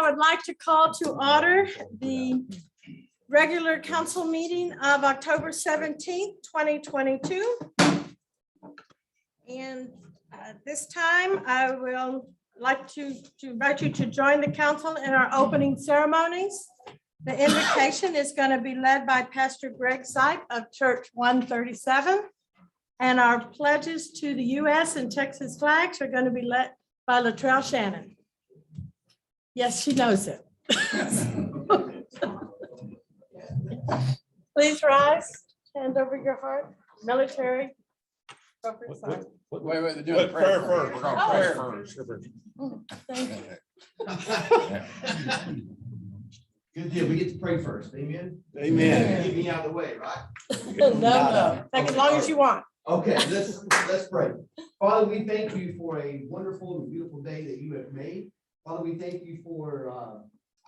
I would like to call to order the regular council meeting of October 17th, 2022. And this time I will like to invite you to join the council in our opening ceremonies. The invocation is going to be led by Pastor Greg Sipe of Church 137. And our pledges to the U.S. and Texas flags are going to be led by Latrell Shannon. Yes, she knows it. Please rise, hand over your heart, military. Wait, they're doing prayer first. We're gonna pray first. Thank you. Good deal. We get to pray first. Amen. Amen. Get me out of the way, right? No, take as long as you want. Okay, let's pray. Father, we thank you for a wonderful and beautiful day that you have made. Father, we thank you for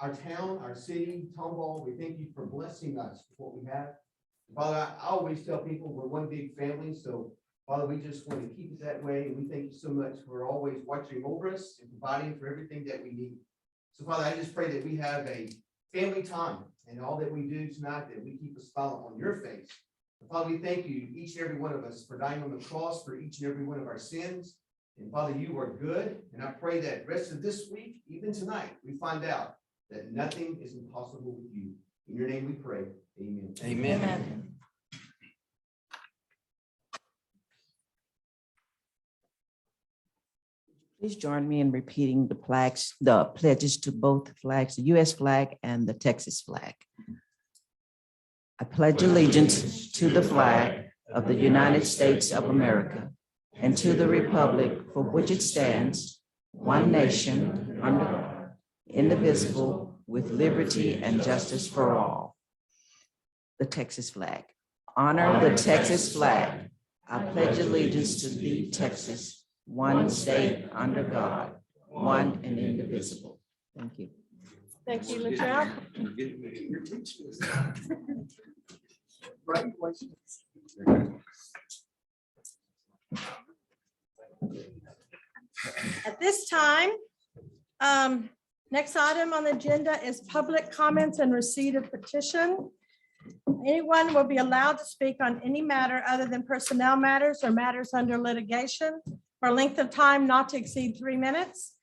our town, our city, Tomball. We thank you for blessing us with what we have. Father, I always tell people we're one big family. So Father, we just want to keep it that way. And we thank you so much for always watching over us and providing for everything that we need. So Father, I just pray that we have a family time and all that we do tonight, that we keep a smile on your face. And Father, we thank you, each and every one of us, for dying on the cross for each and every one of our sins. And Father, you are good. And I pray that rest of this week, even tonight, we find out that nothing is impossible with you. In your name we pray. Amen. Amen. Amen. Please join me in repeating the pledges to both flags, the U.S. flag and the Texas flag. I pledge allegiance to the flag of the United States of America and to the republic for which it stands, one nation, under God, indivisible, with liberty and justice for all. The Texas flag. Honor the Texas flag. I pledge allegiance to thee, Texas, one state under God, one and indivisible. Thank you. Thank you, Latrell. At this time, next item on the agenda is public comments and receipt of petition. Anyone will be allowed to speak on any matter other than personnel matters or matters under litigation for a length of time not to exceed 3 minutes.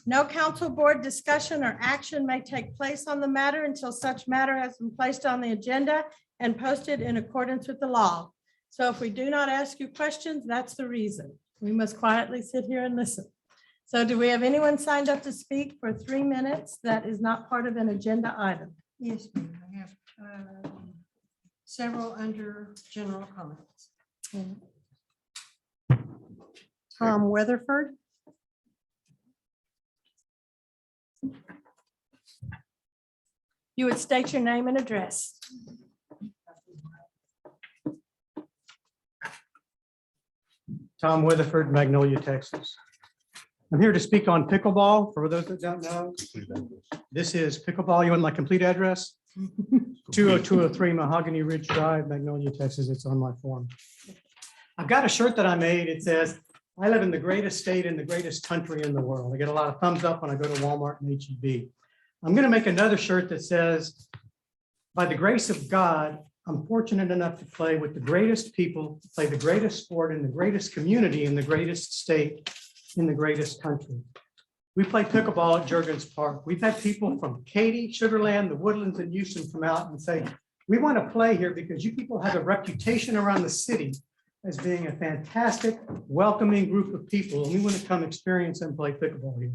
No council board discussion or action may take place on the matter until such matter has been placed on the agenda and posted in accordance with the law. So if we do not ask you questions, that's the reason. We must quietly sit here and listen. So do we have anyone signed up to speak for 3 minutes that is not part of an agenda item? Yes, ma'am. I have several under general comments. Tom Weatherford. You would state your name and address. Tom Weatherford, Magnolia, Texas. I'm here to speak on pickleball. For those that don't know, this is pickleball. You want my complete address? 20203 Mahogany Ridge Drive, Magnolia, Texas. It's on my form. I've got a shirt that I made. It says, I live in the greatest state in the greatest country in the world. I get a lot of thumbs up when I go to Walmart and H-E-B. I'm going to make another shirt that says, by the grace of God, I'm fortunate enough to play with the greatest people, play the greatest sport in the greatest community in the greatest state in the greatest country. We play pickleball at Juergens Park. We've had people from Katy, Sugar Land, the Woodlands, and Houston come out and say, we want to play here because you people have a reputation around the city as being a fantastic, welcoming group of people, and we want to come experience and play pickleball here.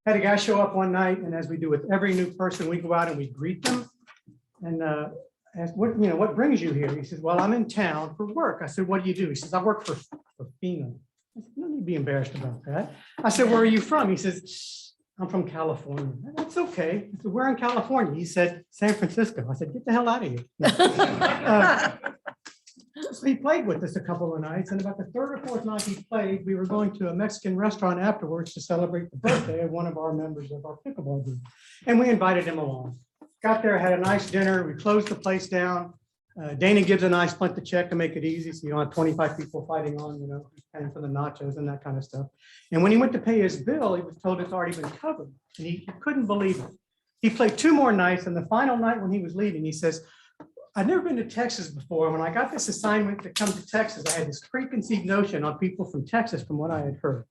Had a guy show up one night, and as we do with every new person, we go out and we greet them and ask, what brings you here? He says, well, I'm in town for work. I said, what do you do? He says, I work for FEMA. I said, you don't need to be embarrassed about that. I said, where are you from? He says, I'm from California. That's okay. I said, where in California? He said, San Francisco. I said, get the hell out of here. So he played with us a couple of nights, and about the third or fourth night he played, we were going to a Mexican restaurant afterwards to celebrate the birthday of one of our members of our pickleball group. And we invited him along. Got there, had a nice dinner. We closed the place down. Dana gives a nice punt the check to make it easy, so you don't have 25 people fighting on, paying for the nachos and that kind of stuff. And when he went to pay his bill, he was told it's already been covered, and he couldn't believe it. He played 2 more nights, and the final night when he was leaving, he says, I've never been to Texas before. When I got this assignment to come to Texas, I had this preconceived notion on people from Texas from what I had heard.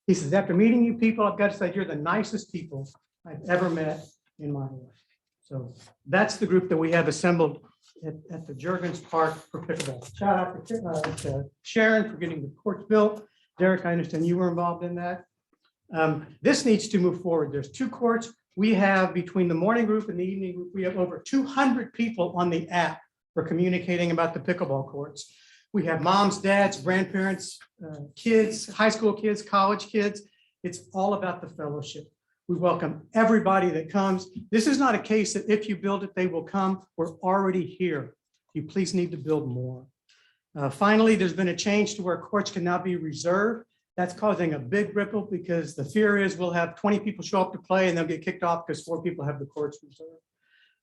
He says, after meeting you people, I've got to say you're the nicest people I've ever met in my life. So that's the group that we have assembled at the Juergens Park for pickleball. Shout out to Sharon for getting the courts built. Derek, I understand you were involved in that. This needs to move forward. There's 2 courts. We have, between the morning group and the evening group, we have over 200 people on the app for communicating about the pickleball courts. We have moms, dads, grandparents, kids, high school kids, college kids. It's all about the fellowship. We welcome everybody that comes. This is not a case that if you build it, they will come. We're already here. You please need to build more. Finally, there's been a change to where courts can now be reserved. That's causing a big ripple because the fear is we'll have 20 people show up to play and they'll get kicked off because 4 people have the courts reserved.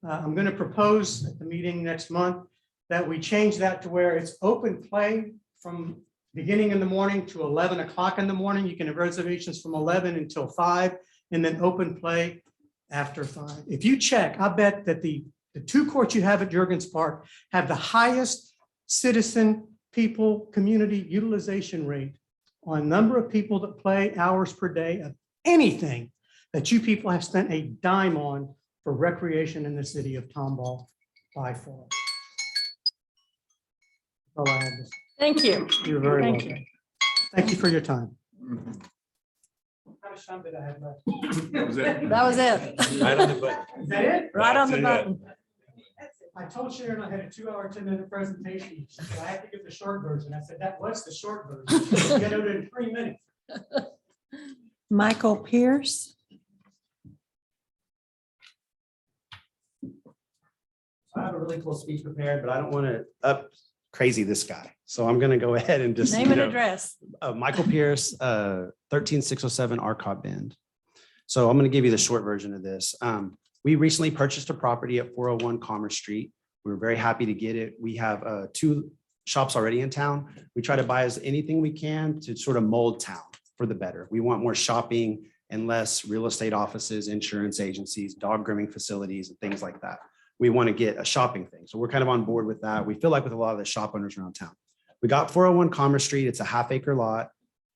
I'm going to propose at the meeting next month that we change that to where it's open play from beginning in the morning to 11 o'clock in the morning. You can have reservations from 11 until 5 and then open play after 5. If you check, I bet that the 2 courts you have at Juergens Park have the highest citizen people community utilization rate on number of people that play hours per day of anything that you people have spent a dime on for recreation in the city of Tomball by far. That's all I have to say. Thank you. You're very Thank welcome. Thank you for your time. How much time did I have left? That was it. That was it. Right on the button. Is that it? Right on the That's it. button. I told Sharon I had a 2-hour, 10-minute presentation. She said, I have to give the short version. I said, that was the short version. Get it in 3 minutes. Michael Pierce. I have a really cool speech prepared, but I don't want to up crazy this guy. So I'm going to go ahead and just, Name and address. Michael Pierce, 13607 Arcot Bend. So I'm going to give you the short version of this. We recently purchased a property at 401 Commerce Street. We were very happy to get it. We have 2 shops already in town. We try to buy as anything we can to sort of mold town for the better. We want more shopping and less real estate offices, insurance agencies, dog grooming facilities, and things like that. We want to get a shopping thing. So we're kind of on board with that. We feel like with a lot of the shop owners around town. We got 401 Commerce Street. It's a half-acre lot.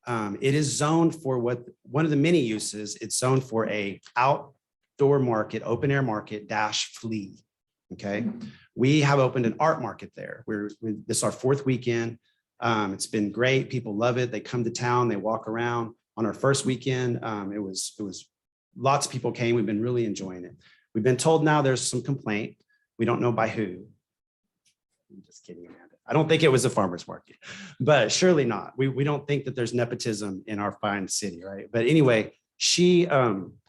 It is zoned for one of the many uses. It's zoned for a outdoor market, open air market dash flea. Okay. We have opened an art market there. This is our 4th weekend. It's been great. People love it. They come to town, they walk around. On our first weekend, it was lots of people came. We've been really enjoying it. We've been told now there's some complaint. We don't know by who. I'm just kidding, Amanda. I don't think it was a farmer's market, but surely not. We don't think that there's nepotism in our fine city, right? But anyway,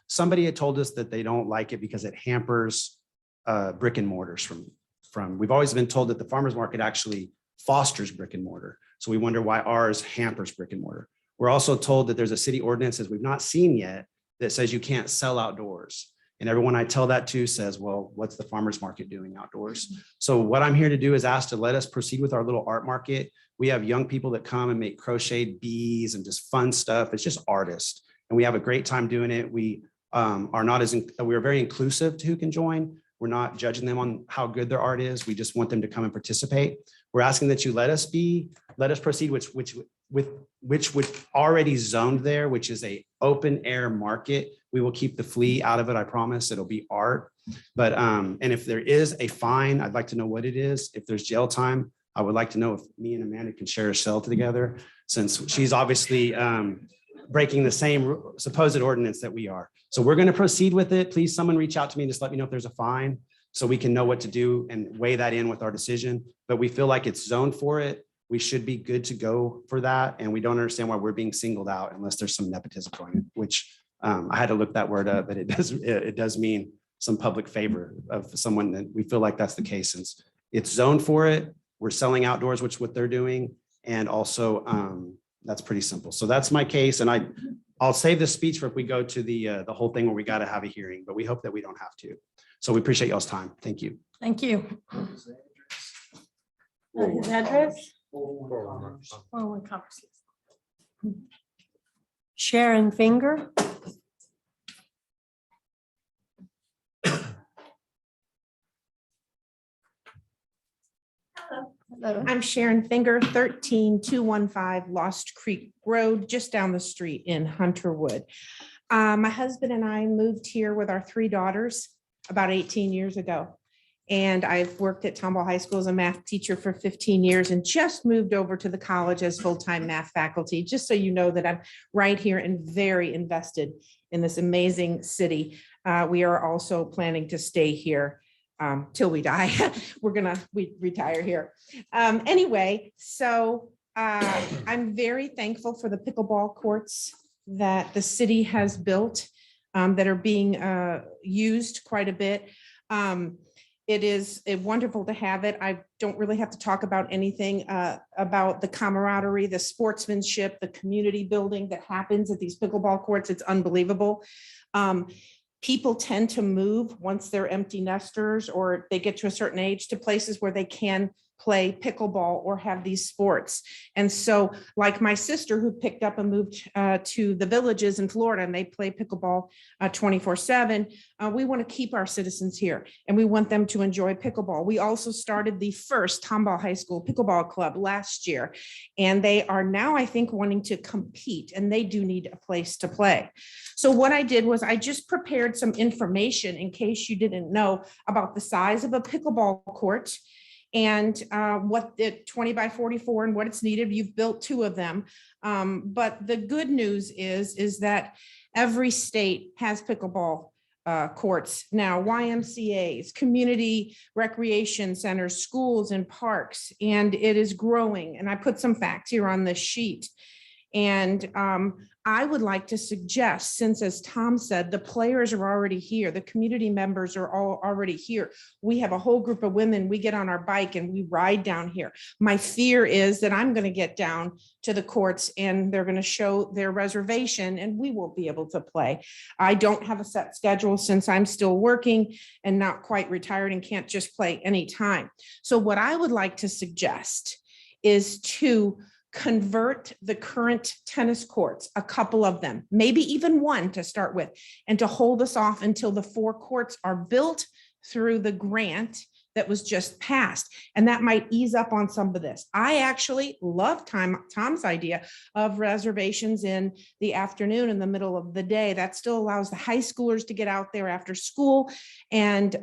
somebody had told us that they don't like it because it hampers brick and mortars from. We've always been told that the farmer's market actually fosters brick and mortar. So we wonder why ours hampers brick and mortar. We're also told that there's a city ordinance that we've not seen yet that says you can't sell outdoors. And everyone I tell that to says, well, what's the farmer's market doing outdoors? So what I'm here to do is ask to let us proceed with our little art market. We have young people that come and make crocheted bees and just fun stuff. It's just artists. And we have a great time doing it. We we're very inclusive to who can join. We're not judging them on how good their art is. We just want them to come and participate. We're asking that you let us proceed, which already zoned there, which is a open air market. We will keep the flea out of it. I promise it'll be art. But, and if there is a fine, I'd like to know what it is. If there's jail time, I would like to know if me and Amanda can share a cell together, since she's obviously breaking the same supposed ordinance that we are. So we're going to proceed with it. Please, someone reach out to me and just let me know if there's a fine so we can know what to do and weigh that in with our decision. But we feel like it's zoned for it. We should be good to go for that. And we don't understand why we're being singled out unless there's some nepotism going on, which I had to look that word up, but it does mean some public favor of someone, that we feel like that's the case since it's zoned for it. We're selling outdoors, which is what they're doing. And also that's pretty simple. So that's my case. And I'll save the speech for if we go to the whole thing where we got to have a hearing, but we hope that we don't have to. So we appreciate y'all's time. Thank you. Thank you. His address? 401 Commerce. 401 Commerce. Sharon Finger. Hello. I'm Sharon Finger, 13215 Lost Creek Road, just down the street in Hunterwood. My husband and I moved here with our 3 daughters about 18 years ago. And I've worked at Tomball High School as a math teacher for 15 years and just moved over to the college as full-time math faculty, just so you know that I'm right here and very invested in this amazing city. We are also planning to stay here till we die. We retire here. Anyway, so I'm very thankful for the pickleball courts that the city has built that are being used quite a bit. It is wonderful to have it. I don't really have to talk about anything about the camaraderie, the sportsmanship, the community building that happens at these pickleball courts. It's unbelievable. People tend to move once they're empty nesters or they get to a certain age to places where they can play pickleball or have these sports. And so like my sister who picked up and moved to the Villages in Florida and they play pickleball 24/7. We want to keep our citizens here and we want them to enjoy pickleball. We also started the first Tomball High School Pickleball Club last year, and they are now, I think, wanting to compete and they do need a place to play. So what I did was I just prepared some information in case you didn't know about the size of a pickleball court and what the 20 by 44 and what it's needed. You've built 2 of them. But the good news is that every state has pickleball courts now, YMCAs, community recreation centers, schools and parks, and it is growing. And I put some facts here on this sheet. And I would like to suggest, since as Tom said, the players are already here, the community members are all already here. We have a whole group of women, we get on our bike and we ride down here. My fear is that I'm going to get down to the courts and they're going to show their reservation and we won't be able to play. I don't have a set schedule since I'm still working and not quite retired and can't just play anytime. So what I would like to suggest is to convert the current tennis courts, a couple of them, maybe even one to start with, and to hold us off until the 4 courts are built through the grant that was just passed. And that might ease up on some of this. I actually love Tom's idea of reservations in the afternoon, in the middle of the day. That still allows the high schoolers to get out there after school. And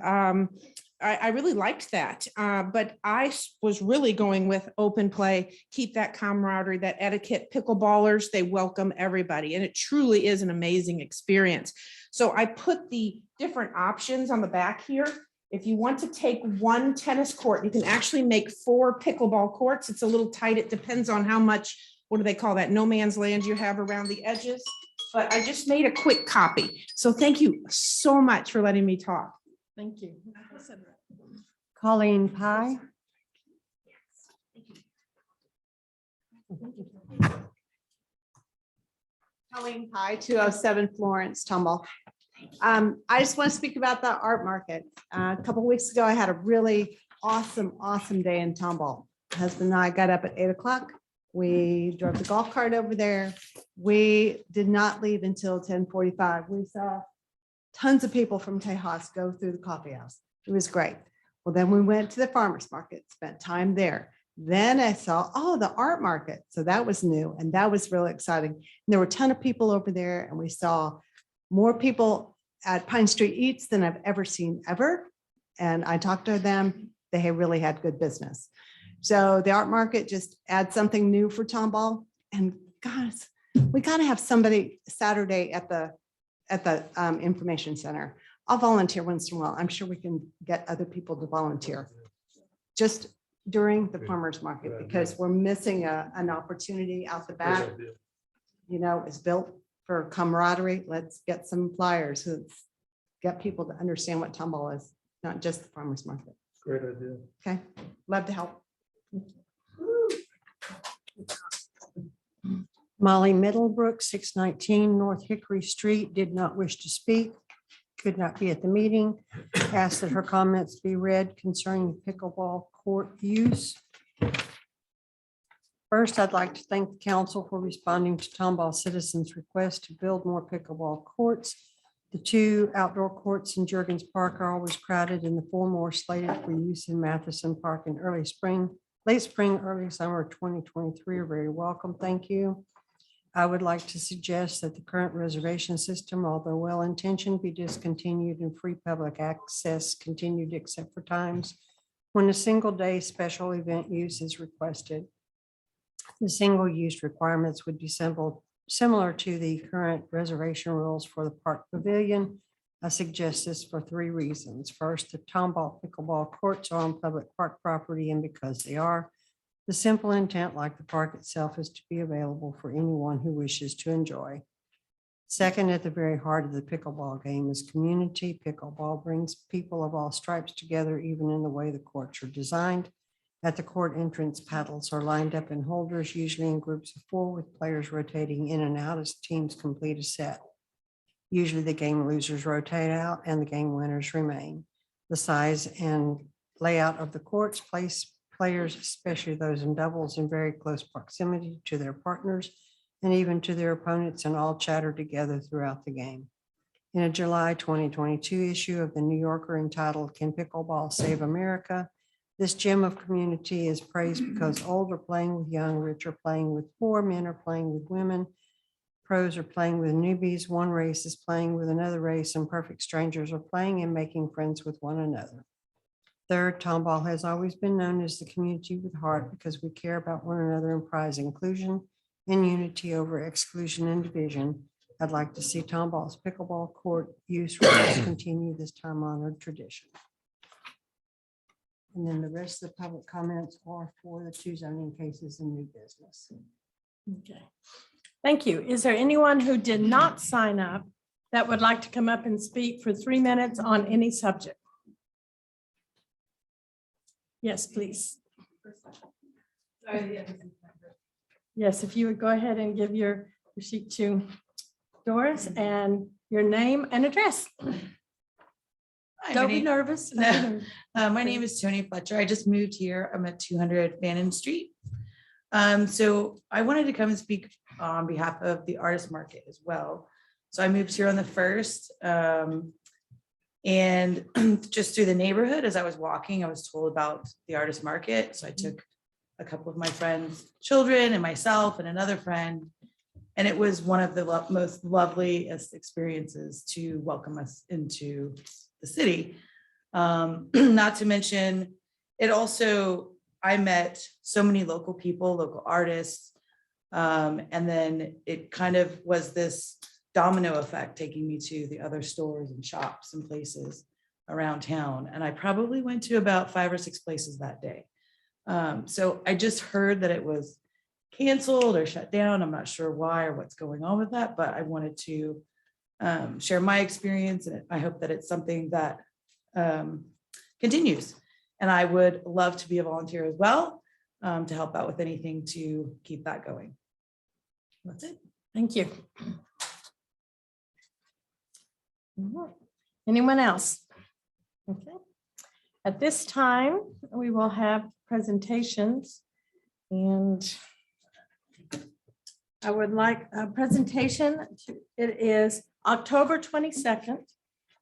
I really liked that, but I was really going with open play, keep that camaraderie, that etiquette. Pickleballers, they welcome everybody, and it truly is an amazing experience. So I put the different options on the back here. If you want to take 1 tennis court, you can actually make 4 pickleball courts. It's a little tight. It depends on how much, what do they call that, no man's land you have around the edges. But I just made a quick copy. So thank you so much for letting me talk. Thank you. Colleen Pye. Colleen Pye, 207 Florence, Tomball. I just want to speak about the art market. A couple of weeks ago, I had a really awesome day in Tomball. My husband and I got up at 8 o'clock. We drove the golf cart over there. We did not leave until 10:45. We saw tons of people from Tejas go through the coffee house. It was great. Well, then we went to the farmer's market, spent time there. Then I saw, the art market. So that was new and that was really exciting. And there were a ton of people over there and we saw more people at Pine Street Eats than I've ever seen ever. And I talked to them. They really had good business. So the art market just adds something new for Tomball. And guys, we got to have somebody Saturday at the information center. I'll volunteer once in a while. I'm sure we can get other people to volunteer just during the farmer's market because we're missing an opportunity out the back. You know, it's built for camaraderie. Let's get some flyers. Let's get people to understand what Tomball is, not just the farmer's market. Great idea. Okay, love to help. Molly Middlebrook, 619 North Hickory Street, did not wish to speak, could not be at the meeting. Asked that her comments be read concerning pickleball court use. First, I'd like to thank the council for responding to Tomball citizens' request to build more pickleball courts. The 2 outdoor courts in Jurgens Park are always crowded, and the 4 more slated for use in Matheson Park in late spring, early summer of 2023 are very welcome. Thank you. I would like to suggest that the current reservation system, although well-intentioned, be discontinued and free public access continued except for times when a single-day special event use is requested. The single-use requirements would be similar to the current reservation rules for the Park Pavilion. I suggest this for 3 reasons. First, the Tomball pickleball courts are on public park property, and because they are, the simple intent, like the park itself, is to be available for anyone who wishes to enjoy. Second, at the very heart of the pickleball game is community. Pickleball brings people of all stripes together, even in the way the courts are designed. At the court entrance, paddles are lined up in holders, usually in groups of 4, with players rotating in and out as teams complete a set. Usually the game losers rotate out and the game winners remain. The size and layout of the courts place players, especially those in doubles, in very close proximity to their partners and even to their opponents, and all chatter together throughout the game. In a July 2022 issue of the New Yorker entitled "Can Pickleball Save America?" this gem of community is praised because old are playing with young, rich are playing with poor, men are playing with women, pros are playing with newbies, one race is playing with another race, and perfect strangers are playing and making friends with one another. Third, Tomball has always been known as the community with heart because we care about one another and prize inclusion and unity over exclusion and division. I'd like to see Tomball's pickleball court use rules continue this time-honored tradition. And then the rest of the public comments are for the 2 zoning cases and new business. Okay. Thank you. Is there anyone who did not sign up that would like to come up and speak for 3 minutes on any subject? Yes, please. Yes, if you would go ahead and give your sheet to Doris and your name and address. Hi, Don't my be name- nervous. No. My name is Tony Fletcher. I just moved here. I'm at 200 Bannon Street. So I wanted to come and speak on behalf of the artist market as well. So I moved here on the 1st. And just through the neighborhood, as I was walking, I was told about the artist market. So I took a couple of my friends' children and myself and another friend. And it was one of the most loveliest experiences to welcome us into the city. Not to mention, it also, I met so many local people, local artists. And then it kind of was this domino effect taking me to the other stores and shops and places around town. And I probably went to about 5 or 6 places that day. So I just heard that it was canceled or shut down. I'm not sure why or what's going on with that, but I wanted to share my experience, and I hope that it's something that continues. And I would love to be a volunteer as well, to help out with anything to keep that going. That's it. Thank you. Anyone else? Okay. At this time, we will have presentations, and I would like a presentation. It is October 22nd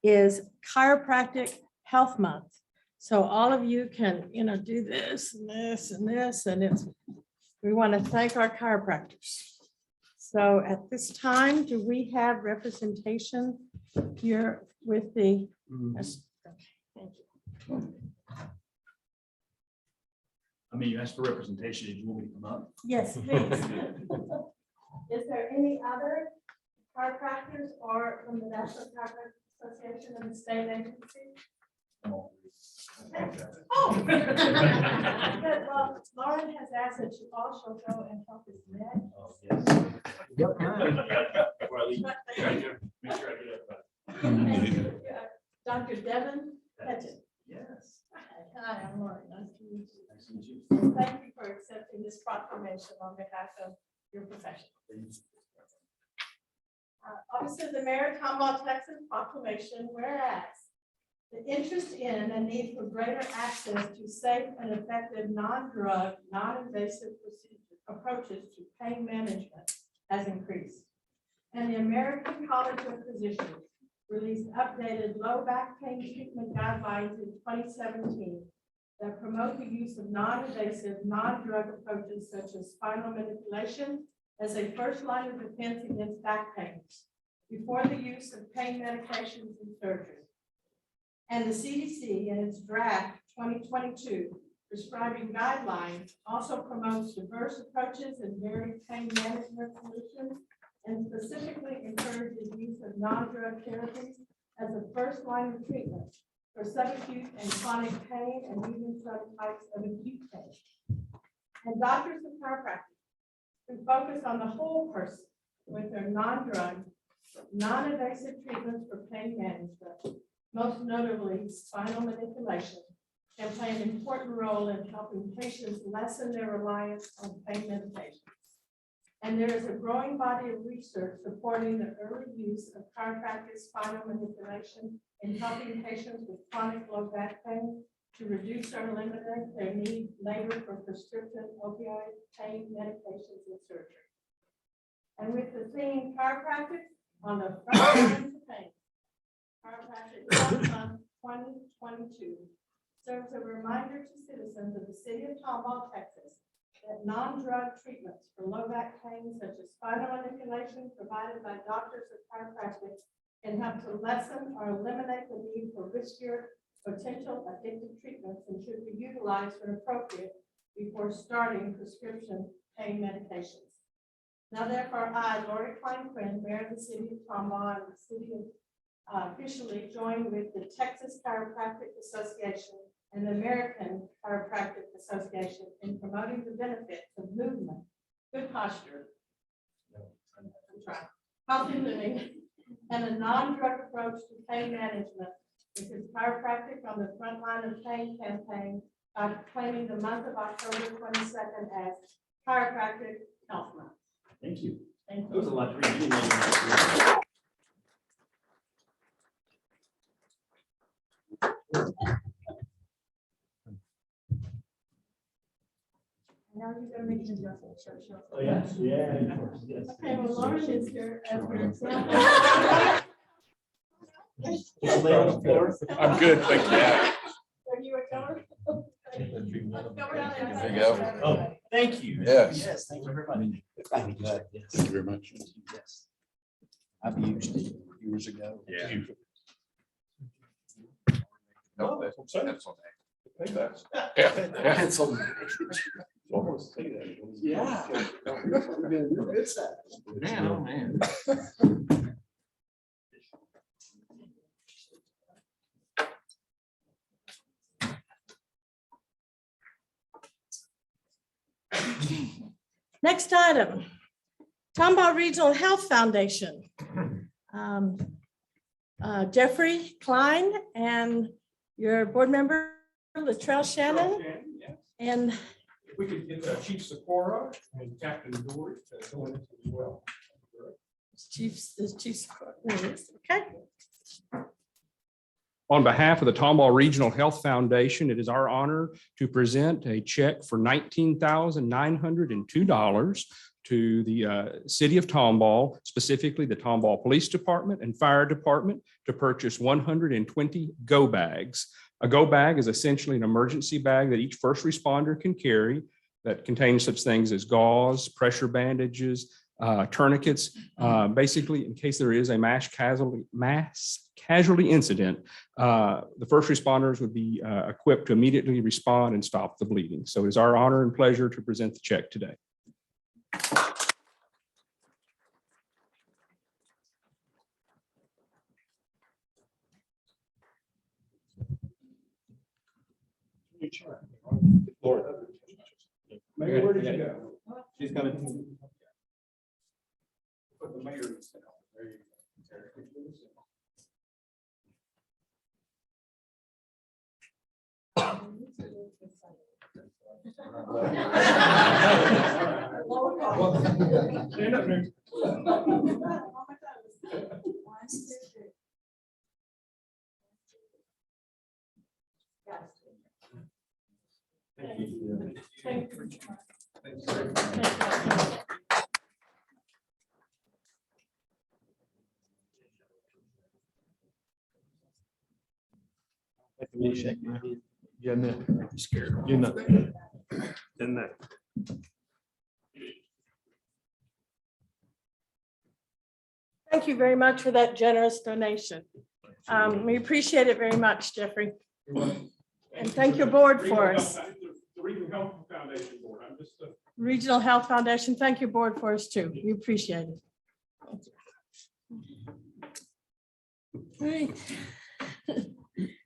is Chiropractic Health Month. So all of you can, do this and this and this, and we want to thank our chiropractors. So at this time, do we have representation here with the? Yes, okay, thank you. I mean, you asked for representation. Did you want me to come up? Yes, please. Is there any other chiropractors or from the National Chiropractic Association and the state agency? Okay. Oh. Good. Well, Lauren has asked that you all shall go and help his neck. Oh, yes. Before I leave, make sure I get up. Dr. Devin Pettit. Yes. Hi, I'm Lauren. Nice to meet you. Nice to meet you. And thank you for accepting this proclamation on behalf of your profession. Office of the Mayor, Tomball, Texas proclamation, whereas The interest in and need for greater access to safe and effective non-drug, non-invasive approaches to pain management has increased. And the American College of Physicians released updated low back pain treatment guidelines in 2017 that promote the use of non-invasive, non-drug approaches such as spinal manipulation as a first line of defense against back pain before the use of pain medications and surgery. And the CDC in its draft 2022 prescribing guidelines also promotes diverse approaches and varied pain management solutions and specifically encourages use of non-drug therapies as a first line of treatment for subacute and chronic pain and even some types of acute pain. And doctors and chiropractors who focus on the whole person with their non-drug, non-invasive treatments for pain management, most notably spinal manipulation, can play an important role in helping patients lessen their reliance on pain medications. And there is a growing body of research supporting the early use of chiropractic spinal manipulation in helping patients with chronic low back pain to reduce or eliminate their need later for prescription opioid pain medications and surgery. And with the theme chiropractic on the front lines of pain, Chiropractic Month 2022 serves a reminder to citizens of the city of Tomball, Texas, that non-drug treatments for low back pain such as spinal manipulation provided by doctors of chiropractic can help to lessen or eliminate the need for riskier potential addictive treatments and should be utilized when appropriate before starting prescription pain medications. Now therefore, I, Lori Klein Quinn, Mayor of the City of Tomball, and the city officially join with the Texas Chiropractic Association and the American Chiropractic Association in promoting the benefits of movement, good posture, healthy living, and a non-drug approach to pain management, which is chiropractic on the front line of pain campaign by proclaiming the month of October 22nd as Chiropractic Health Month. Thank you. Thank That was a you. lot to read. Now you're gonna make an adjustment. Sure. Oh, yes, yeah. Yes. Okay, well, Lauren is here as your example. I'm good, thank you. Are you a goer? There you go. Oh, thank you. Yes. Yes, thank you very much. Thank you very much. Yes. I've used it years ago. Yeah. No, that's okay. Yeah. That's on. Almost say that. Yeah. Man, oh, man. Next item, Tomball Regional Health Foundation. Jeffrey Klein and your board member, Latrell Shannon, and If we could get Chief Sikora and Captain Dory to join us as well. Chief, okay. On behalf of the Tomball Regional Health Foundation, it is our honor to present a check for $19,902 to the city of Tomball, specifically the Tomball Police Department and Fire Department, to purchase 120 go bags. A go bag is essentially an emergency bag that each first responder can carry that contains such things as gauze, pressure bandages, tourniquets, basically in case there is a mass casualty incident, the first responders would be equipped to immediately respond and stop the bleeding. So it is our honor and pleasure to present the check today. Mayor, where did you go? She's coming. Put the mayor in. There you go. Stand up, Nick. Thank you very much for that generous donation. We appreciate it very much, Jeffrey. And thank your board for us. Regional Health Foundation, thank your board for us too. We appreciate it. All right.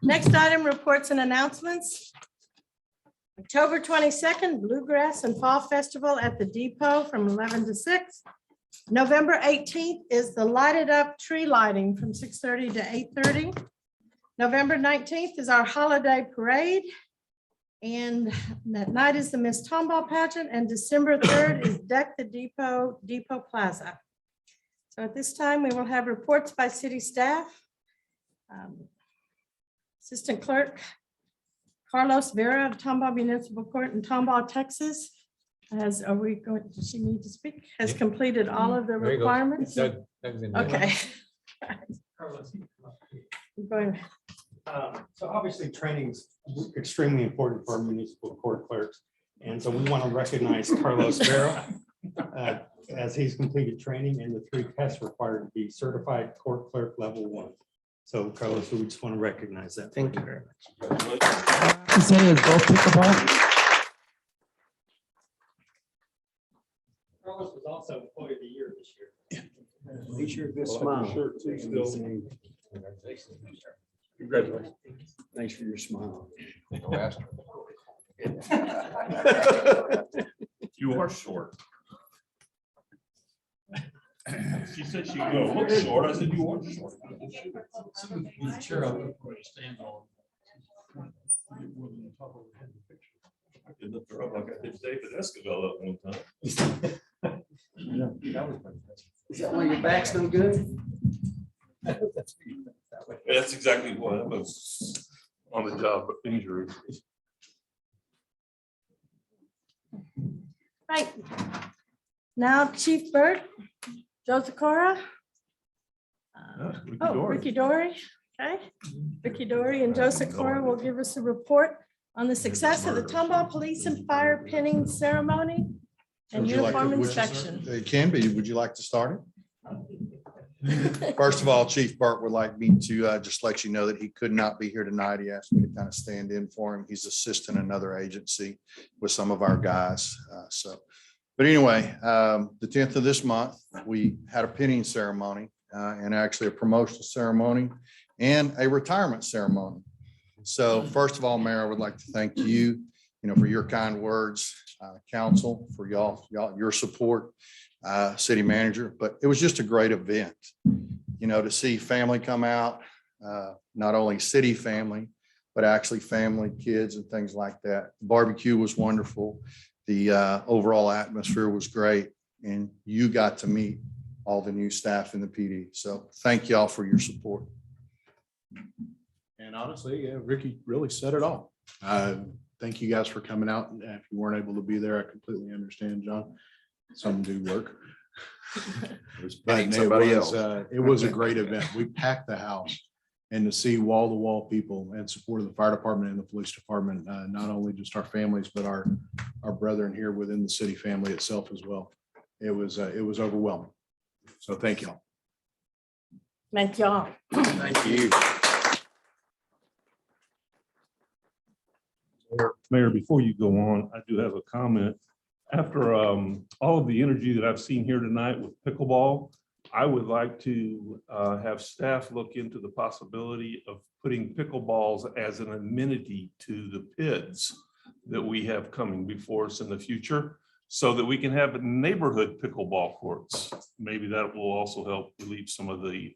Next item, reports and announcements. October 22nd, Bluegrass and Fall Festival at the Depot from 11 to 6. November 18th is the lighted up tree lighting from 6:30 to 8:30. November 19th is our holiday parade. And that night is the Miss Tomball pageant, and December 3rd is Deck the Depot Plaza. So at this time, we will have reports by city staff. Assistant Clerk Carlos Vera of Tomball Municipal Court in Tomball, Texas. Does she need to speak? Has completed all of the requirements? Okay. Going. So obviously, training's extremely important for our municipal court clerks. And so we want to recognize Carlos Vera as he's completed training and the 3 tests required to be certified court clerk level 1. So Carlos, we just want to recognize that. Thank you very much. Carlos was also employee of the year this year. Make sure this smile. Congratulations. Thanks for your smile. You are short. She said she will look short. I said you are short. I could lift her up like I did David Esquivel at one time. Is that why your back's no good? That's exactly what I was on the job injury. Right. Now, Chief Burt, Joe Zakora. Ricky Dory. Okay. Ricky Dory and Joe Zakora will give us a report on the success of the Tomball Police and Fire pinning ceremony and uniform inspection. It can be. Would you like to start it? First of all, Chief Burt would like me to just let you know that he could not be here tonight. He asked me to kind of stand in for him. He's assisting another agency with some of our guys. But anyway, the 10th of this month, we had a pinning ceremony and actually a promotional ceremony and a retirement ceremony. So first of all, Mayor, I would like to thank you, for your kind words, council, for your support. City manager, but it was just a great event, to see family come out, not only city family, but actually family, kids and things like that. The barbecue was wonderful. The overall atmosphere was great. And you got to meet all the new staff in the PD. So thank y'all for your support. And honestly, Ricky really said it all. Thank you guys for coming out. And if you weren't able to be there, I completely understand, John. Some do work. But it was a great event. We packed the house, and to see wall-to-wall people and support of the fire department and the police department, not only just our families, but our brethren here within the city family itself as well. It was overwhelming. So thank y'all. Thank y'all. Thank you. Mayor, before you go on, I do have a comment. After all of the energy that I've seen here tonight with pickleball, I would like to have staff look into the possibility of putting pickleballs as an amenity to the PIDs that we have coming before us in the future, so that we can have neighborhood pickleball courts. Maybe that will also help relieve some of the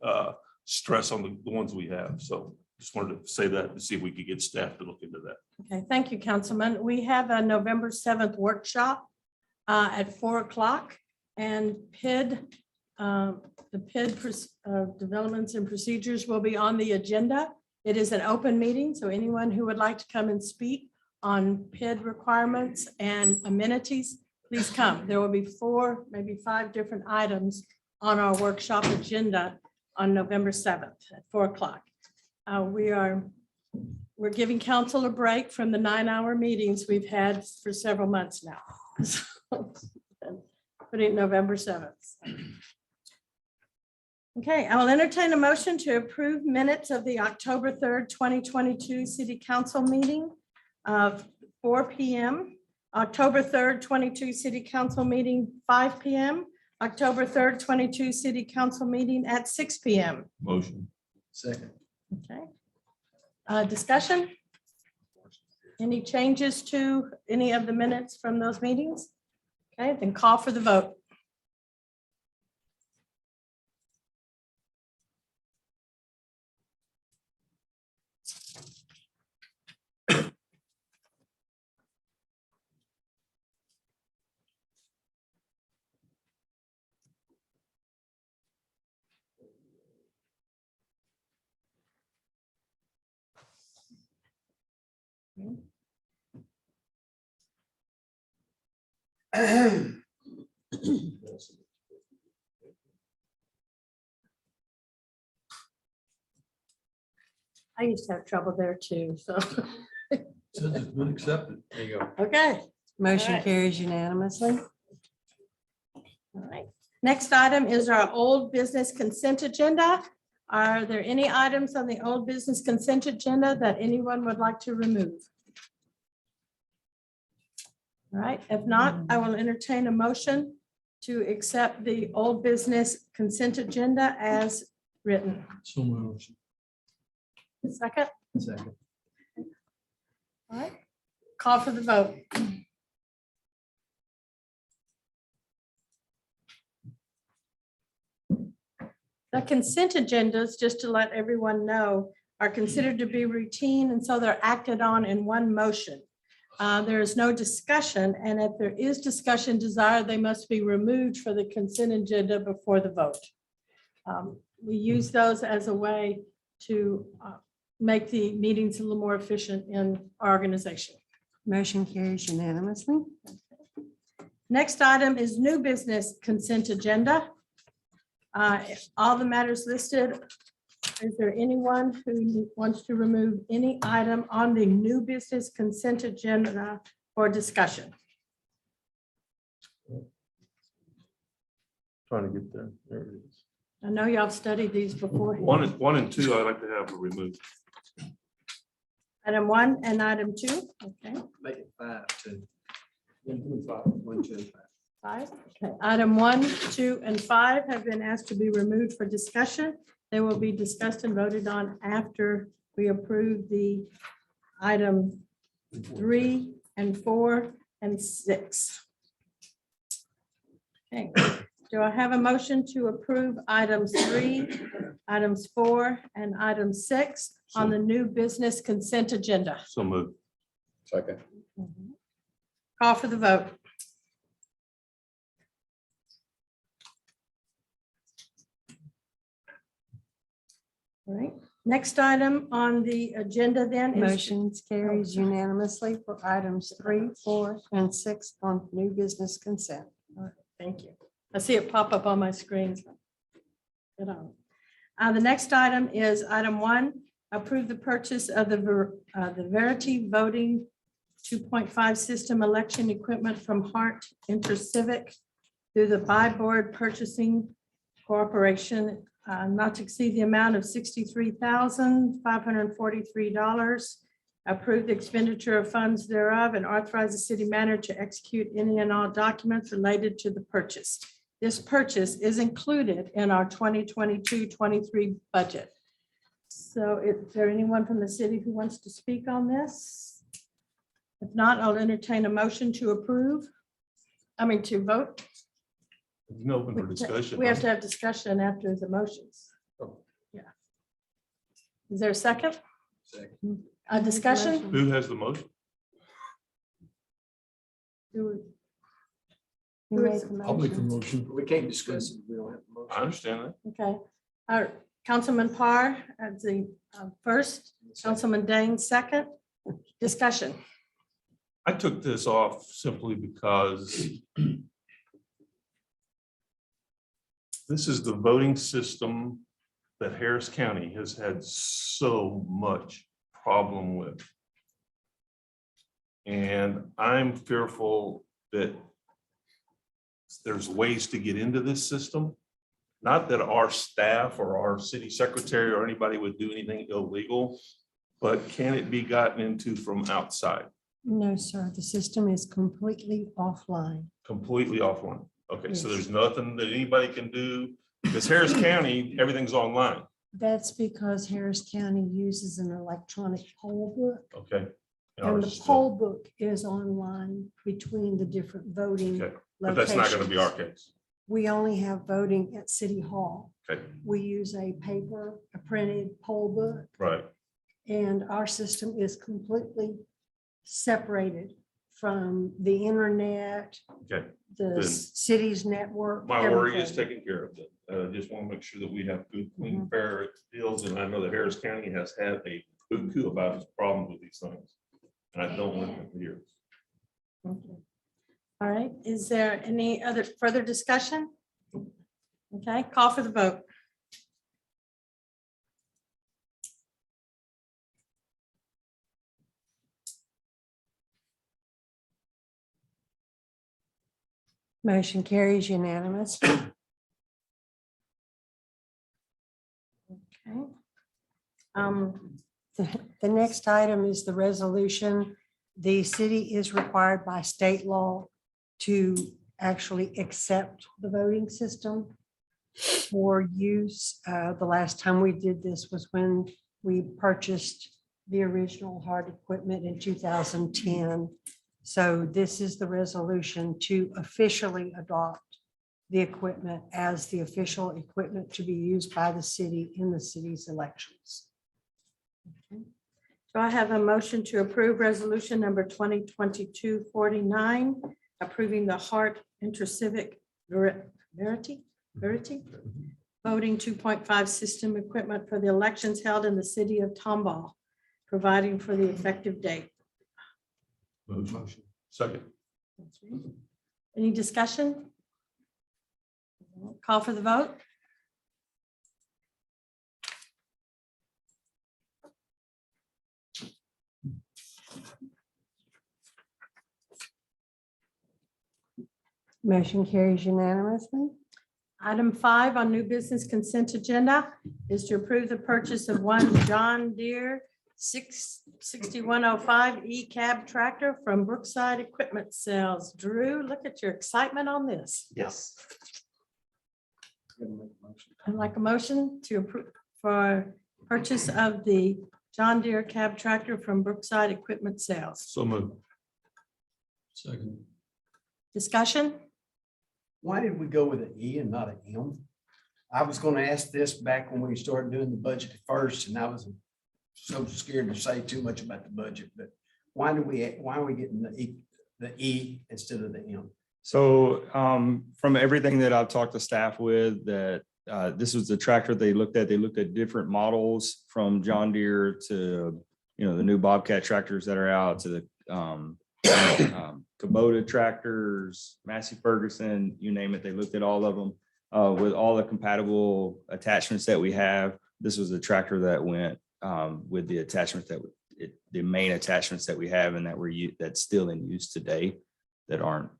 stress on the ones we have. So just wanted to say that to see if we could get staff to look into that. Okay, thank you, Councilman. We have a November 7th workshop at 4 o'clock, and the PID developments and procedures will be on the agenda. It is an open meeting, so anyone who would like to come and speak on PID requirements and amenities, please come. There will be 4, maybe 5 different items on our workshop agenda on November 7th at 4 o'clock. We're giving council a break from the 9-hour meetings we've had for several months now. Putting it November 7th. Okay, I will entertain a motion to approve minutes of the October 3rd, 2022 City Council meeting of 4 p.m. October 3rd, 22 City Council meeting, 5 p.m. October 3rd, 22 City Council meeting at 6 p.m. Motion. Second. Okay. Discussion? Any changes to any of the minutes from those meetings? Okay, then call for the vote. I used to have trouble there too, so, Says it's been accepted. There you go. okay. Motion All right. carries unanimously. All right. Next item is our old business consent agenda. Are there any items on the old business consent agenda that anyone would like to remove? All right, if not, I will entertain a motion to accept the old business consent agenda as written. So moved. Second, Second. all right, call for the vote. The consent agendas, just to let everyone know, are considered to be routine, and so they're acted on in one motion. There is no discussion, and if there is discussion desired, they must be removed for the consent agenda before the vote. We use those as a way to make the meetings a little more efficient in our organization. Motion carries unanimously. Next item is new business consent agenda. All the matters listed. Is there anyone who wants to remove any item on the new business consent agenda for discussion? Trying to get there. There it is. I know y'all studied these before. 1 and 2, I'd like to have removed. Item 1 and item 2, okay. Make it 5, 2. 1, 2, 5. 1, 2, 5. 5, okay. Item 1, 2, and 5 have been asked to be removed for discussion. They will be discussed and voted on after we approve the item 3 and 4 and 6. Okay, do I have a motion to approve items 3, items 4, and item 6 on the new business consent agenda? So moved. Second. Call for the vote. All right, next item on the agenda then is. Motions carries unanimously for items 3, 4, and 6 on new business consent. Thank you. I see it pop up on my screen. Good on. The next item is item 1, approve the purchase of the Verity Voting 2.5 system election equipment from Hart InterCivic through the Buy Board Purchasing Corporation, not to exceed the amount of $63,543. Approve the expenditure of funds thereof and authorize the city manager to execute any and all documents related to the purchase. This purchase is included in our 2022-23 budget. So is there anyone from the city who wants to speak on this? If not, I'll entertain a motion to approve. To vote. No open for discussion. We have to have discussion after the motions. Oh. Yeah. Is there a second? Second. A discussion? Who has the motion? Who Who made is- the I'll make the motion? motion. We can't discuss it. We don't have a I motion. understand that. Okay. Our Councilman Parr as the first, Councilman Dane second. Discussion. I took this off simply because this is the voting system that Harris County has had so much problem with. And I'm fearful that there's ways to get into this system. Not that our staff or our city secretary or anybody would do anything illegal, but can it be gotten into from outside, No, sir, the system is completely offline. completely offline? Okay, so Yes. there's nothing that anybody can do, because Harris County, everything's online, That's because Harris County uses an electronic poll book. okay? And And ours the is still- poll book is online between the different voting Okay, but that's not gonna be our locations. case, We only have voting at City Hall. okay, We use a printed poll book, right, and our system is completely separated from the internet, okay. the Then city's network. My worry is everything. taken care of. Just want to make sure that we have good, Mm-hmm. clean, fair deals, and I know that Harris County has had a cuckoo about its problems with these things. And I don't want it here. Okay. All right, is there any other further discussion? Okay, call for the vote. Motion carries unanimous. Okay. The next item is the resolution. The city is required by state law to actually accept the voting system for use. The last time we did this was when we purchased the original hard equipment in 2010. So this is the resolution to officially adopt the equipment as the official equipment to be used by the city in the city's elections. Do I have a motion to approve resolution number 2022-49, approving the Hart Intercivic Verity voting 2.5 system equipment for the elections held in the city of Tomball, providing for the effective date? Motion. Second. Any discussion? Call for the vote. Motion carries unanimously. Item 5 on new business consent agenda is to approve the purchase of one John Deere 6105 E-Cab tractor from Brookside Equipment Sales. Drew, look at your excitement on this. Yes. I'd like a motion to approve for purchase of the John Deere cab tractor from Brookside Equipment Sales. So moved. Second. Discussion? Why did we go with an E and not an M? I was gonna ask this back when we started doing the budget at first, and I was so scared to say too much about the budget, but why are we getting the E instead of the M? So from everything that I've talked to staff with, that this was the tractor they looked at. They looked at different models from John Deere to, the new Bobcat tractors that are out, to the Kubota tractors, Massey Ferguson, you name it. They looked at all of them with all the compatible attachments that we have. This was a tractor that went with the attachments the main attachments that we have and that's still in use today that aren't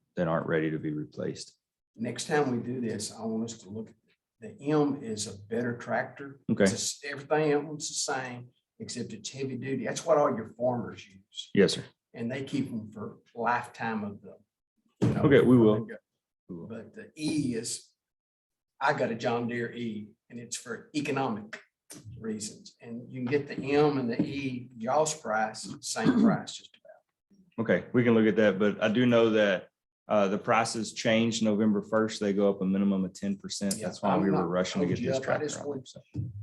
ready to be replaced. Next time we do this, I want us to look at the M is a better tractor. Okay. Everything else is the same, except it's heavy duty. That's what all your farmers use. Yes, sir. And they keep them for lifetime of them. Okay, we will. But the E is, I got a John Deere E, and it's for economic reasons. And you can get the M and the E, y'all's price, same price just about. Okay, we can look at that, but I do know that the prices changed November 1st. They go up a minimum of 10%. Yeah, That's why we I'm were not rushing to get holding you this up. I tractor just out. want-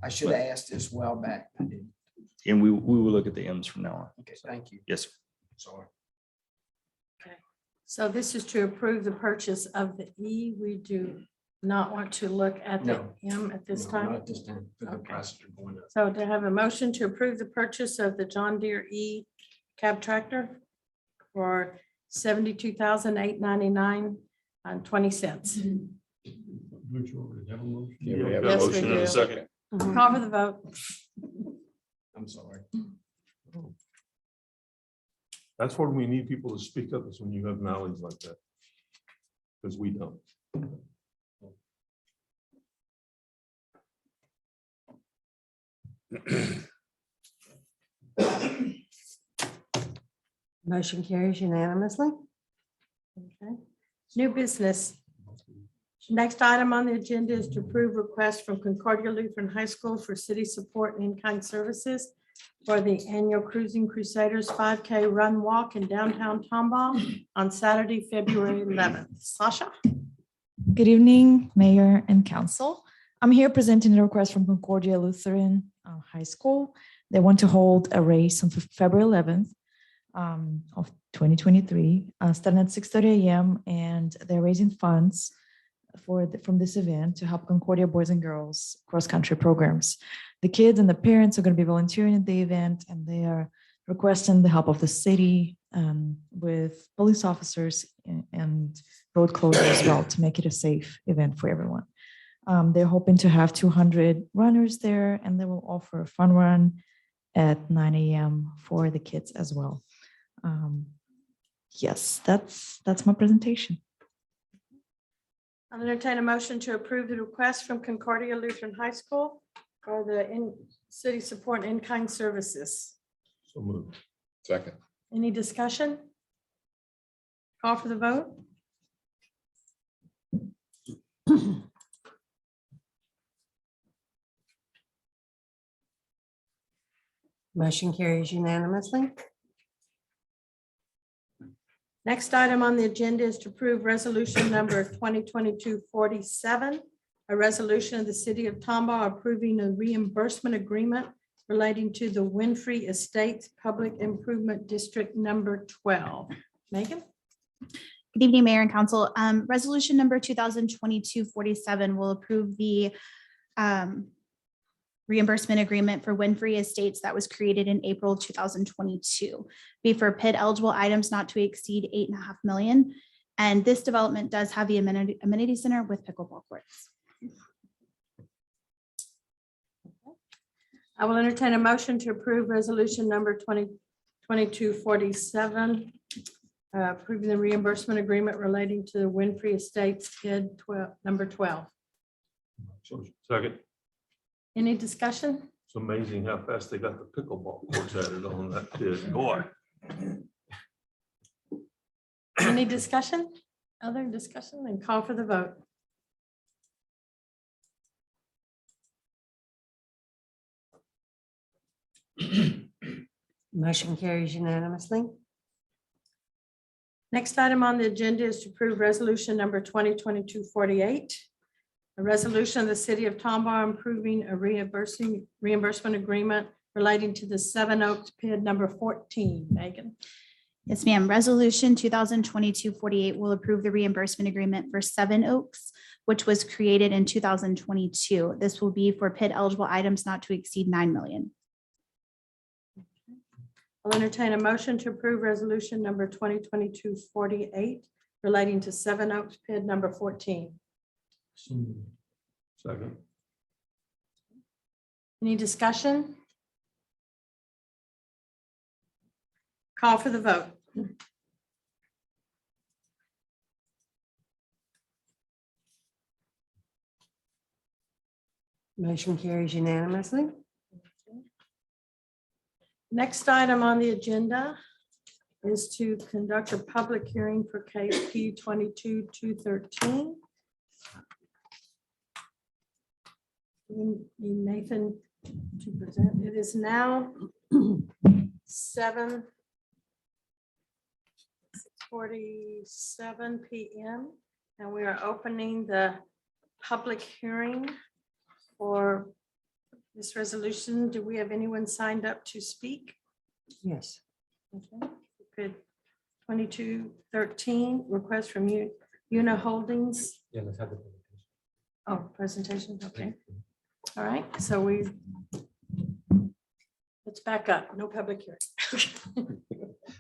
I should have asked this a while back. I didn't. And we will look at the M's from now on. Okay, thank you. Yes, sir. Sorry. So this is to approve the purchase of the E. We do not want to look at the No. M at this No, time. Not at this time, because the Okay. prices are going up. So to have a motion to approve the purchase of the John Deere E cab tractor. for $72,899.20. Yeah, we have a Yes, we motion and a do. second. Call for the vote. I'm sorry. That's when we need people to speak up, is when you have knowledge like that. Because we don't. Motion carries unanimously. Okay. New business. Next item on the agenda is to approve request from Concordia Lutheran High School for city support and in-kind services for the annual Cruising Crusaders 5K Run Walk in downtown Tomball on Saturday, February 11th. Sasha? Good evening, Mayor and Council. I'm here presenting a request from Concordia Lutheran High School. They want to hold a race on February 11th of 2023, starting at 6:30 a.m. And they're raising funds from this event to help Concordia boys and girls cross-country programs. The kids and the parents are going to be volunteering at the event, and they are requesting the help of the city with police officers and road closure as well to make it a safe event for everyone. They're hoping to have 200 runners there, and they will offer a fun run at 9 a.m. for the kids as well. Yes, that's my presentation. I'll entertain a motion to approve the request from Concordia Lutheran High School for the city support and in-kind services. So moved. Second. Any discussion? Call for the vote. Motion carries unanimously. Next item on the agenda is to approve resolution number 2022-47, a resolution of the city of Tomball approving a reimbursement agreement relating to the Winfrey Estates Public Improvement District number 12. Megan? Good evening, Mayor and Council. Resolution number 2022-47 will approve the reimbursement agreement for Winfrey Estates that was created in April 2022. Be for PID eligible items not to exceed $8.5 million. And this development does have the amenity center with pickleball courts. I will entertain a motion to approve resolution number 2022-47, approving the reimbursement agreement relating to the Winfrey Estates PID number 12. Second. Any discussion? It's amazing how fast they got the pickleball courts added on that kid. Boy. Any discussion? Other discussion? And call for the vote. Motion carries unanimously. Next item on the agenda is to approve resolution number 2022-48, a resolution of the city of Tomball approving a reimbursement agreement relating to the Seven Oaks PID number 14. Megan? Yes, ma'am. Resolution 2022-48 will approve the reimbursement agreement for Seven Oaks, which was created in 2022. This will be for PID eligible items not to exceed $9 million. I'll entertain a motion to approve resolution number 2022-48 relating to Seven Oaks PID number 14. Second. Any discussion? Call for the vote. Motion carries unanimously. Next item on the agenda is to conduct a public hearing for case P 22-213. We need Nathan to present. It is now 7:47 p.m. and we are opening the public hearing for this resolution. Do we have anyone signed up to speak? Yes. Okay. Good. 2213, request from Una Holdings. Yeah, let's have the Oh, presentation. presentation. Okay. All right. So let's back up. No public hearing.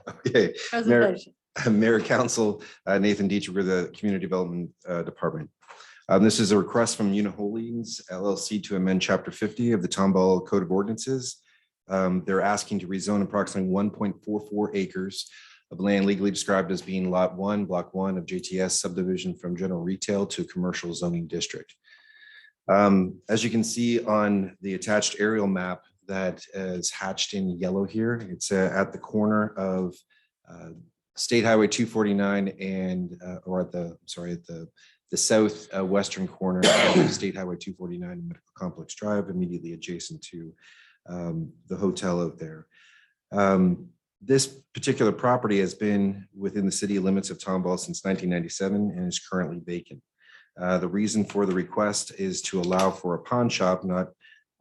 Okay, Mayor, Presentation. Mayor, Council, Nathan Dietrich with the Community Development Department. This is a request from Uniholdings LLC to amend Chapter 50 of the Tomball Code of Ordinances. They're asking to rezone approximately 1.44 acres of land legally described as being Lot 1, Block 1 of JTS subdivision from general retail to commercial zoning district. As you can see on the attached aerial map that is hatched in yellow here, it's at the corner of State Highway 249 and, or at the, sorry, at the southwestern corner of State Highway 249 and Medical Complex Drive, immediately adjacent to the hotel out there. This particular property has been within the city limits of Tomball since 1997 and is currently vacant. The reason for the request is to allow for a pawn shop not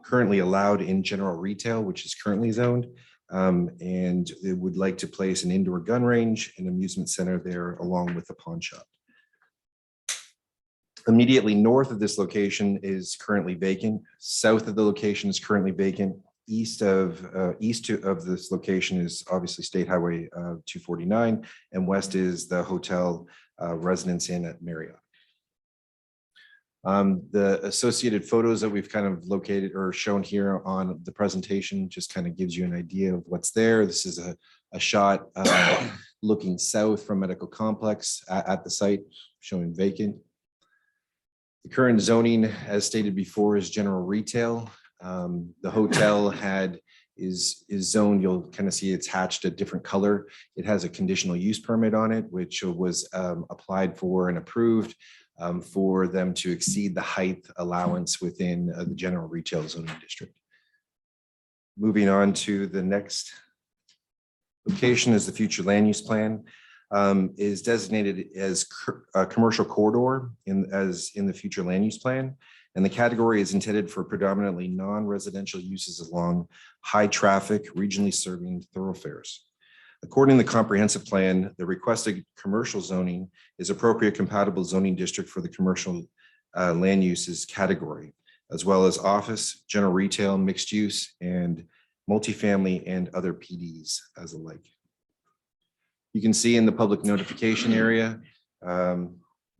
currently allowed in general retail, which is currently zoned. And they would like to place an indoor gun range and amusement center there along with the pawn shop. Immediately north of this location is currently vacant. South of the location is currently vacant. East of this location is obviously State Highway 249, and west is the hotel Residence Inn at Marriott. The associated photos that we've kind of located or shown here on the presentation just kind of gives you an idea of what's there. This is a shot looking south from Medical Complex at the site, showing vacant. The current zoning, as stated before, is general retail. The hotel is zoned, you'll kind of see it's hatched a different color. It has a conditional use permit on it, which was applied for and approved for them to exceed the height allowance within the general retail zoning district. Moving on to the next location is the future land use plan. Is designated as a commercial corridor as in the future land use plan. And the category is intended for predominantly non-residential uses along high traffic, regionally serving thoroughfares. According to the comprehensive plan, the requested commercial zoning is appropriate compatible zoning district for the commercial land uses category, as well as office, general retail, mixed use, and multifamily and other PDs as alike. You can see in the public notification area,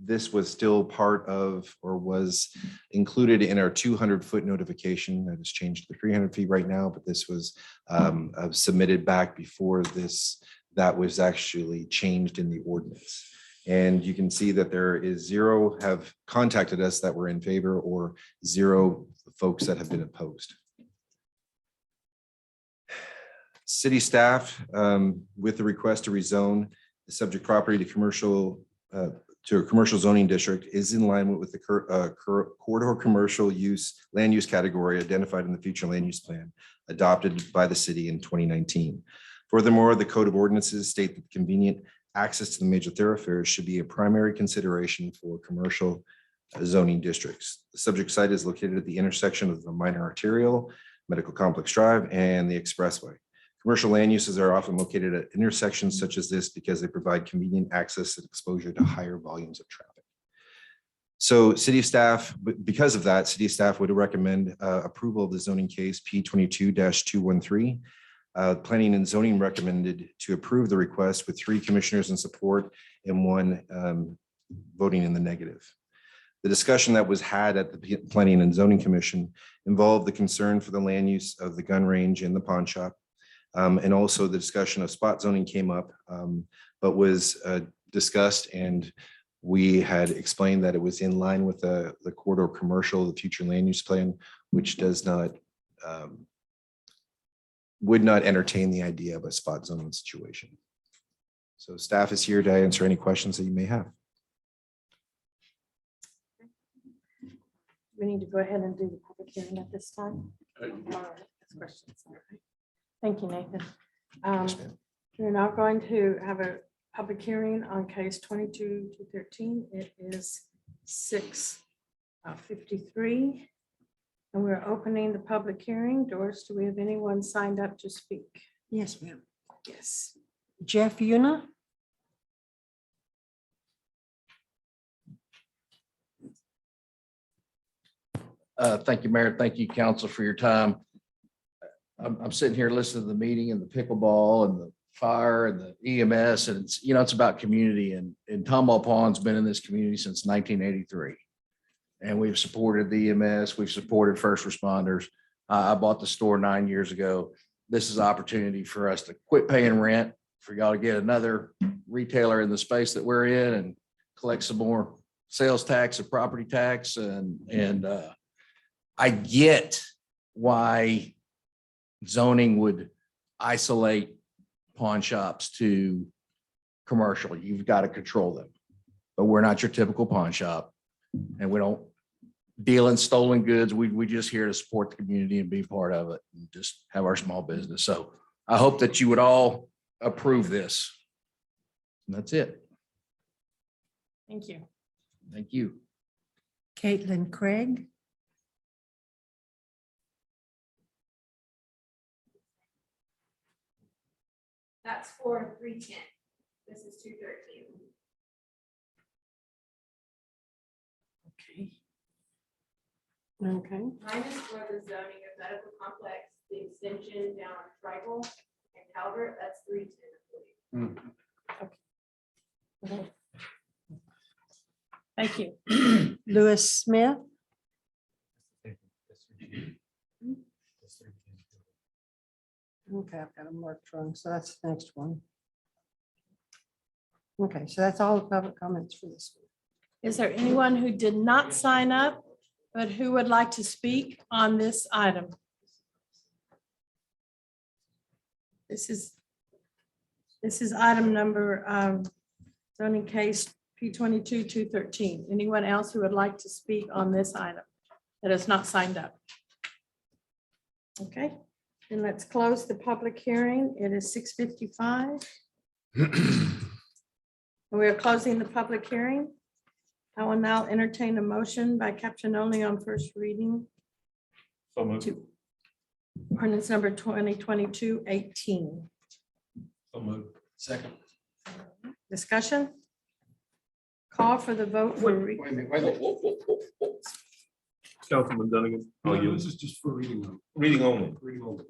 this was still part of or was included in our 200-foot notification that has changed to 300 feet right now, but this was submitted back before that was actually changed in the ordinance. And you can see that there is 0 have contacted us that were in favor or 0 folks that have been opposed. City staff, with the request to rezone the subject property to a commercial zoning district, is in line with the corridor commercial use land use category identified in the future land use plan adopted by the city in 2019. Furthermore, the Code of Ordinances state that convenient access to the major thoroughfares should be a primary consideration for commercial zoning districts. The subject site is located at the intersection of the minor arterial, Medical Complex Drive, and the expressway. Commercial land uses are often located at intersections such as this because they provide convenient access and exposure to higher volumes of traffic. So city staff, because of that, city staff would recommend approval of the zoning case P22-213. Planning and zoning recommended to approve the request with 3 commissioners in support and 1 voting in the negative. The discussion that was had at the Planning and Zoning Commission involved the concern for the land use of the gun range and the pawn shop. And also the discussion of spot zoning came up, but was discussed, and we had explained that it was in line with the corridor commercial, the future land use plan, which does not, would not entertain the idea of a spot zoning situation. So staff is here to answer any questions that you may have. We need to go ahead and do the public hearing at this time. All right, that's questions. All right. Thank you, Nathan. We're now going to have a public hearing on case 22-213. It is 6:53. And we're opening the public hearing. Doris, do we have anyone signed up to speak? Yes, ma'am. Yes. Jeff Una. Thank you, Mayor. Thank you, council, for your time. I'm sitting here listening to the meeting and the pickleball and the fire and the EMS, and it's, it's about community, and Tomball Pond's been in this community since 1983. And we've supported the EMS, we've supported first responders. I bought the store 9 years ago. This is an opportunity for us to quit paying rent, for y'all to get another retailer in the space that we're in and collect some more sales tax and property tax. And I get why zoning would isolate pawn shops to commercial. You've got to control them. But we're not your typical pawn shop, and we don't deal in stolen goods. We just here to support the community and be part of it and just have our small business. So I hope that you would all approve this. And that's it. Thank you. Thank you. Caitlin Craig. That's for 310. This is 213. Okay. Mine is for the zoning of medical complex, the extension down on Tribal and Calvert, that's 310. Thank you. Lewis Smith. Okay, I've got a marked wrong, so that's the next one. Okay, so that's all the public comments for this one. Is there anyone who did not sign up, but who would like to speak on this item? This is item number zoning case P22-213. Anyone else who would like to speak on this item that has not signed up? Okay, then let's close the public hearing. It is 6:55. We are closing the public hearing. I will now entertain a motion by caption only on first reading. So moved. To ordinance number 2022-18. So moved. Second. Discussion? Call for the vote for. Wait a minute. Councilman Dunnigan. Oh, you, This is just for reading. reading only. Reading only.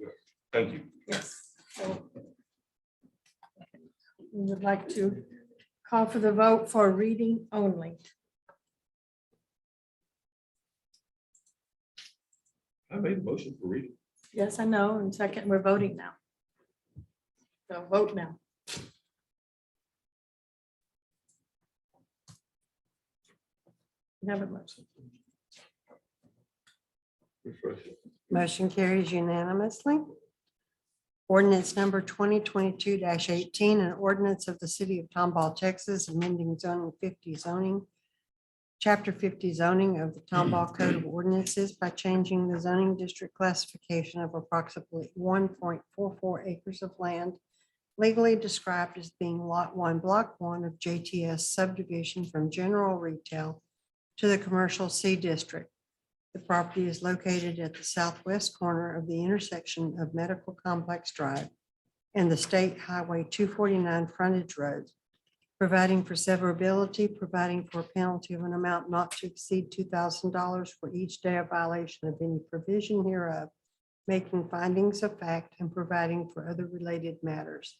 Thank you. Yes. So we would like to call for the vote for reading only. I made a motion for reading. Yes, I know. And second, we're voting now. So vote now. Have a motion. Refresh it. Motion carries unanimously. Ordinance number 2022-18, an ordinance of the city of Tomball, Texas, amending zoning 50 zoning, chapter 50 zoning of the Tomball Code of Ordinances by changing the zoning district classification of approximately 1.44 acres of land legally described as being Lot 1, Block 1 of JTS subdivision from general retail to the commercial C district. The property is located at the southwest corner of the intersection of Medical Complex Drive and the State Highway 249 frontage road, providing for severability, providing for a penalty of an amount not to exceed $2,000 for each day of violation of any provision hereof, making findings of fact and providing for other related matters.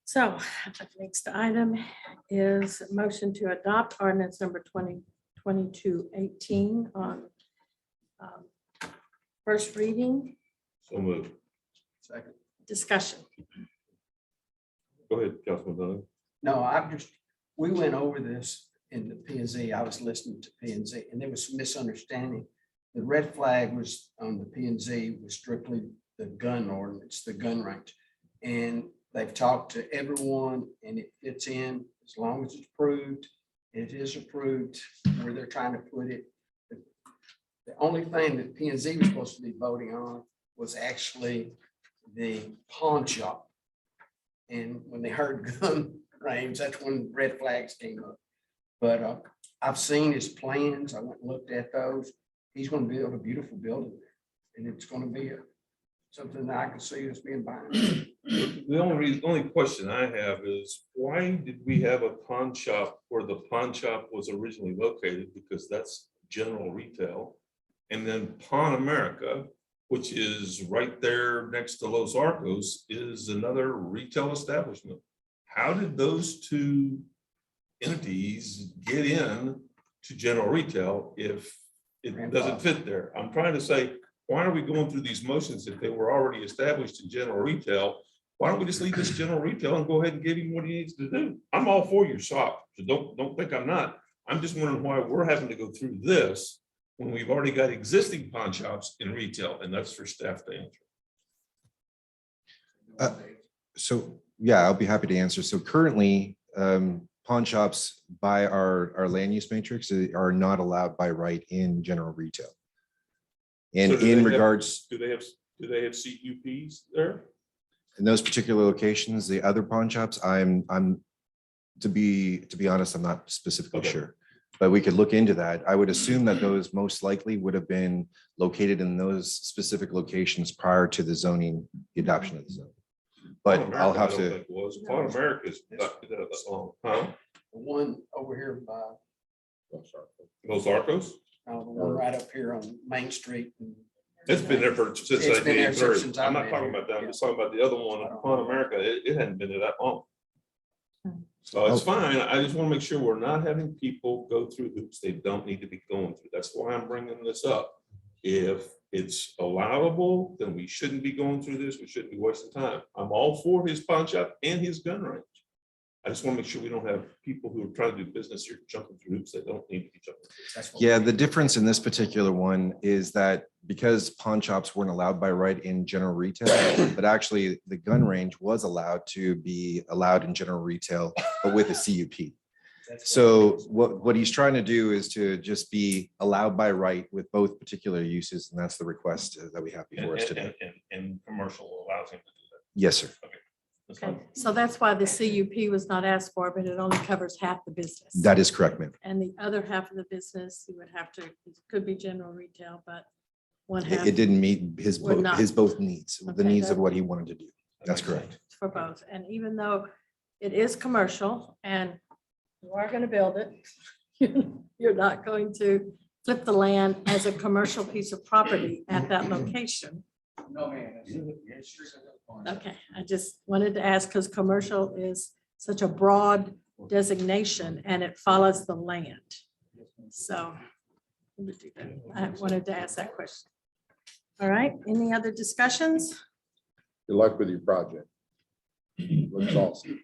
So the next item is a motion to adopt ordinance number 2022-18 on first reading. So moved. Second. Discussion. Go ahead, Councilman Dunnigan. No, we went over this in the P and Z. I was listening to P and Z and there was some misunderstanding. The red flag was on the P and Z was strictly the gun ordinance, the gun range. And they've talked to everyone and it fits in as long as it's approved. It is approved where they're trying to put it. The only thing that P and Z was supposed to be voting on was actually the pawn shop. And when they heard gun range, that's when red flags came up. But I've seen his plans. I went and looked at those. He's going to build a beautiful building there. And it's going to be something that I can see us being buying. The only question I have is, why did we have a pawn shop where the pawn shop was originally located? Because that's general retail. And then Pawn America, which is right there next to Los Arcos, is another retail establishment. How did those two entities get in to general retail if it doesn't fit there? I'm trying to say, why are we going through these motions if they were already established in general retail? Why don't we just leave this general retail and go ahead and give him what he needs to do? I'm all for your shop, so don't think I'm not. I'm just wondering why we're having to go through this when we've already got existing pawn shops in retail, and that's for staff to answer. So, yeah, I'll be happy to answer. So currently, pawn shops by our land use matrix are not allowed by right in general retail. And So do they in have- regards, Do they have CUPs there? in those particular locations, the other pawn shops, I'm to be honest, I'm not specifically Okay. sure. But we could look into that. I would assume that those most likely would have been located in those specific locations prior to the zoning, the adoption of the zone. But Pawn I'll America, have I don't to, think was. Pawn America's, huh? The one over here by, Los Arcos? the one right up here on Main Street. It's been there since It's been there 1983. since I'm I've not been talking here. about that. I'm just talking about the other one, Pawn America. It hadn't been there that long. So it's Oh. fine. I just want to make sure we're not having people go through hoops they don't need to be going through. That's why I'm bringing this up. If it's allowable, then we shouldn't be going through this. We shouldn't be wasting time. I'm all for his pawn shop and his gun range. I just want to make sure we don't have people who are trying to do business here jumping through hoops they don't need to be jumping through. yeah, the difference in this particular one is that because pawn shops weren't allowed by right in general retail, but actually the gun range was allowed to be allowed in general retail, but with a CUP. So what he's trying to do is to just be allowed by right with both particular uses, and that's the request that we have before us today. And commercial allows him to do that. Yes, sir. That's Okay, fine. so that's why the CUP was not asked for, but it only covers half the business. That is correct, ma'am. And the other half of the business, you would have to, it could be general retail, but one It half it didn't meet his Would not. both needs, the Okay, needs of that- what he wanted to do. That's correct. for both. And even though it is commercial and you are going to build it, you're not going to flip the land as a commercial piece of property at that location. No, man. Okay, I just wanted to ask because commercial is such a broad designation and it follows the land. So I wanted to ask that question. All right, any other discussions? Good luck with your project. Looks awesome.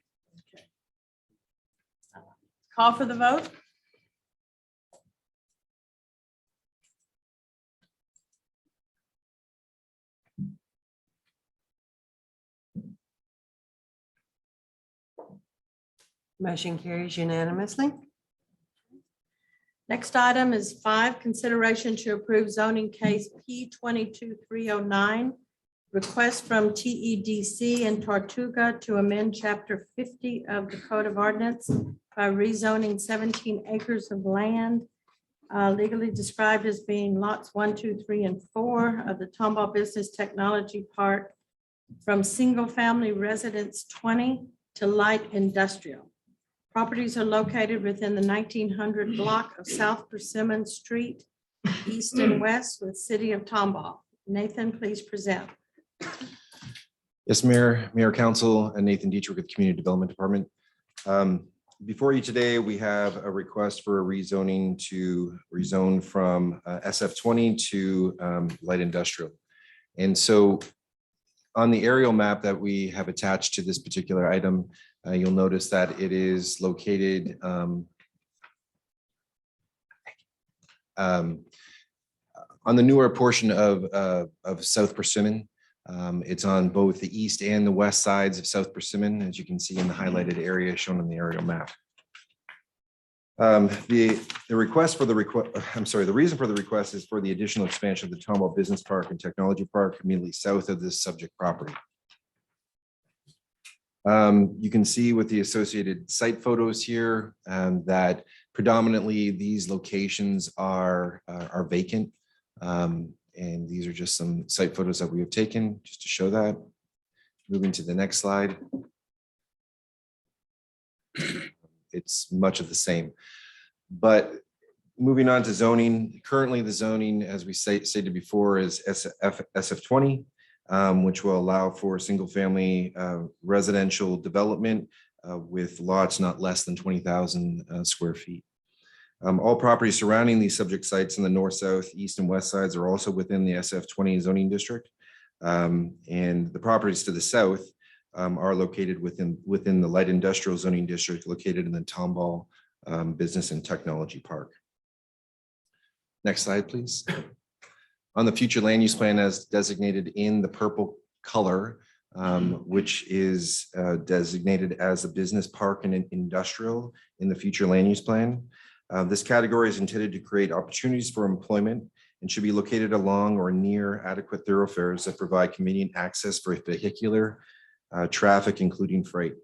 Call for the vote. Motion carries unanimously. Next item is 5, consideration to approve zoning case P 22309. Request from TEDC and Tortuga to amend chapter 50 of the Code of Ordinance by rezoning 17 acres of land legally described as being lots 1, 2, 3, and 4 of the Tomball Business Technology Park from single-family residence 20 to light industrial. Properties are located within the 1900 block of South Persimmon Street, east and west with City of Tomball. Nathan, please present. Yes, Mayor, Council, and Nathan Dietrich with Community Development Department. Before you today, we have a request for a rezoning to rezone from SF 20 to light industrial. And so on the aerial map that we have attached to this particular item, you'll notice that it is located on the newer portion of South Persimmon. It's on both the east and the west sides of South Persimmon, as you can see in the highlighted area shown on the aerial map. The request for the the reason for the request is for the additional expansion of the Tomball Business Park and Technology Park immediately south of this subject property. You can see with the associated site photos here that predominantly these locations are vacant. And these are just some site photos that we have taken just to show that. Moving to the next slide. It's much of the same. But Moving on to zoning, currently the zoning, as we stated before, is SF20, which will allow for single-family residential development with lots not less than 20,000 square feet. All properties surrounding these subject sites in the north, south, east, and west sides are also within the SF20 zoning district. And the properties to the south are located within the light industrial zoning district located in the Tomball Business and Technology Park. Next slide, please. On the future land use plan as designated in the purple color, which is designated as a business park and an industrial in the future land use plan. This category is intended to create opportunities for employment and should be located along or near adequate thoroughfares that provide convenient access for vehicular traffic, including freight.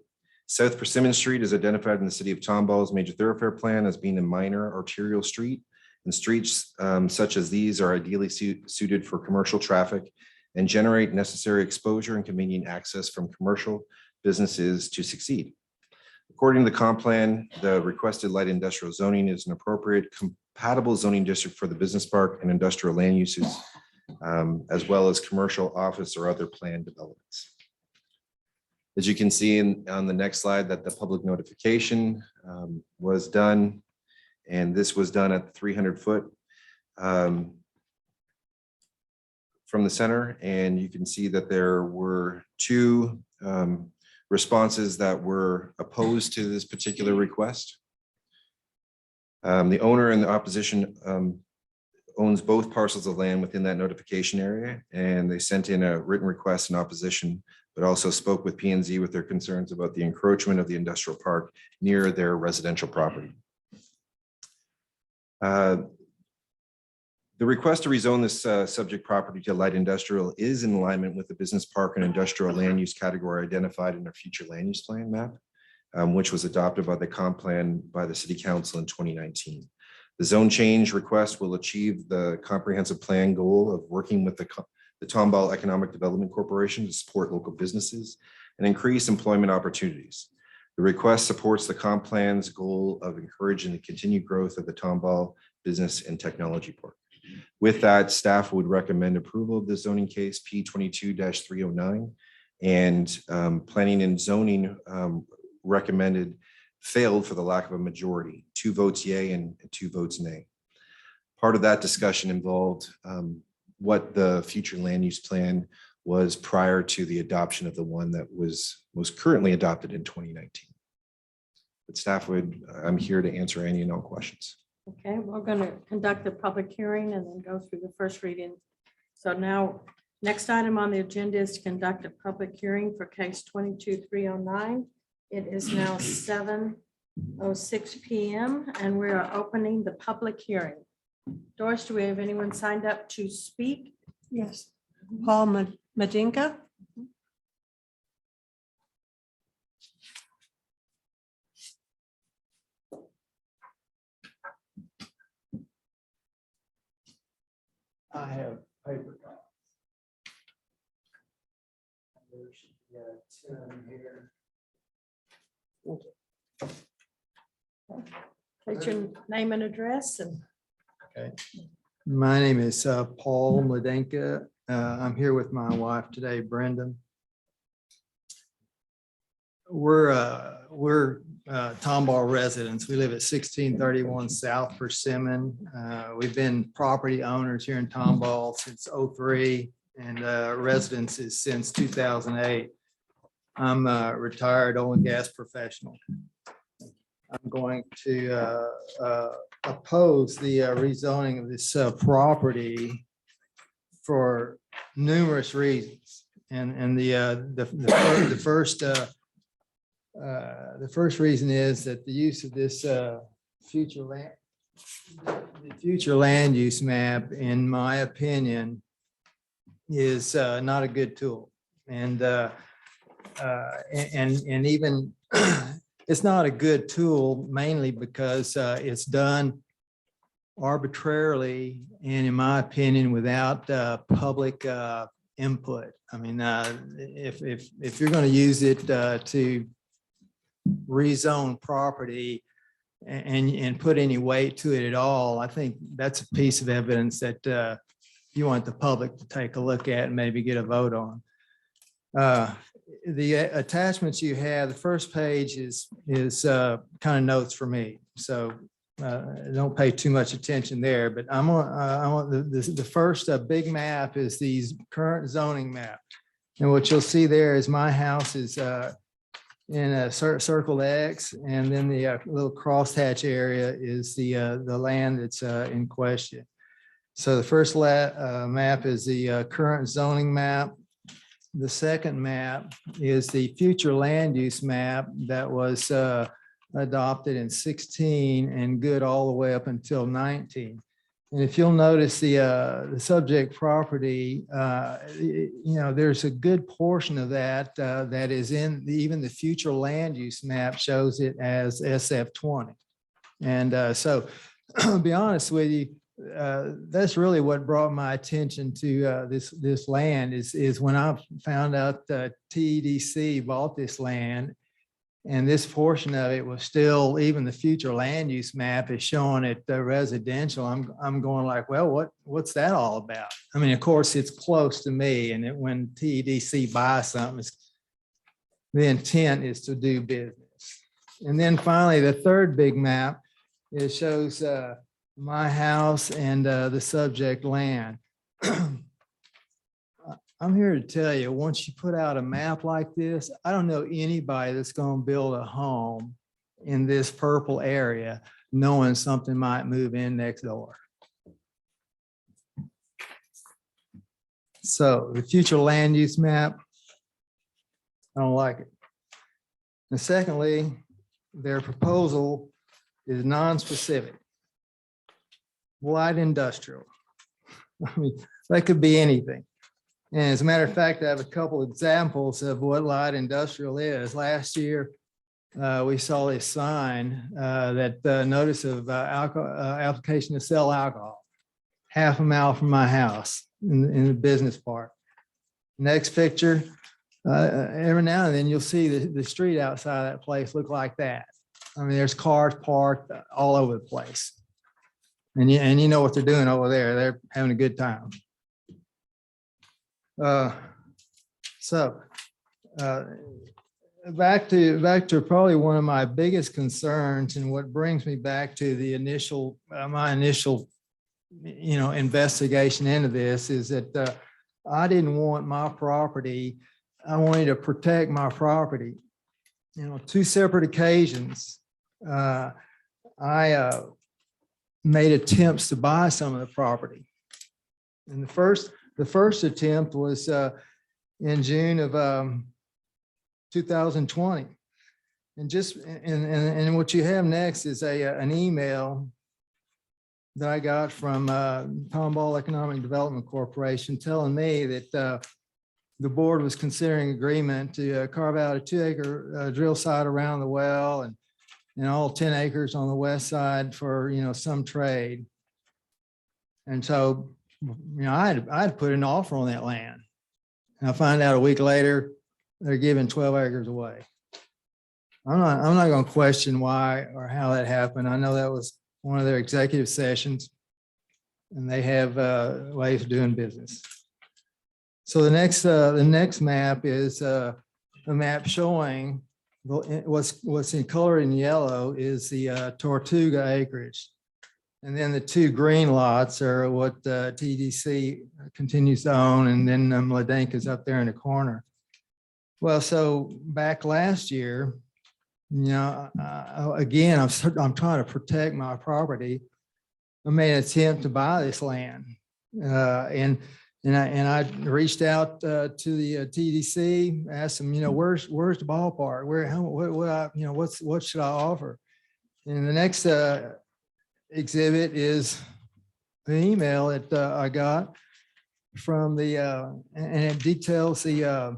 South Persimmon Street is identified in the city of Tomball's major thoroughfare plan as being a minor arterial street, and streets such as these are ideally suited for commercial traffic and generate necessary exposure and convenient access from commercial businesses to succeed. According to the comp plan, the requested light industrial zoning is an appropriate compatible zoning district for the business park and industrial land uses, as well as commercial office or other planned developments. As you can see on the next slide, that the public notification was done, and this was done at 300 foot from the center. And you can see that there were two responses that were opposed to this particular request. The owner and the opposition owns both parcels of land within that notification area, and they sent in a written request in opposition, but also spoke with P&Z with their concerns about the encroachment of the industrial park near their residential property. The request to rezone this subject property to light industrial is in alignment with the business park and industrial land use category identified in our future land use plan map, which was adopted by the comp plan by the city council in 2019. The zone change request will achieve the comprehensive plan goal of working with the Tomball Economic Development Corporation to support local businesses and increase employment opportunities. The request supports the comp plan's goal of encouraging the continued growth of the Tomball Business and Technology Park. With that, staff would recommend approval of the zoning case P22-309, and planning and zoning failed for the lack of a majority, 2 votes yay and 2 votes nay. Part of that discussion involved what the future land use plan was prior to the adoption of the one that was most currently adopted in 2019. But staff I'm here to answer any and all questions. Okay, we're going to conduct the public hearing and then go through the first reading. So now, next item on the agenda is to conduct a public hearing for case 22-309. It is now 7:06 p.m. and we are opening the public hearing. Doris, do we have anyone signed up to speak? Yes. Paul Medinka. I have paper copies. There's 10 here. State your name and address and. Okay. My name is Paul Mladenka. I'm here with my wife today, Brendan. We're Tomball residents. We live at 1631 South Persimmon. We've been property owners here in Tomball since '03 and residences since 2008. I'm a retired oil and gas professional. I'm going to oppose the rezoning of this property for numerous reasons. And the first reason is that the use of this future land use map, in my opinion, is not a good tool. And even it's not a good tool mainly because it's done arbitrarily and, in my opinion, without public input. I mean, if you're going to use it to rezone property, and put any weight to it at all, I think that's a piece of evidence that you want the public to take a look at and maybe get a vote on. The attachments you have, the first page is kind of notes for me. So don't pay too much attention there, but I want the first big map is these current zoning map. And what you'll see there is my house is in a circled X, and then the little crosshatch area is the land that's in question. So the first map is the current zoning map. The second map is the future land use map that was adopted in 16 and good all the way up until 19. And if you'll notice the subject property, there's a good portion of that that is in even the future land use map shows it as SF20. And so I'll be honest with you, that's really what brought my attention to this land is when I found out TEDC bought this land, and this portion of it was still, even the future land use map is showing it residential. I'm going like, well, what's that all about? I mean, of course, it's close to me, and when TEDC buys something, the intent is to do business. And then finally, the third big map, it shows my house and the subject land. I'm here to tell you, once you put out a map like this, I don't know anybody that's going to build a home in this purple area knowing something might move in next door. So the future land use map, I don't like it. And secondly, their proposal is non-specific. Light industrial. I mean, that could be anything. And as a matter of fact, I have a couple examples of what light industrial is. Last year, we saw a sign that notice of application to sell alcohol, half a mile from my house in the business park. Next picture, every now and then you'll see the street outside that place look like that. I mean, there's cars parked all over the place. And you know what they're doing over there. They're having a good time. Back to probably one of my biggest concerns, and what brings me back to the initial, my initial, investigation into this is that I didn't want my property. I wanted to protect my property. Two separate occasions, I made attempts to buy some of the property. And the first attempt was in June of 2020. And what you have next is an email that I got from Tomball Economic Development Corporation telling me that the board was considering agreement to carve out a 2-acre drill site around the well and all 10 acres on the west side for, some trade. And so, I'd put an offer on that land. And I find out a week later, they're giving 12 acres away. I'm not going to question why or how that happened. I know that was one of their executive sessions, and they have ways of doing business. So the next map is a map showing what's in color in yellow is the Tortuga acreage. And then the two green lots are what TDC continues to own, and then Mladenka's up there in the corner. Well, so back last year, again, I'm trying to protect my property. I made an attempt to buy this land, and I reached out to the TDC, asked them, where's the ballpark? What should I offer? And the next exhibit is an email that I got from the, and it details the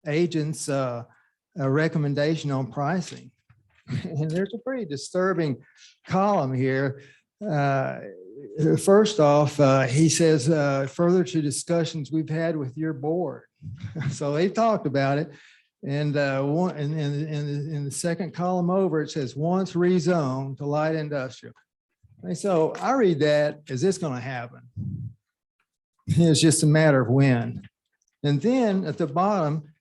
agent's recommendation on pricing. And there's a pretty disturbing column here. First off, he says, further to discussions we've had with your board. So they talked about it. And one, in the second column over, it says once rezoned to light industrial. And so I read that as it's going to happen. It's just a matter of when. And then at the bottom,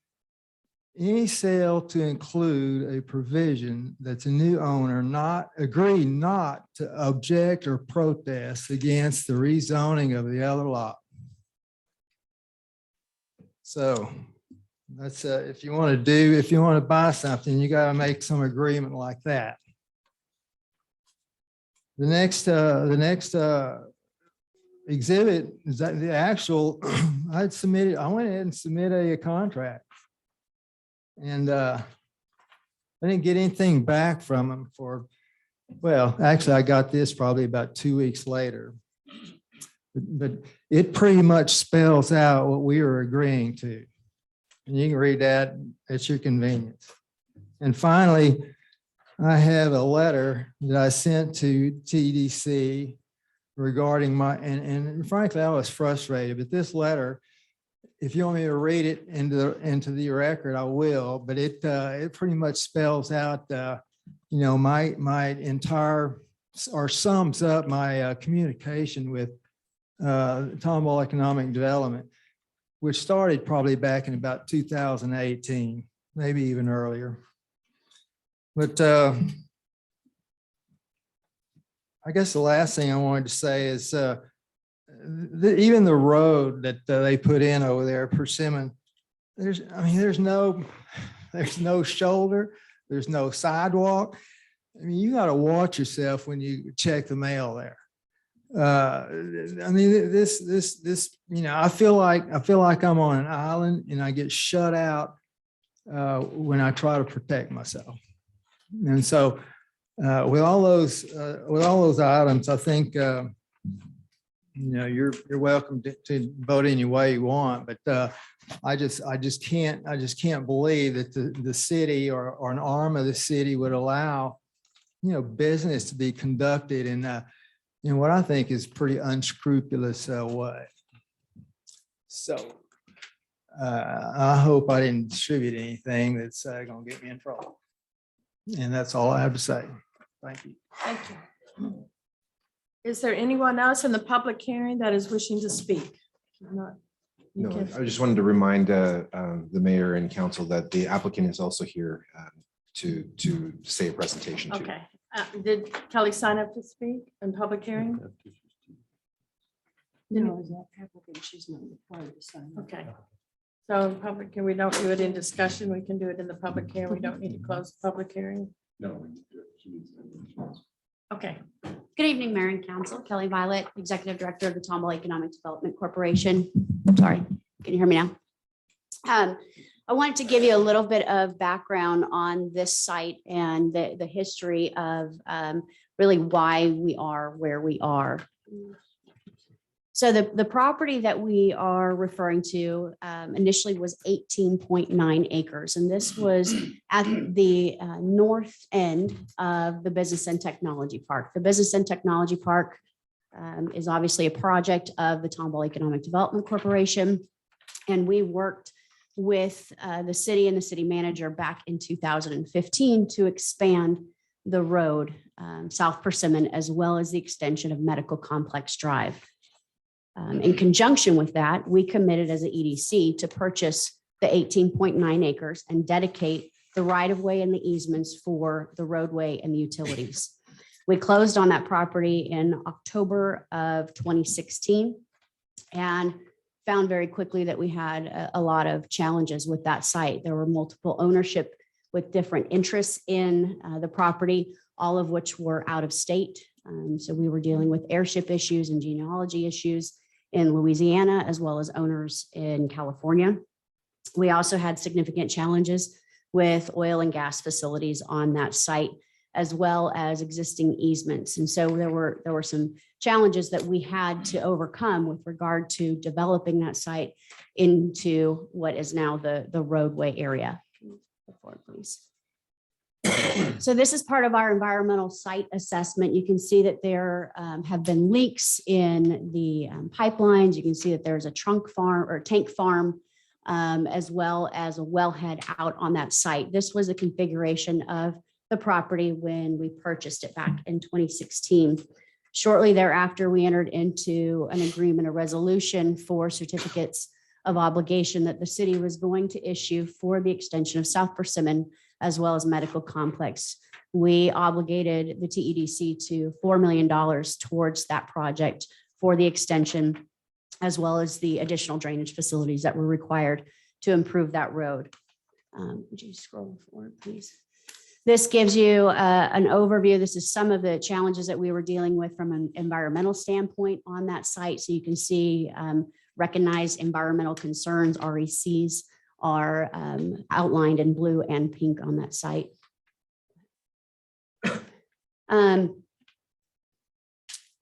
any sale to include a provision that's a new owner not to object or protest against the rezoning of the other lot. So that's if you want to buy something, you got to make some agreement like that. The next exhibit is that the actual, I went ahead and submitted a contract. And I didn't get anything back from them well, actually I got this probably about 2 weeks later. But it pretty much spells out what we were agreeing to. And you can read that at your convenience. And finally, I have a letter that I sent to TDC regarding and frankly, I was frustrated, but this letter, if you want me to read it into the record, I will, but it pretty much spells out, my entire, or sums up my communication with Tomball Economic Development, which started probably back in about 2018, maybe even earlier. But I guess the last thing I wanted to say is even the road that they put in over there, Persimmon, there's no shoulder, there's no sidewalk. I mean, you got to watch yourself when you check the mail there. I mean, I feel like I'm on an island and I get shut out when I try to protect myself. And so with all those items, I think you're welcome to vote any way you want, but I just can't believe that the city or an arm of the city would allow business to be conducted in what I think is pretty unscrupulous way. So I hope I didn't distribute anything that's going to get me in trouble. And that's all I have to say. Thank you. Thank you. Is there anyone else in the public hearing that is wishing to speak? No, I just wanted to remind the mayor and council that the applicant is also here to say a presentation too. Okay. Did Kelly sign up to speak in public hearing? No, is that applicant? She's not required to sign. Okay. So in public, we don't do it in discussion. We can do it in the public hearing. We don't need to close the public hearing. No. Okay. Good evening, Mayor and Council. Kelly Violet, Executive Director of the Tomball Economic Development Corporation. Sorry, can you hear me now? I wanted to give you a little bit of background on this site and the history of really why we are where we are. So the property that we are referring to initially was 18.9 acres, and this was at the north end of the Business and Technology Park. The Business and Technology Park is obviously a project of the Tomball Economic Development Corporation, and we worked with the city and the city manager back in 2015 to expand the road South Persimmon, as well as the extension of Medical Complex Drive. In conjunction with that, we committed as an EDC to purchase the 18.9 acres and dedicate the right-of-way and the easements for the roadway and the utilities. We closed on that property in October of 2016 and found very quickly that we had a lot of challenges with that site. There were multiple ownership with different interests in the property, all of which were out of state. So we were dealing with airship issues and genealogy issues in Louisiana, as well as owners in California. We also had significant challenges with oil and gas facilities on that site, as well as existing easements. And so there were some challenges that we had to overcome with regard to developing that site into what is now the roadway area. Please. So this is part of our environmental site assessment. You can see that there have been leaks in the pipelines. You can see that there's a trunk farm or tank farm as well as a wellhead out on that site. This was a configuration of the property when we purchased it back in 2016. Shortly thereafter, we entered into an agreement, a resolution for certificates of obligation that the city was going to issue for the extension of South Persimmon as well as medical complex. We obligated the TEDC to $4 million towards that project for the extension, as well as the additional drainage facilities that were required to improve that road. Would you scroll forward, please? This gives you an overview. This is some of the challenges that we were dealing with from an environmental standpoint on that site. So you can see recognized environmental concerns, RECs, are outlined in blue and pink on that site.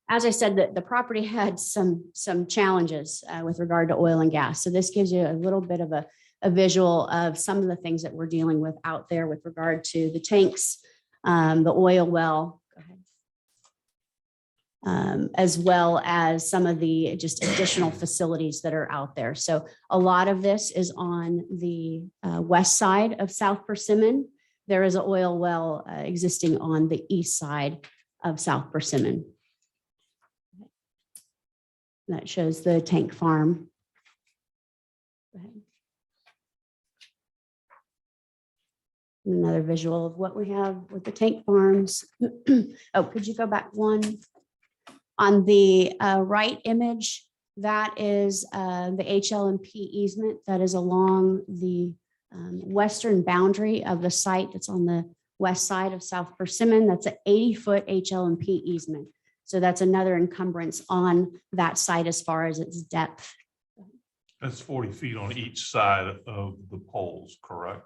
As I said, the property had some challenges with regard to oil and gas. So this gives you a little bit of a visual of some of the things that we're dealing with out there with regard to the tanks, the oil well, as well as some of the just additional facilities that are out there. So a lot of this is on the west side of South Persimmon. There is an oil well existing on the east side of South Persimmon. That shows the tank farm. Go ahead. Another visual of what we have with the tank farms. Oh, could you go back one? On the right image, that is the HLMP easement that is along the western boundary of the site. That's on the west side of South Persimmon. That's an 80-foot HLMP easement. So that's another encumbrance on that site as far as its depth. That's 40 feet on each side of the poles, correct?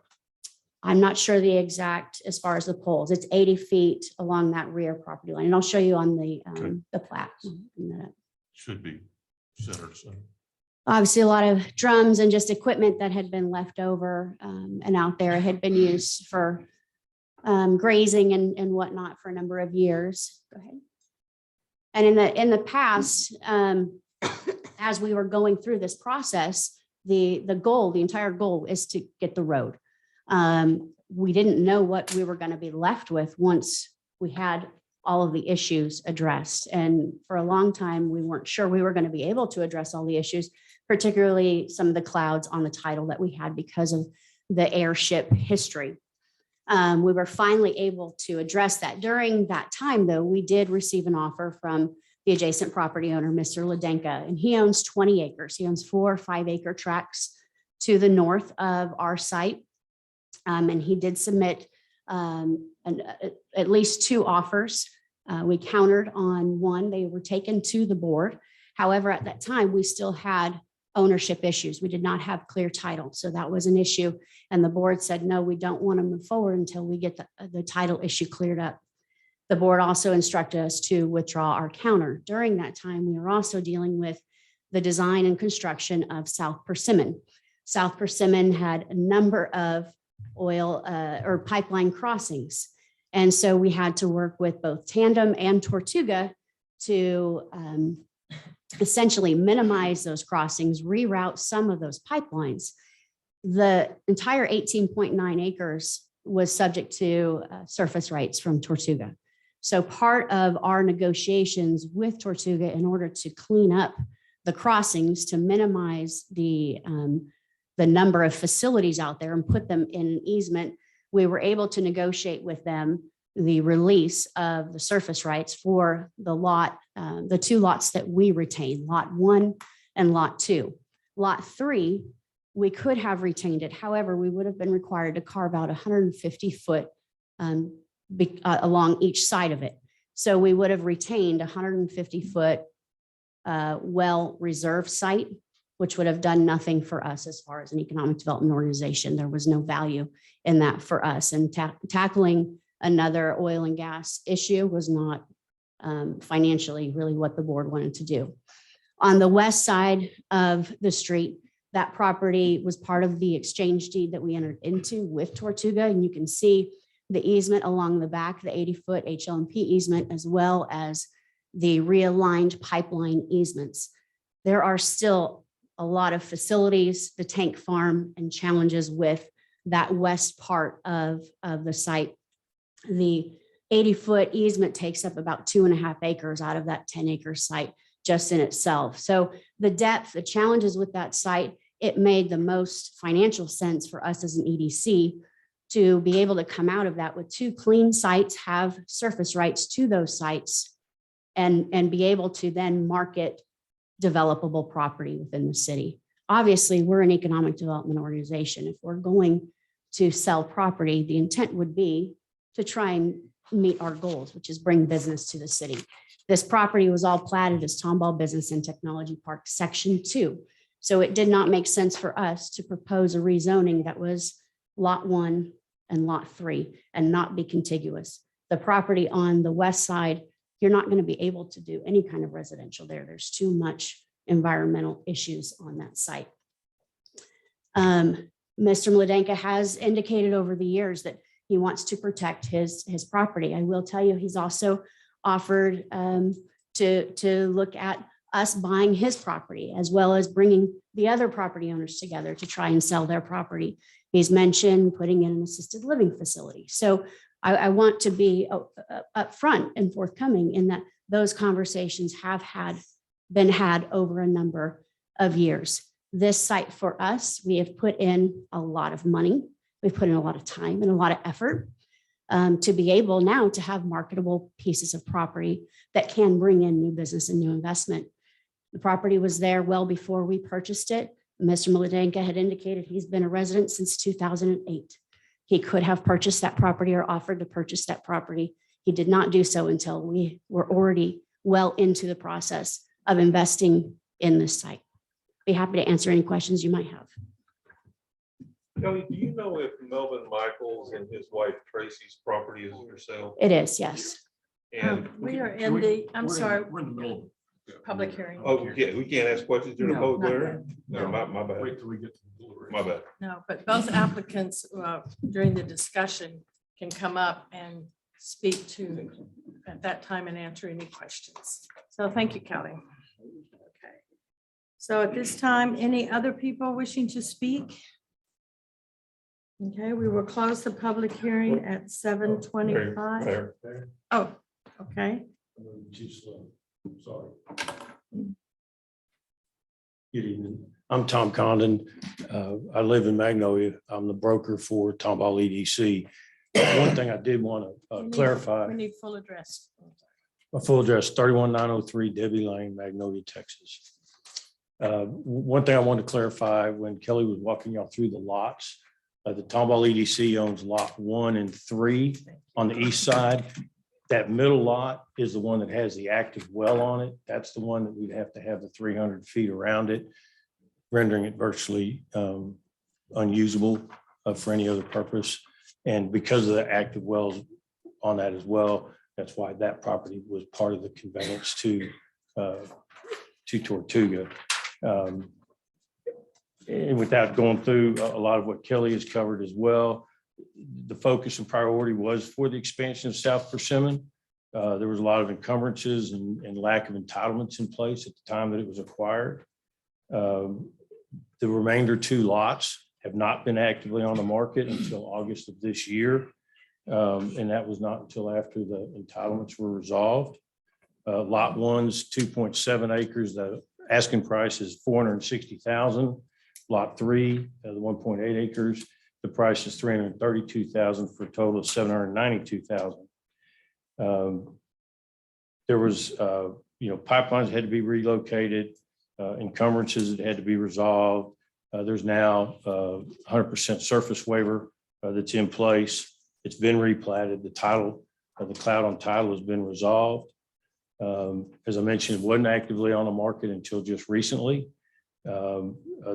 I'm not sure the exact as far as the poles. It's 80 feet along that rear property line. And I'll show you on the plat in a minute. Should be center. Obviously, a lot of drums and just equipment that had been left over and out there had been used for grazing and whatnot for a number of years. Go ahead. And in the past, as we were going through this process, the entire goal is to get the road. We didn't know what we were going to be left with once we had all of the issues addressed. And for a long time, we weren't sure we were going to be able to address all the issues, particularly some of the clouds on the title that we had because of the airship history. We were finally able to address that. During that time, though, we did receive an offer from the adjacent property owner, Mr. Ledenka, and he owns 20 acres. He owns 4 5-acre tracts to the north of our site. And he did submit at least 2 offers. We countered on one. They were taken to the board. However, at that time, we still had ownership issues. We did not have clear title. So that was an issue. And the board said, no, we don't want to move forward until we get the title issue cleared up. The board also instructed us to withdraw our counter. During that time, we were also dealing with the design and construction of South Persimmon. South Persimmon had a number of oil or pipeline crossings. And so we had to work with both Tandem and Tortuga to essentially minimize those crossings, reroute some of those pipelines. The entire 18.9 acres was subject to surface rights from Tortuga. So part of our negotiations with Tortuga in order to clean up the crossings to minimize the number of facilities out there and put them in an easement, we were able to negotiate with them the release of the surface rights for the lot, the 2 lots that we retained, lot 1 and lot 2. Lot 3, we could have retained it. However, we would have been required to carve out 150 foot along each side of it. So we would have retained 150 foot well reserve site, which would have done nothing for us as far as an economic development organization. There was no value in that for us. And tackling another oil and gas issue was not financially really what the board wanted to do. On the west side of the street, that property was part of the exchange deed that we entered into with Tortuga. And you can see the easement along the back, the 80-foot HLMP easement, as well as the realigned pipeline easements. There are still a lot of facilities, the tank farm, and challenges with that west part of the site. The 80-foot easement takes up about 2.5 acres out of that 10-acre site just in itself. So the depth, the challenges with that site, it made the most financial sense for us as an EDC to be able to come out of that with 2 clean sites, have surface rights to those sites, and be able to then market developable property within the city. Obviously, we're an economic development organization. If we're going to sell property, the intent would be to try and meet our goals, which is bring business to the city. This property was all platted as Tomball Business and Technology Park Section 2. So it did not make sense for us to propose a rezoning that was Lot 1 and Lot 3 and not be contiguous. The property on the west side, you're not going to be able to do any kind of residential there. There's too much environmental issues on that site. Mr. Mladenka has indicated over the years that he wants to protect his property. I will tell you, he's also offered to look at us buying his property, as well as bringing the other property owners together to try and sell their property. He's mentioned putting in an assisted living facility. So I want to be upfront and forthcoming in that those conversations have been had over a number of years. This site for us, we have put in a lot of money. We've put in a lot of time and a lot of effort to be able now to have marketable pieces of property that can bring in new business and new investment. The property was there well before we purchased it. Mr. Mladenka had indicated he's been a resident since 2008. He could have purchased that property or offered to purchase that property. He did not do so until we were already well into the process of investing in this site. Be happy to answer any questions you might have. Kelly, do you know if Melvin Michaels and his wife Tracy's property is for sale? It is, yes. And We are in the, I'm sorry, We're in the middle of public hearing. oh, we can't ask questions during the No, public not hearing? No, my bad. Wait till we get to the delivery. My bad. No, but both applicants during the discussion can come up and speak to at that time and answer any questions. So thank you, Kelly. Okay. So at this time, any other people wishing to speak? Okay, we will close the public hearing at 7:25. Fair. Oh, okay. Sorry. Good evening. I'm Tom Condon. I live in Magnolia. I'm the broker for Tomball EDC. One thing I did want to clarify, We need full address. my full address, 31903 Debbie Lane, Magnolia, Texas. One thing I wanted to clarify, when Kelly was walking y'all through the lots, the Tomball EDC owns lot 1 and 3 on the east side. That middle lot is the one that has the active well on it. That's the one that we'd have to have the 300 feet around it, rendering it virtually unusable for any other purpose. And because of the active wells on that as well, that's why that property was part of the conveyance to Tortuga. And without going through a lot of what Kelly has covered as well, the focus and priority was for the expansion of South Persimmon. There was a lot of encumbrances and lack of entitlements in place at the time that it was acquired. The remainder 2 lots have not been actively on the market until August of this year. And that was not until after the entitlements were resolved. Lot 1's 2.7 acres, the asking price is $460,000. Lot 3, the 1.8 acres, the price is $332,000 for a total of $792,000. There was, pipelines had to be relocated, encumbrances that had to be resolved. There's now 100% surface waiver that's in place. It's been replatted. The title of the cloud on title has been resolved. As I mentioned, it wasn't actively on the market until just recently.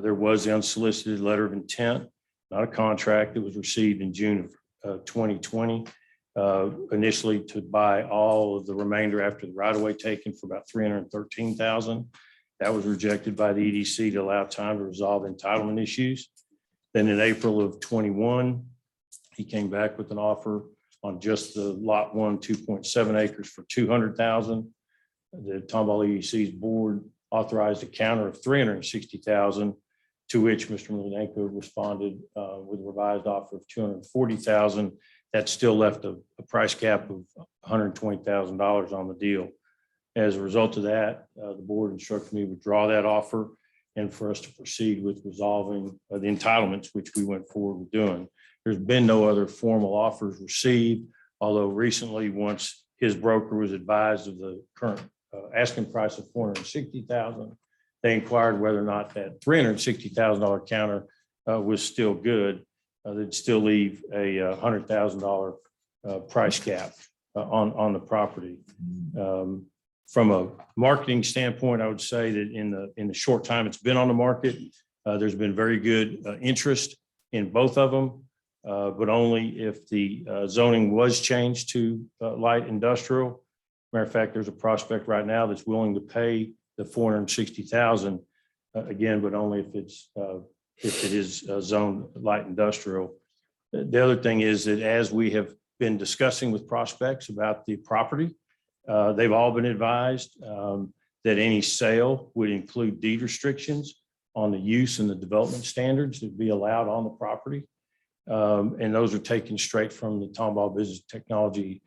There was the unsolicited letter of intent, not a contract, that was received in June of 2020, initially to buy all of the remainder after the right-of-way taken for about $313,000. That was rejected by the EDC to allow time to resolve entitlement issues. Then in April of 21, he came back with an offer on just the lot 1, 2.7 acres for $200,000. The Tomball EDC's board authorized a counter of 360,000, to which Mr. Mludenko responded with a revised offer of 240,000. That still left a price cap of $120,000 on the deal. As a result of that, the board instructed me to withdraw that offer and for us to proceed with resolving the entitlements, which we went forward with doing. There's been no other formal offers received, although recently, once his broker was advised of the current asking price of 460,000, they inquired whether or not that $360,000 counter was still good. They'd still leave a $100,000 price cap on the property. From a marketing standpoint, I would say that in the short time it's been on the market, there's been very good interest in both of them, but only if the zoning was changed to light industrial. Matter of fact, there's a prospect right now that's willing to pay the 460,000 again, but only if it is zoned light industrial. The other thing is that as we have been discussing with prospects about the property, they've all been advised that any sale would include deed restrictions on the use and the development standards that be allowed on the property. And those are taken straight from the Tomball Business Technology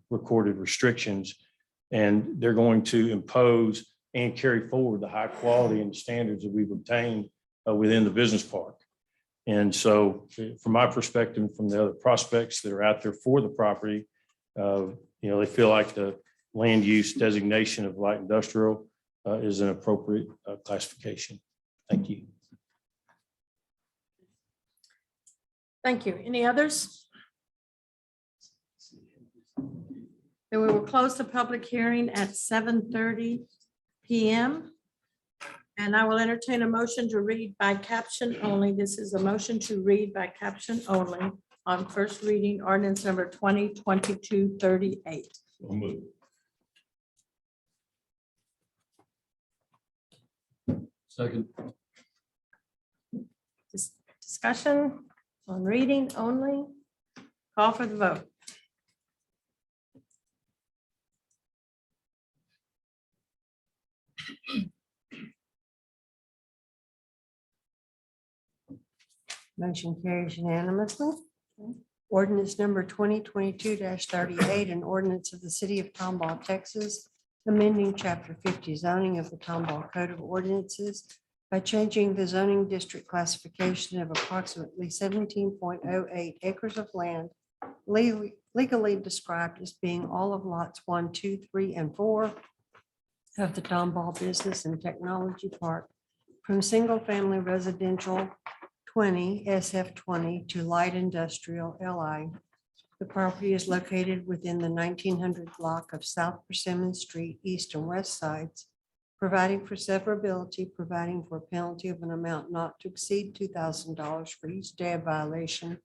recorded restrictions. And they're going to impose and carry forward the high quality and standards that we've obtained within the business park. And so from my perspective, and from the other prospects that are out there for the property, they feel like the land use designation of light industrial is an appropriate classification. Thank you. Thank you. Any others? Then we will close the public hearing at 7:30 p.m. And I will entertain a motion to read by caption only. This is a motion to read by caption only on first reading ordinance number 2022-38. So moved. Second. Discussion on reading only. Call for the vote. Motion carries unanimously. Ordinance number 2022-38, an ordinance of the city of Tomball, Texas, amending chapter 50 zoning of the Tomball Code of Ordinances by changing the zoning district classification of approximately 17.08 acres of land legally described as being all of lots 1, 2, 3, and 4 of the Tomball Business and Technology Park from single-family residential 20 SF 20 to light industrial LI. The property is located within the 1900 block of South Persimmon Street, east and west sides, providing for severability, providing for a penalty of an amount not to exceed $2,000 for each day of violation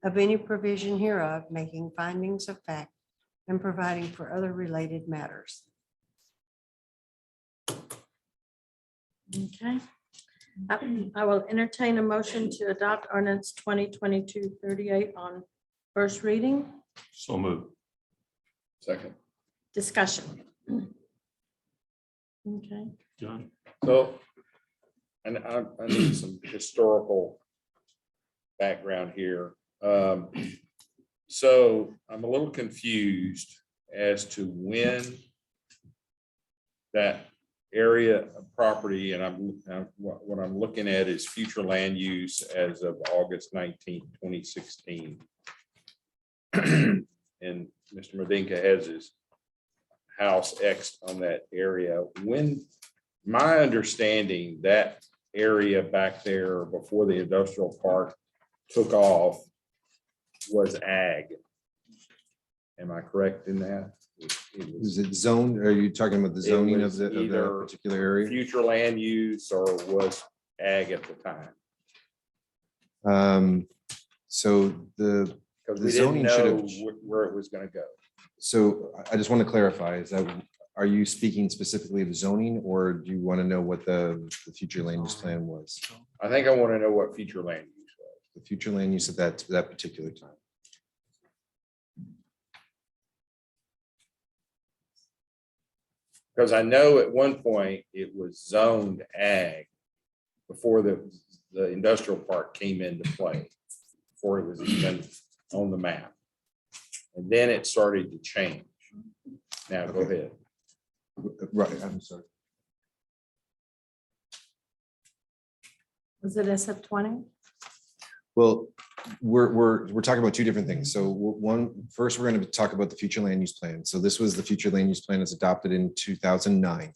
of any provision hereof, making findings of fact and providing for other related matters. Okay. I will entertain a motion to adopt ordinance 2022-38 on first reading. So moved. Second. Discussion. Okay. John? So, and I need some historical background here. So I'm a little confused as to when that area of property, and what I'm looking at is future land use as of August 19th, 2016. And Mr. Medinka has his house X on that area. When, my understanding, that area back there before the industrial park took off was ag. Am I correct in that? Is it zoned? Are you talking about the zoning of the either particular area? future land use or was ag at the time? So Because the we didn't zoning should know have. where it was going to go. So I just want to clarify, is that, are you speaking specifically of zoning, or do you want to know what the future land use plan was? I think I want to know what future land use was. The future land use at that particular time. Because I know at one point it was zoned ag before the industrial park came into play, before it was even on the map. And then it started to change. Now, go ahead. Right, I'm sorry. Was it SF20? Well, we're talking about two different things. So first, we're going to talk about the future land use plan. So this was the future land use plan as adopted in 2009.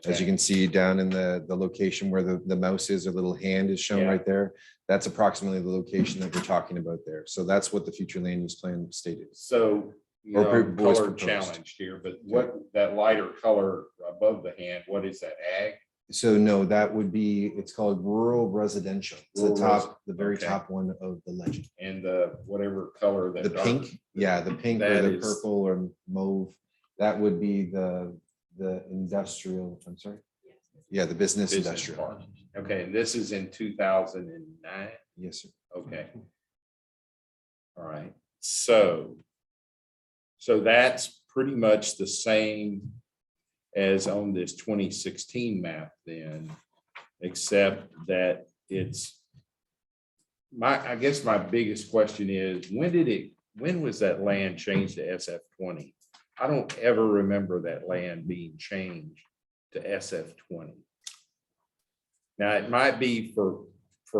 As you can see down in the location where the mouse is, a little hand is shown right there. That's approximately the location that we're talking about there. So that's what the future land use plan stated. So, you Or know, was color proposed. challenged here, but what, that lighter color above the hand, what is that, ag? So no, that would be, it's called rural residential. It's the Rural the very okay. top one of the legend. And the whatever color that. The dark- pink, yeah, the pink or that the is- purple or mauve, that would be the industrial, I'm sorry? Yeah, the business Business industrial. park. Okay, and this is in 2009? Yes, sir. Okay. All right, so that's pretty much the same as on this 2016 map then, except that it's I guess my biggest question is, when was that land changed to SF20? I don't ever remember that land being changed to SF20. Now, it might be for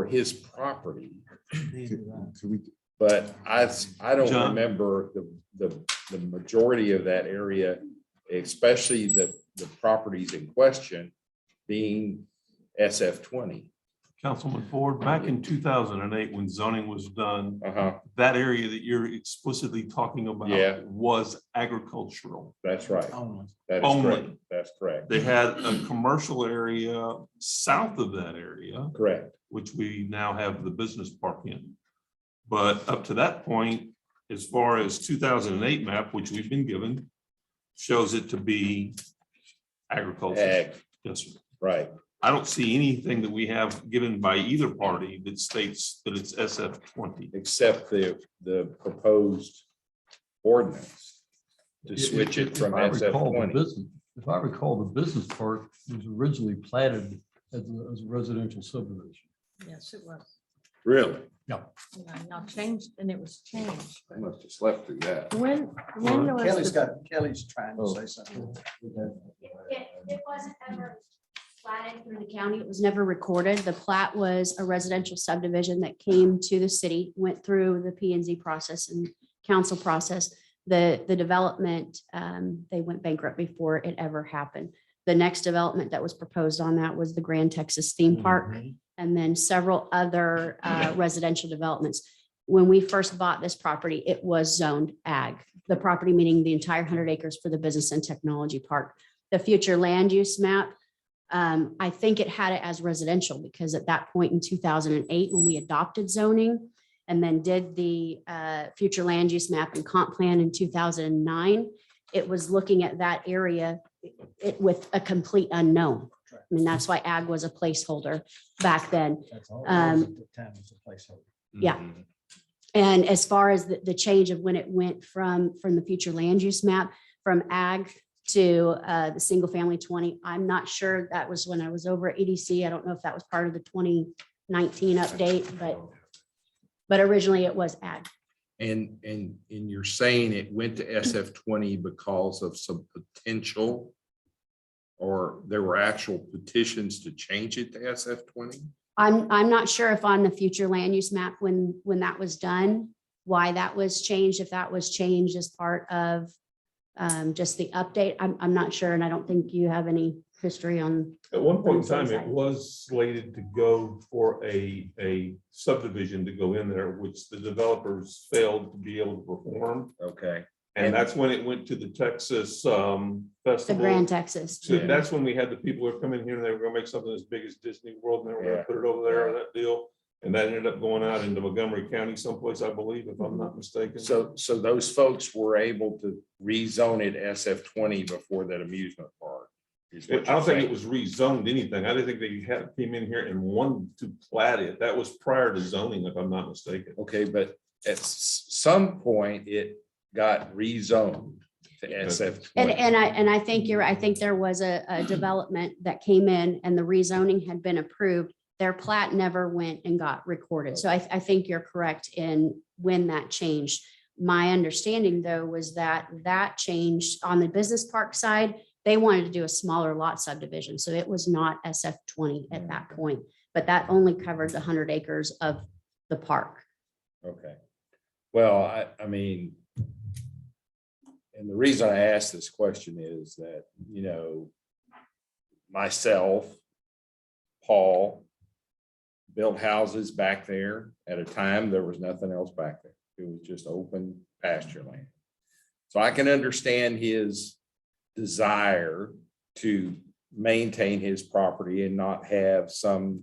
his property, but I don't John? remember the majority of that area, especially the properties in question being SF20. Councilman Ford, back in 2008, when zoning was done, that area that you're explicitly talking about Yeah. was agricultural. That's right. That is Only. correct. That's correct. They had a commercial area south of that area. Correct. Which we now have the business park in. But up to that point, as far as 2008 map, which we've been given, shows it to be agriculture. Ag. Yes, sir. Right. I don't see anything that we have given by either party that states that it's SF20. Except the proposed ordinance to switch it from SF20. If I recall, the business park was originally platted as a residential subdivision. Yes, it was. Really? Yeah. Now changed, and it was changed. I must have slept through that. When was Kelly's trying to say something. It wasn't ever platted through the county. It was never recorded. The plat was a residential subdivision that came to the city, went through the P and Z process and council process. The development, they went bankrupt before it ever happened. The next development that was proposed on that was the Grand Texas Theme Park, and then several other residential developments. When we first bought this property, it was zoned ag, the property meaning the entire 100 acres for the business and technology park. The future land use map, I think it had it as residential because at that point in 2008, when we adopted zoning and then did the future land use map and comp plan in 2009, it was looking at that area with a complete unknown. I mean, that's why ag was a placeholder back then. Yeah. And as far as the change of when it went from the future land use map, from ag to the single family 20, I'm not sure. That was when I was over at EDC. I don't know if that was part of the 2019 update, but originally it was ag. And you're saying it went to SF20 because of some potential, or there were actual petitions to change it to SF20? I'm not sure if on the future land use map, when that was done, why that was changed, if that was changed as part of just the update. I'm not sure, and I don't think you have any history on. At one point in time, it was slated to go for a subdivision to go in there, which the developers failed to be able to perform. Okay. And that's when it went to the Texas festival. The Grand Texas. So that's when we had the people who were coming here and they were gonna make something as big as Disney World, and they were gonna put it over there, that deal. And that ended up going out into Montgomery County someplace, I believe, if I'm not mistaken. So those folks were able to rezone it SF20 before that amusement park. I don't think it was rezoned anything. I didn't think they came in here and wanted to plat it. That was prior to zoning, if I'm not mistaken. Okay, but at some point it got rezoned. to SF. And I think you're, I think there was a development that came in and the rezoning had been approved. Their plat never went and got recorded. So I think you're correct in when that changed. My understanding though was that changed on the business park side. They wanted to do a smaller lot subdivision. So it was not SF 20 at that point, but that only covered the 100 acres of the park. Okay. Well, I mean, and the reason I ask this question is that, you know, myself, Paul, built houses back there. At a time, there was nothing else back there. It was just open pasture land. So I can understand his desire to maintain his property and not have some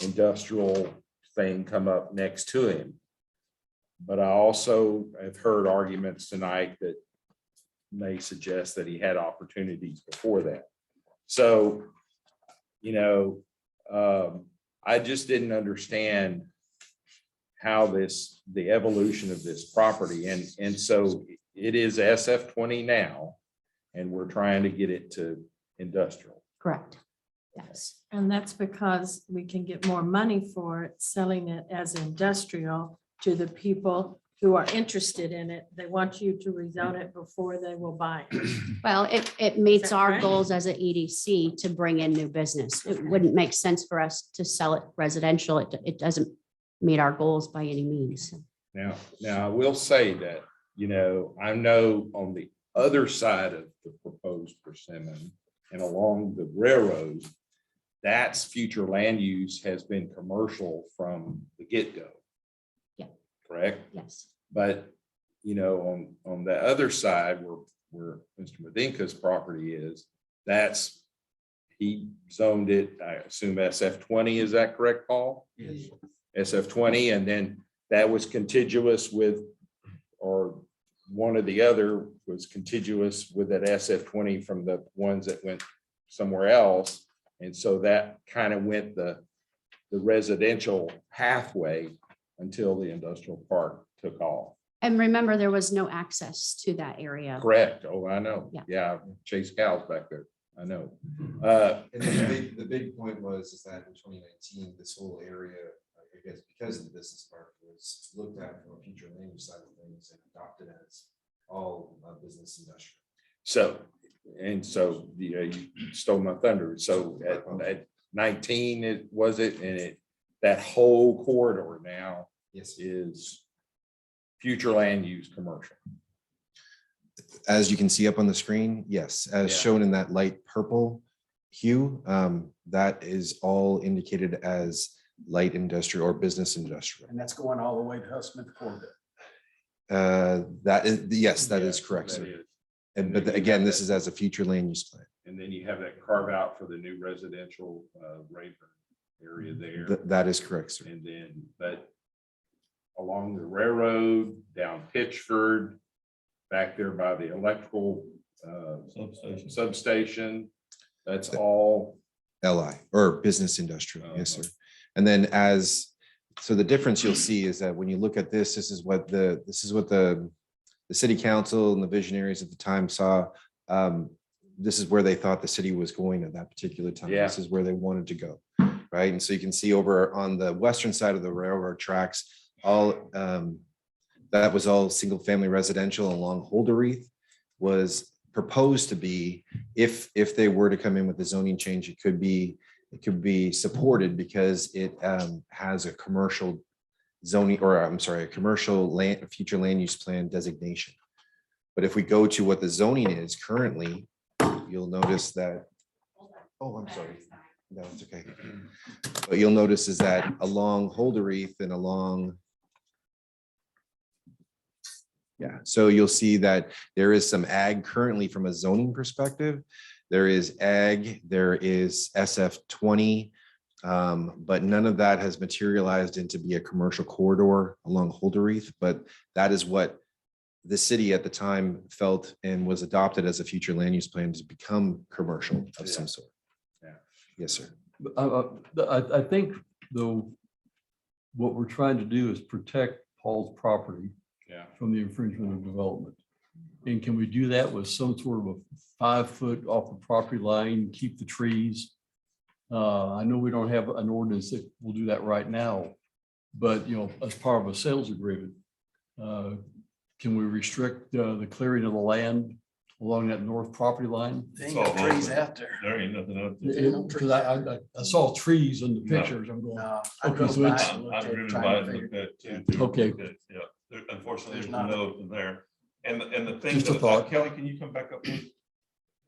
industrial thing come up next to him. But I also have heard arguments tonight that may suggest that he had opportunities before that. So, you know, I just didn't understand how the evolution of this property, and so it is SF 20 now, and we're trying to get it to industrial. Correct. Yes. And that's because we can get more money for it, selling it as industrial to the people who are interested in it. They want you to rezone it before they will buy it. Well, it meets that our correct? goals as an EDC to bring in new business. It wouldn't make sense for us to sell it residential. It doesn't meet our goals by any means. Now I will say that, you know, I know on the other side of the proposed persimmon and along the railroad, that's future land use has been commercial from the get-go. Yeah. Correct? Yes. But, you know, on the other side where Mr. Medinka's property is, that's, he zoned it, I assume SF 20, is that correct, Paul? Yes. SF 20, and then that was contiguous with, or one or the other was contiguous with that SF 20 from the ones that went somewhere else. And so that kind of went the residential pathway until the industrial park took off. And remember, there was no access to that area. Correct. Oh, I know. Yeah. Yeah, chase cows back there. I know. And the big point is that in 2019, this whole area, I guess, because of the business park, was looked at from a future land use side of things and adopted as all business industrial. So, you stole my thunder. So at 19, it was it, and that whole corridor now is future land use commercial. As you can see up on the screen, yes, as shown in that light purple hue, that is all indicated as light industrial or business industrial. And that's going all the way to Husband Corbett. That is, yes, that is correct, sir. And but again, this is as a future land use plan. And then you have that carve out for the new residential Rayburn area there. That is correct, sir. And then, but along the railroad, down Pitchford, back there by the electrical substation, that's all LI or business industrial, yes, sir. And then so the difference you'll see is that when you look at this, this is what the city council and the visionaries at the time saw. This is where they thought the city was going at that particular time. Yeah. This is where they wanted to go, right? And so you can see over on the western side of the railroad tracks, all that was all single family residential along Holderreath was proposed to be, if they were to come in with the zoning change, it could be supported because it has a commercial zoning, or I'm sorry, a commercial land, future land use plan designation. But if we go to what the zoning is currently, you'll notice that, oh, I'm sorry. No, it's okay. What you'll notice is that along Holderreath and along, so you'll see that there is some ag currently from a zoning perspective. There is ag, there is SF 20, but none of that has materialized into be a commercial corridor along Holderreath. But that is what the city at the time felt and was adopted as a future land use plan to become commercial of some sort. Yeah. Yes, sir. I think though, what we're trying to do is protect Paul's property from the infringement of development. And can we do that with some sort of a 5 foot off the property line, keep the trees? I know we don't have an ordinance that will do that right now, but as part of a sales agreement, can we restrict the clearing of the land along that north property line? There ain't no trees out there. There ain't nothing out there. Because I saw trees in the pictures. I'm going, No, I okay, drove so by it's, and looked I've at it, driven trying by to and figure- looked at it too. Okay. Yeah, unfortunately, There's there's not a- no there. And the thing, Just a thought. Kelly, can you come back up, please?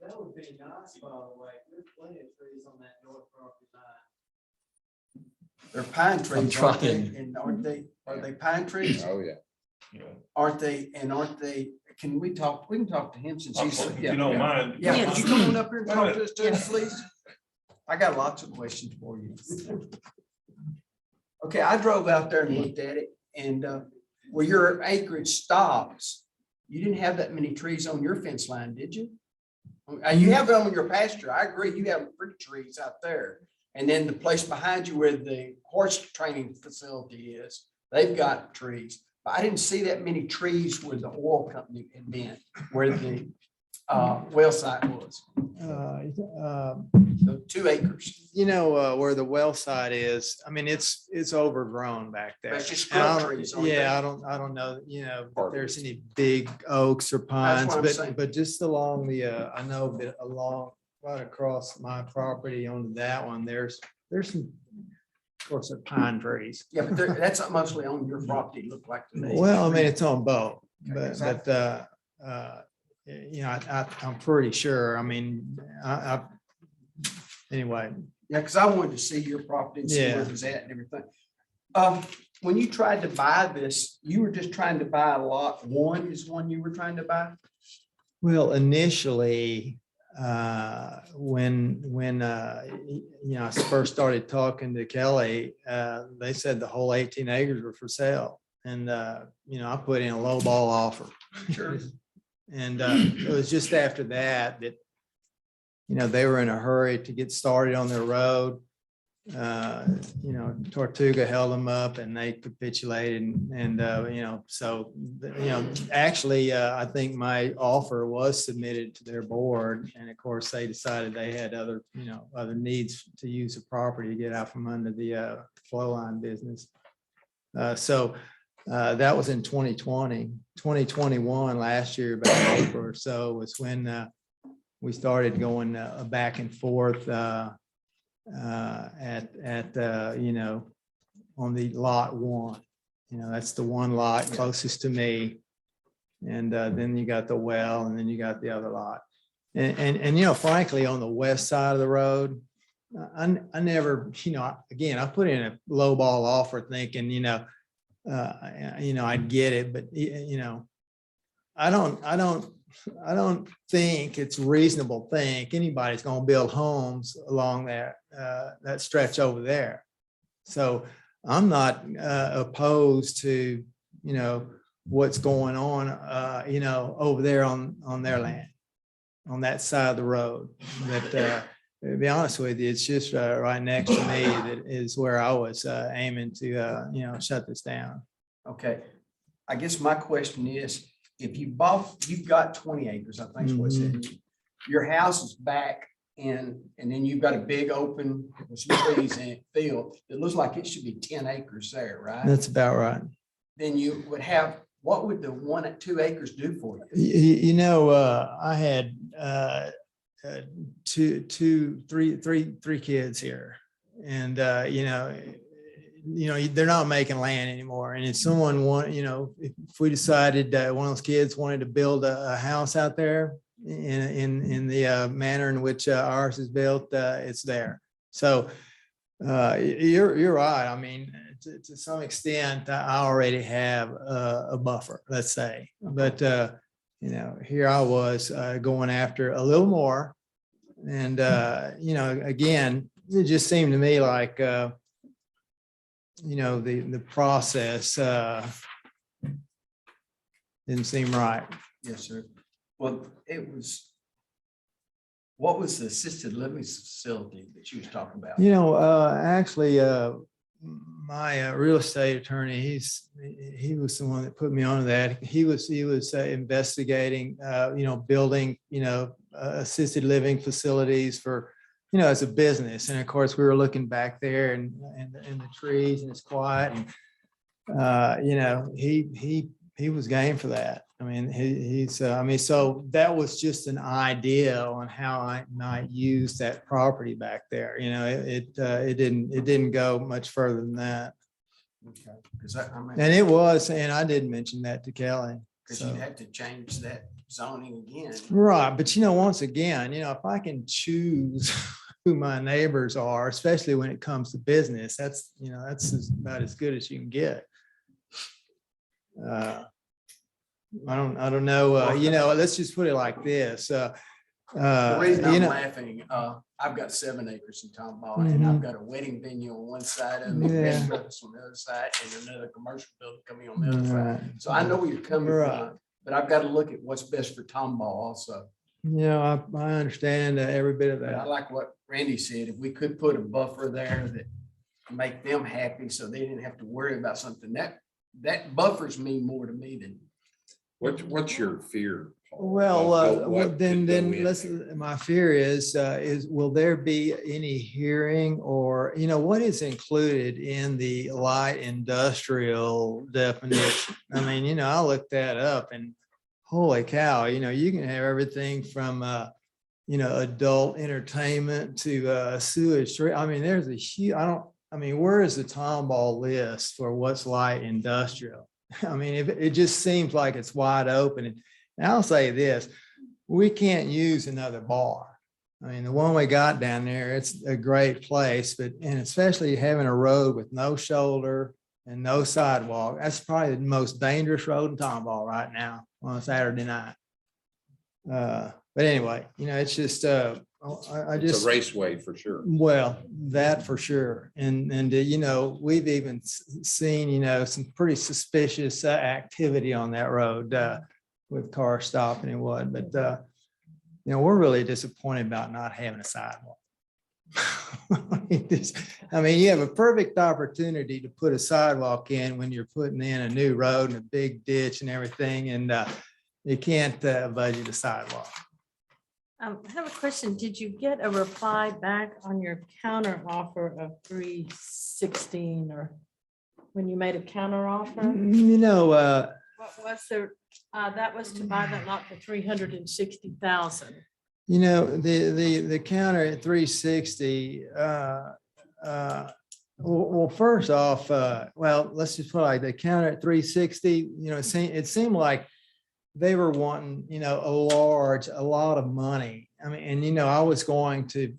That would be nice, by the way. There's plenty of trees on that north property line. They're pine trees, aren't they? trying. And are they pine trees? Oh, yeah. Yeah. Aren't they, can we can talk to him since he's. If you don't mind. Yeah, could you come on up here and talk to us too, please? I got lots of questions for you. Okay, I drove out there and looked at it, and where your acreage stops, you didn't have that many trees on your fence line, did you? And you have them on your pasture. I agree, you have pretty trees out there. And then the place behind you where the horse training facility is, they've got trees. But I didn't see that many trees where the oil company had been, where the well site was. The 2 acres. Where the well site is, I mean, it's overgrown back there. That's just And I scrub don't- trees, aren't they? Yeah, I don't know, if there's any big oaks or pines, what I'm saying. but just along I know that along, right across my property on that one, there's some, of course, they're pine trees. Yeah, but that's mostly on your property, look like to me. Well, I mean, it's on both, Okay, 'cause I- but I'm pretty sure, I mean, anyway. Yeah, because I wanted to see your property and see where Yeah. it was at and everything. When you tried to buy this, you were just trying to buy lot 1 is one you were trying to buy? Well, initially, when I first started talking to Kelly, they said the whole 18 acres were for sale. And, I put in a low ball offer. Sure. And it was just after that, they were in a hurry to get started on their road. Tortuga held them up and they capitulated actually, I think my offer was submitted to their board. And of course, they decided they had other needs to use the property to get out from under the flow line business. That was in 2020. 2021, last year, about April or so, was when we started going back and forth on the lot 1. That's the one lot closest to me. And then you got the well, and then you got the other lot. And frankly, on the west side of the road, I never, again, I put in a low ball offer thinking, I'd get it, but I don't think it's reasonable to think anybody's going to build homes along that stretch over there. So I'm not opposed to, what's going on, over there on their land, on that side of the road. But to be honest with you, it's just right next to me that is where I was aiming to, shut this down. Okay, I guess my question is, if you've got 20 acres, I think is what it said. Your house is back and then you've got a big open with some trees in it field. It looks like it should be 10 acres there, right? That's about right. Then you would have, what would the 1 at 2 acres do for you? I had three kids here, and they're not making land anymore. And if someone if we decided that one of those kids wanted to build a house out there in the manner in which ours is built, it's there. So you're right. I mean, to some extent, I already have a buffer, let's say, but here I was going after a little more. And, again, it just seemed to me like, the process didn't seem right. Yes, sir. Well, what was the assisted living facility that you was talking about? Actually, my real estate attorney, he was the one that put me on that. He was investigating, building, assisted living facilities for, as a business. And of course, we were looking back there and the trees and it's quiet and, he was game for that. I mean, so that was just an idea on how I might use that property back there. It didn't go much further than that. Okay. Because I mean, And it was, and I did mention that to Kelly. because you'd have to change that zoning again. Right, but once again, if I can choose who my neighbors are, especially when it comes to business, that's about as good as you can get. I don't know, let's just put it like this. The reason I'm laughing, I've got 7 acres in Tomball and I've got a wedding venue on one side of it, Yeah. and breakfast on the other side, and another commercial building coming on the other Right. side. So I know where you're coming Right. from, but I've got to look at what's best for Tomball also. I understand every bit of But I that. like what Randy said, if we could put a buffer there that make them happy so they didn't have to worry about something, that buffers mean more to me than. What's your fear? Paul, Well, of what then could go in let's, there? my fear is will there be any hearing or, what is included in the light industrial definition? I mean, I looked that up and holy cow, you can have everything from, adult entertainment to sewage. I mean, there's a huge, where is the Tomball list for what's light industrial? I mean, it just seems like it's wide open. And I'll say this, we can't use another bar. I mean, the one we got down there, it's a great place, and especially having a road with no shoulder and no sidewalk, that's probably the most dangerous road in Tomball right now on a Saturday night. But anyway, it's just, I It's just. a raceway for sure. Well, that for sure. And we've even seen, some pretty suspicious activity on that road with cars stopping and what, but, we're really disappointed about not having a sidewalk. You have a perfect opportunity to put a sidewalk in when you're putting in a new road and a big ditch and everything, and you can't budget a sidewalk. I have a question. Did you get a reply back on your counter offer of 316 or when you made a counter offer? What was there? That was to buy that lot for 360,000. The counter at 360, well, first off, let's just put like the counter at 360, it seemed like they were wanting, a lot of money. I mean, and, I was going to,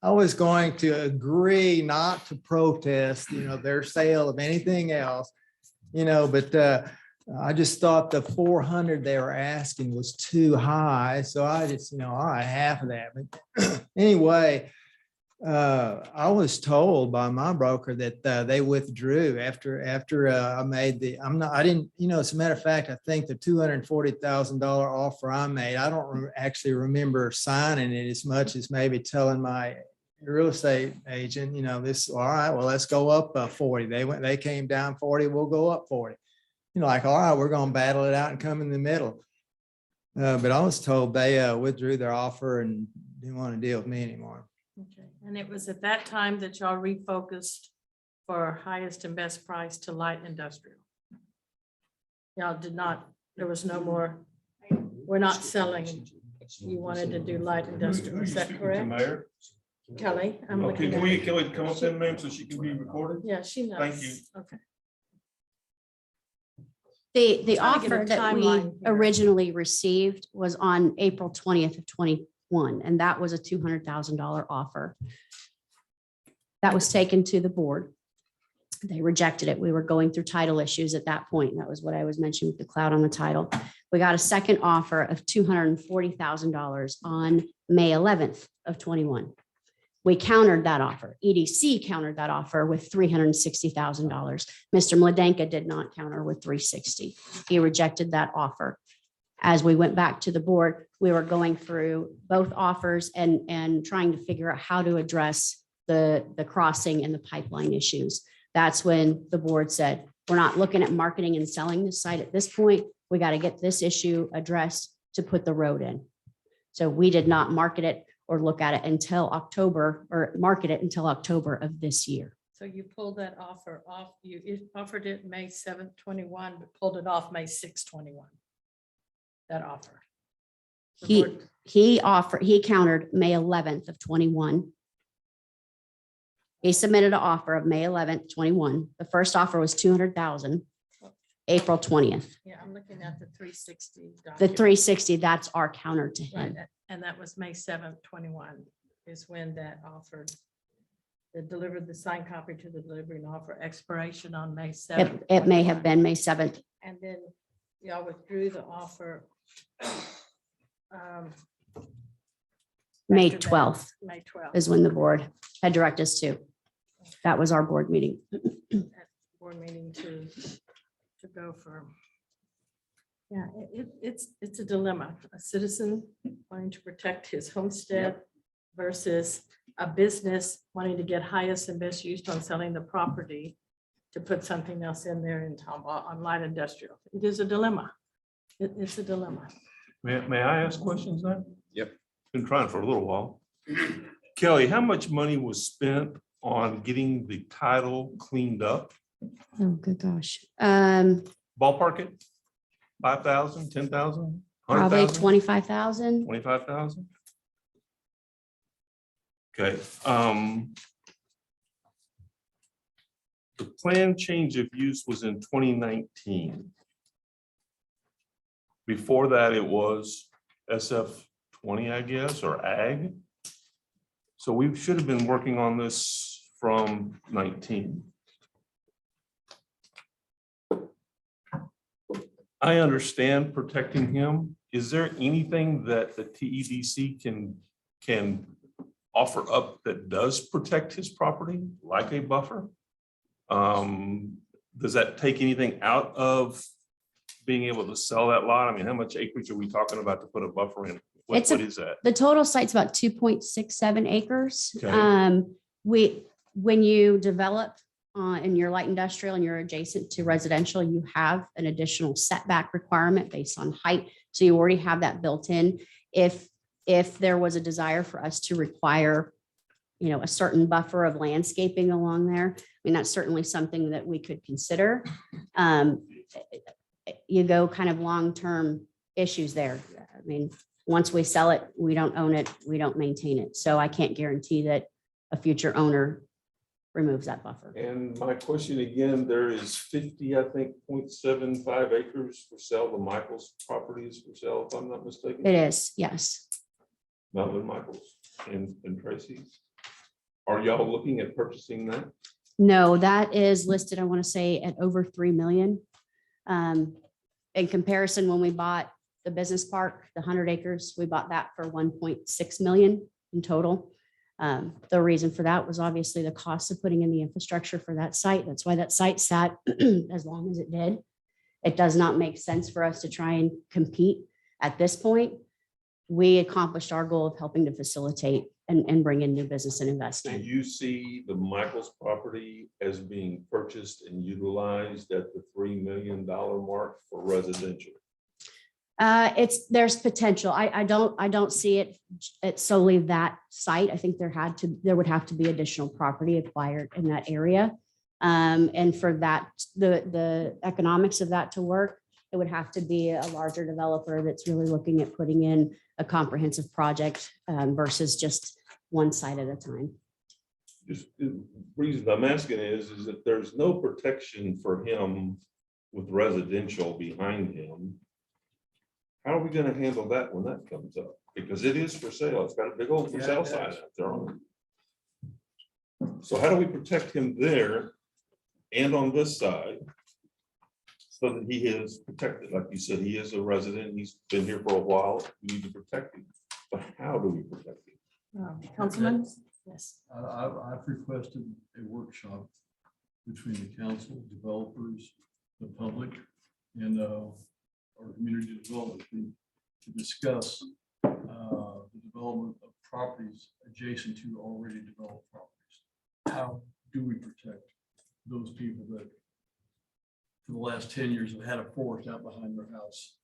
I was going to agree not to protest, their sale of anything else, but I just thought the 400 they were asking was too high. So I just, all right, half of that. But anyway, I was told by my broker that they withdrew after I made I didn't, as a matter of fact, I think the $240,000 offer I made, I don't actually remember signing it as much as maybe telling my real estate agent, all right, well, let's go up 40. They came down 40, we'll go up 40. All right, we're going to battle it out and come in the middle. But I was told they withdrew their offer and didn't want to deal with me anymore. Okay. And it was at that time that y'all refocused for highest and best price to light industrial. Y'all did not, there was no more, we're not selling. You wanted to do light industrial, is that correct? Mayor? Kelly, I'm Okay, looking can at we, you. can we come up then, ma'am, so she can be recorded? Yeah, she knows. Thank you. Okay. The Trying to get a offer that we timeline here. originally received was on April 20th of 21, and that was a $200,000 offer. That was taken to the board. They rejected it. We were going through title issues at that point. That was what I was mentioning with the cloud on the title. We got a second offer of $240,000 on May 11th of 21. We countered that offer. EDC countered that offer with $360,000. Mr. Mladenka did not counter with 360. He rejected that offer. As we went back to the board, we were going through both offers and trying to figure out how to address the crossing and the pipeline issues. That's when the board said, we're not looking at marketing and selling this site at this point. We got to get this issue addressed to put the road in. So we did not market it or look at it until October, or market it until October of this year. So you pulled that offer off, you offered it May 7th, 21, but pulled it off May 6th, 21. That offer. The board- He countered May 11th of 21. He submitted an offer of May 11th, 21. The first offer was 200,000, April 20th. Yeah, I'm looking at the 360. The document. 360, that's our counter to Right, him. and that was May 7th, 21 is when that offered. They delivered the signed copy to the delivery and offer expiration on May 7th. It may have 21. been May 7th. And then y'all withdrew the offer. May after that, 12th May 12th. is when the board had directed us to. That was our board meeting. Board meeting to go for. Yeah, it's a dilemma. A citizen wanting to protect his homestead versus a business wanting to get highest and best use on selling the property to put something else in there in Tomball on light industrial. It is a dilemma. It's a dilemma. May I ask questions then? Yep. Been trying for a little while. Kelly, how much money was spent on getting the title cleaned up? Oh, good gosh. Ballpark it? 5,000, 10,000? Probably 25,000. 25,000? Okay. The plan change of use was in 2019. Before that, it was SF 20, I guess, or ag. So we should have been working on this from 19. I understand protecting him. Is there anything that the TEDC can offer up that does protect his property, like a buffer? Does that take anything out of being able to sell that lot? I mean, how much acreage are we talking about to put a buffer in? What is that? The total site's about 2.67 acres. Okay. When you develop in your light industrial and you're adjacent to residential, you have an additional setback requirement based on height. So you already have that built in. If there was a desire for us to require, a certain buffer of landscaping along there, I mean, that's certainly something that we could consider. You go kind of long-term issues there. I mean, once we sell it, we don't own it, we don't maintain it. So I can't guarantee that a future owner removes that buffer. And my question again, there is 50, I think, 0.75 acres for sale. The Michaels property is for sale, if I'm not mistaken. It is, yes. Melvin Michaels and Tracy's. Are y'all looking at purchasing that? No, that is listed, I want to say, at over 3 million. In comparison, when we bought the business park, the 100 acres, we bought that for 1.6 million in total. The reason for that was obviously the cost of putting in the infrastructure for that site. That's why that site sat as long as it did. It does not make sense for us to try and compete at this point. We accomplished our goal of helping to facilitate and bring in new business and Do investment. you see the Michaels property as being purchased and utilized at the $3 million mark for residential? There's potential. I don't see it solely that site. I think there would have to be additional property acquired in that area. And for that, the economics of that to work, it would have to be a larger developer that's really looking at putting in a comprehensive project versus just one site at a time. Just the reason I'm asking is that there's no protection for him with residential behind him. How are we gonna handle that when that comes up? Because it is for sale. It's got a big old for sale sign out there on it. So how do we protect him there and on this side? So that he is protected. Like you said, he is a resident. He's been here for a while. We need to protect him. But how do we protect him? Councilman? Yes. I've requested a workshop between the council, developers, the public, and our community development team to discuss the development of properties adjacent to already developed properties. how do we protect those people that for the last 10 years have had a forest out behind their house?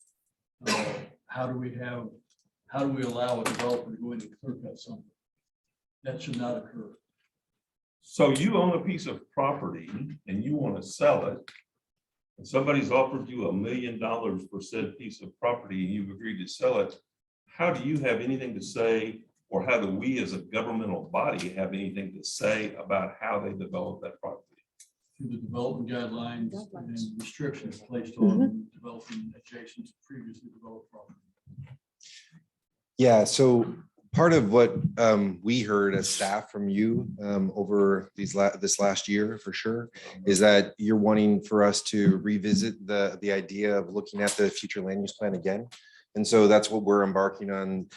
How do we allow a developer to go in and clear cut something? That should not occur. So you own a piece of property and you want to sell it. And somebody's offered you $1 million for said piece of property and you've agreed to sell it. How do you have anything to say, or how do we as a governmental body have anything to say about how they develop that property? Through the development guidelines and restrictions placed on developing adjacent to previously developed property. Yeah, so part of what we heard as staff from you over this last year for sure is that you're wanting for us to revisit the idea of looking at the future land use plan again. And so that's what we're embarking on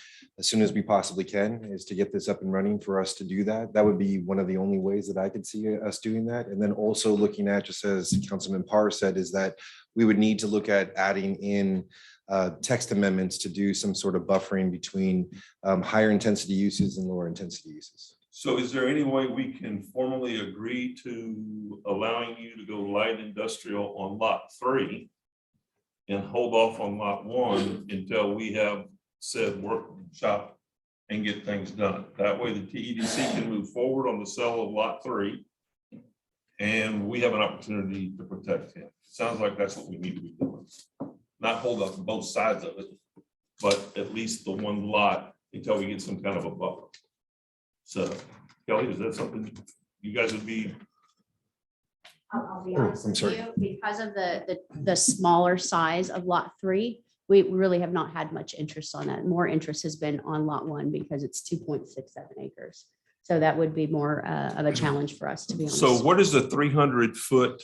as soon as we possibly can, is to get this up and running for us to do that. That would be one of the only ways that I could see us doing that. And then also looking at, just as Councilman Parr said, is that we would need to look at adding in text amendments to do some sort of buffering between higher intensity uses and lower intensity uses. So is there any way we can formally agree to allowing you to go light industrial on lot 3 and hold off on lot 1 until we have said workshop and get things done? That way the TEDC can move forward on the sale of lot 3 and we have an opportunity to protect him. Sounds like that's what we need to be doing. Not hold up both sides of it, but at least the one lot until we get some kind of a buffer. So Kelly, is that something you guys would be? I'll be Oh, honest I'm with sorry. you, because of the smaller size of lot 3, we really have not had much interest on that. More interest has been on lot 1 because it's 2.67 acres. So that would be more of a challenge for us, to be honest. So what is the 300-foot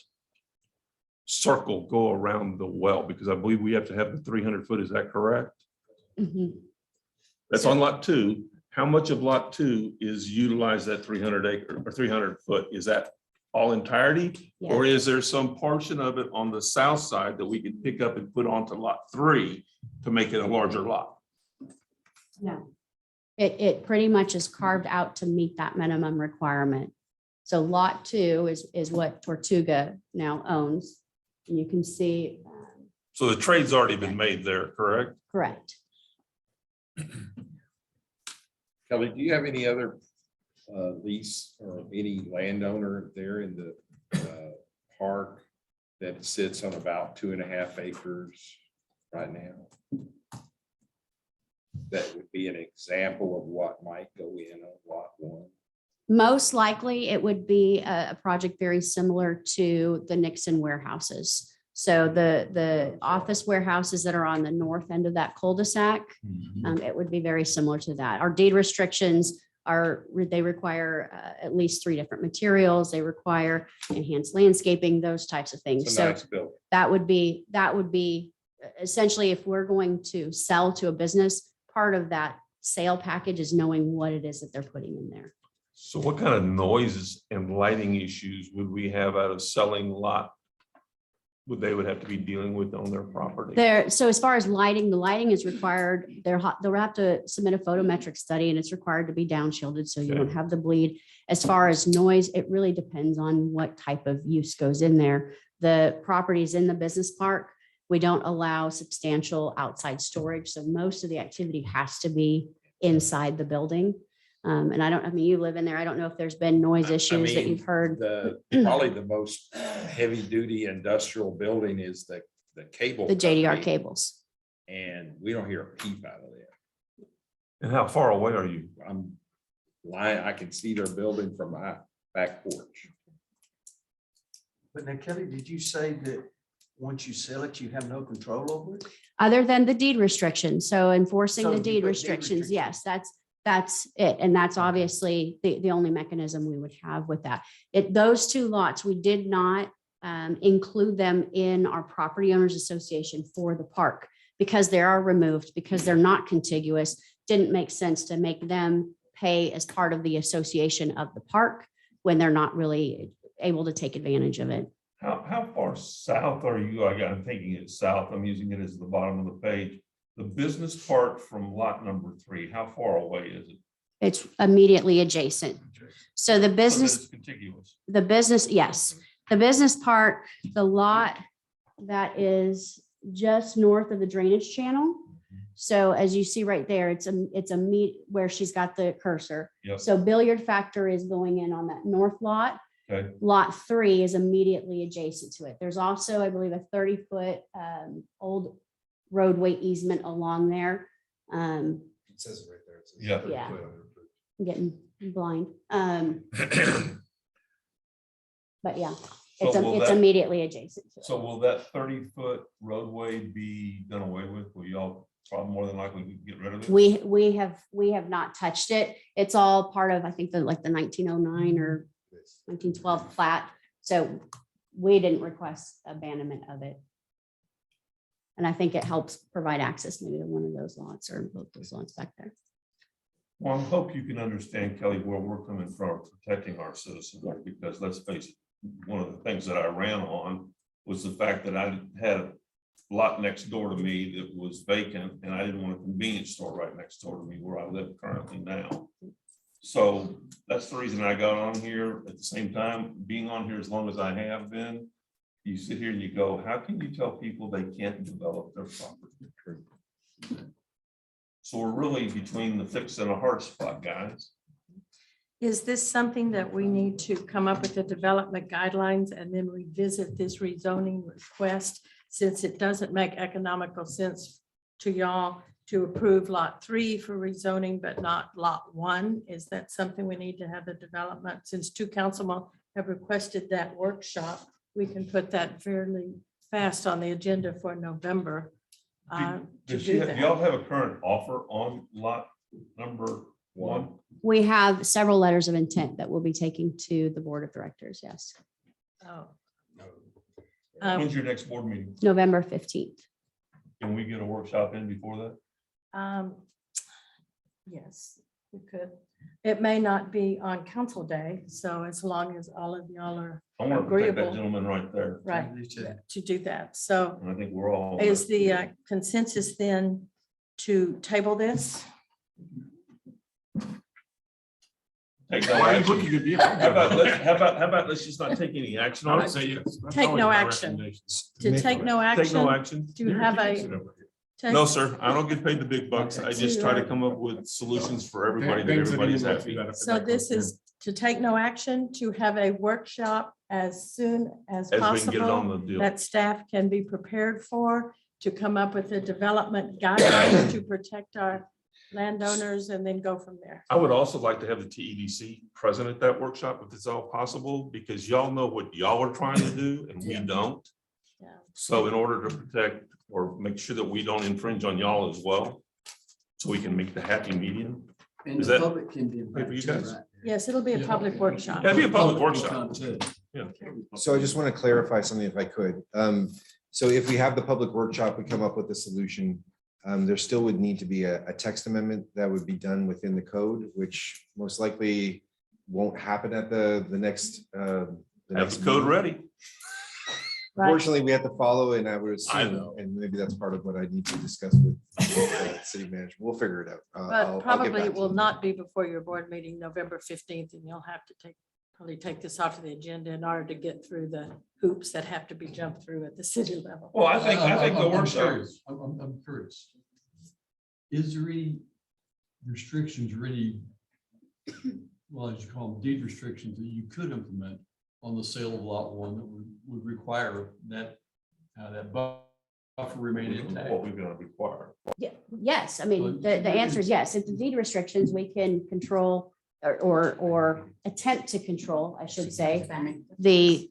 circle go around the well? Because I believe we have to have the 300 foot. Is that correct? Mhm. That's on lot 2. How much of lot 2 is utilize that 300 acre or 300 foot? Is that all entirety? Yeah. Or is there some portion of it on the south side that we can pick up and put onto lot 3 to make it a larger lot? No. It pretty much is carved out to meet that minimum requirement. So lot 2 is what Tortuga now owns. And you can see, So the trade's already been made there, correct? correct. Kelly, do you have any other lease or any landowner there in the park that sits on about 2.5 acres right now? That would be an example of what might go in on lot 1. Most likely, it would be a project very similar to the Nixon warehouses. So the office warehouses that are on the north end of that cul-de-sac, it would be very similar to that. Our deed restrictions they require at least 3 different materials. They require enhanced landscaping, those types of things. It's a So nice building. that would be essentially, if we're going to sell to a business, part of that sale package is knowing what it is that they're putting in there. So what kind of noises and lighting issues would we have out of selling lot? They would have to be dealing with on their property? So as far as lighting, the lighting is required. They'll have to submit a photometric study and it's required to be down shielded so you don't have the bleed. As far as noise, it really depends on what type of use goes in there. The properties in the business park, we don't allow substantial outside storage. So most of the activity has to be inside the building. And I mean, you live in there. I don't know if there's been noise issues that you've heard. Probably the most heavy duty industrial building is the cable. The JDR company, cables. and we don't hear a peep out of it. And how far away are you? I'm lying, I can see their building from my back porch. But now Kelly, did you say that once you sell it, you have no control over it? Other than the deed restrictions. So enforcing So the you deed put deed restrictions, yes, that's it. And that's obviously the only mechanism we would have with that. Those 2 lots, we did not include them in our property owners association for the park because they are removed, because they're not contiguous. Didn't make sense to make them pay as part of the association of the park when they're not really able to take advantage of it. How far south are you? I'm taking it south. I'm using it as the bottom of the page. The business park from lot number 3, how far away is it? It's immediately adjacent. So the So business, it's contiguous. the business, yes, the business part, the lot that is just north of the drainage channel. So as you see right there, it's a meet where she's got the cursor. Yep. So Billiard Factor is going in on that north lot. Okay. Lot 3 is immediately adjacent to it. There's also, I believe, a 30-foot old roadway easement along there. It says it right there. It says Yeah. 30 Yeah. foot unapproved. I'm getting blind. But yeah, So will it's that- immediately adjacent to it. So will that 30-foot roadway be done away with? Will y'all probably more than likely get rid of it? We have not touched it. It's all part of, I think, the 1909 or 1912 plat. So we didn't request abandonment of it. And I think it helps provide access maybe to one of those lots or both those lots back there. Well, I hope you can understand, Kelly, where we're coming from protecting our citizens, because let's face it, one of the things that I ran on was the fact that I had a lot next door to me that was vacant, and I didn't want a convenience store right next door to me where I live currently now. So that's the reason I got on here. At the same time, being on here as long as I have been, you sit here and you go, how can you tell people they can't develop their property? So we're really between the fix and a hard spot, guys. Is this something that we need to come up with the development guidelines and then revisit this rezoning request? Since it doesn't make economical sense to y'all to approve lot 3 for rezoning, but not lot 1? Is that something we need to have the development? Since 2 councilmen have requested that workshop, we can put that fairly fast on the agenda for November. To Does do do that. y'all have a current offer on lot number 1? We have several letters of intent that we'll be taking to the board of directors. Yes. Oh. When's your next board meeting? November 15th. Can we get a workshop in before that? Yes, we could. It may not be on council day, so as long as all of y'all are I want to protect that agreeable, gentleman right there. right, to do that. So And I think we're all. is the consensus then to table this? Take no Why are you action. looking at me? How about let's just not take any action on it? Say yes. That's Take always no my action. recommendation. To take no action? Take no action. Do you have a? take- No, sir, I don't get paid the big bucks. I just try to come up with solutions for everybody that Things that everybody's even happy. benefit So that this group, is to take no action, to have a workshop as soon as As we can get it on possible the deal. that staff can be prepared for, to come up with a development guidelines to protect our landowners and then go from there. I would also like to have the TEDC present at that workshop if it's all possible, because y'all know what y'all are trying to do and we don't. Yeah. So in order to protect or make sure that we don't infringe on y'all as well, so we can make the happy medium. And Is the that public can be okay for you invited too, guys? right? Yes, it'll be a public workshop. Yeah, it'd be a public Public workshop. can come too. Yeah. So I just want to clarify something if I could. So if we have the public workshop, we come up with a solution. There still would need to be a text amendment that would be done within the code, which most likely won't happen at the next. Have the code meeting. ready. Fortunately, we have to follow, and I would I assume, know. and maybe that's part of what I need to discuss with city manager. We'll figure it out. I'll But get probably back it to will you. not be before your board meeting, November 15th, and you'll have to probably take this off of the agenda in order to get through the hoops that have to be jumped through at the city level. Well, I think the I'm workshop. curious. I'm curious. Is there any restrictions or any, well, as you call them, deed restrictions that you could implement on the sale of lot 1 that would require that buffer remain intact? What we're gonna require. Yeah, yes, I mean, the answer is yes. If the deed restrictions, we can control or attempt to control, I should say, the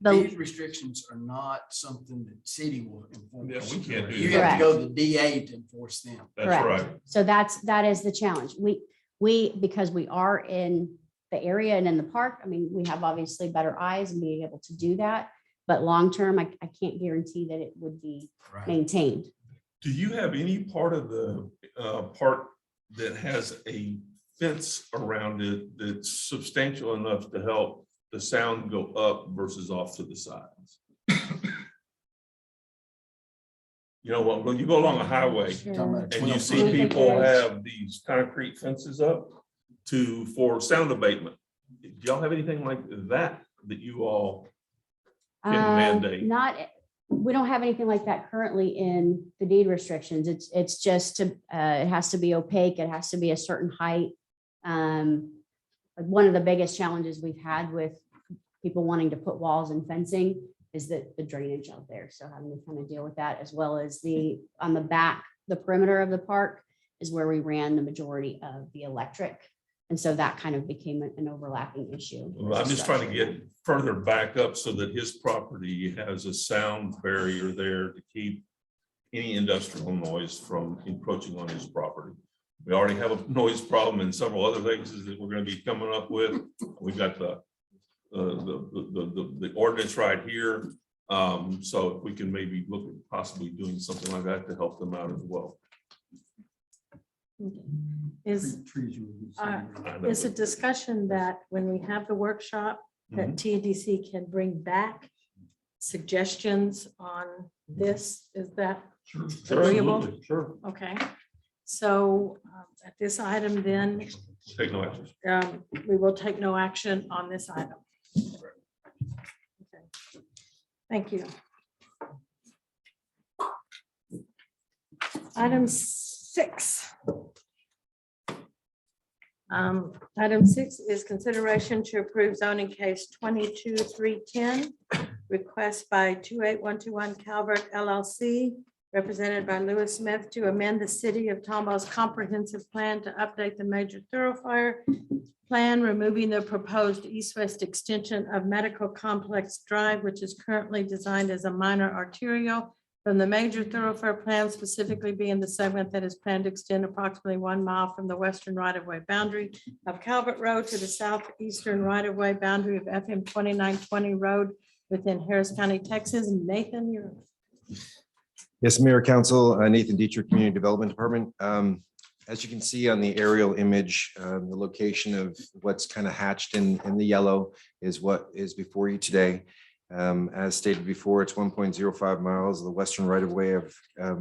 These restrictions are not something that city will enforce. Yeah, we can't do You that. have to go to the DA to enforce them. That's Correct. right. So that is the challenge. We, because we are in the area and in the park, I mean, we have obviously better eyes and being able to do that. But long-term, I can't guarantee that it would be maintained. Do you have any part of the park that has a fence around it that's substantial enough to help the sound go up versus off to the sides? You know, when you go along a highway and you see people have these concrete fences up for sound abatement. Do y'all have anything like that you all can mandate? Not, we don't have anything like that currently in the deed restrictions. It's just to, it has to be opaque. It has to be a certain height. One of the biggest challenges we've had with people wanting to put walls and fencing is that the drainage out there. So having to kind of deal with that, as well as on the back, the perimeter of the park is where we ran the majority of the electric. And so that kind of became an overlapping issue. Well, I'm just trying to get further back up so that his property has a sound barrier there to keep any industrial noise from encroaching on his property. We already have a noise problem in several other things that we're going to be coming up with. We've got the ordinance right here. So if we can maybe look at possibly doing something like that to help them out as well. Is a discussion that when we have the workshop, that TDC can bring back suggestions on this? Is that agreeable? Absolutely, sure. Okay, so at this item then, Take no action. we will take no action on this item. Okay. Thank you. Item 6. Item 6 is consideration to approve zoning case 22-310, request by 28121 Calvert LLC, represented by Lewis Smith, to amend the city of Tomball's comprehensive plan to update the major thoroughfare plan, removing the proposed east-west extension of Medical Complex Drive, which is currently designed as a minor arterial, from the major thoroughfare plan, specifically being the segment that is planned to extend approximately 1 mile from the western right-of-way boundary of Calvert Road to the southeastern right-of-way boundary of FM 2920 road within Harris County, Texas. Nathan, you're. Yes, Mayor, Council, Nathan Dietrich, Community Development Department. As you can see on the aerial image, the location of what's kind of hatched in the yellow is what is before you today. As stated before, it's 1.05 miles of the western right-of-way of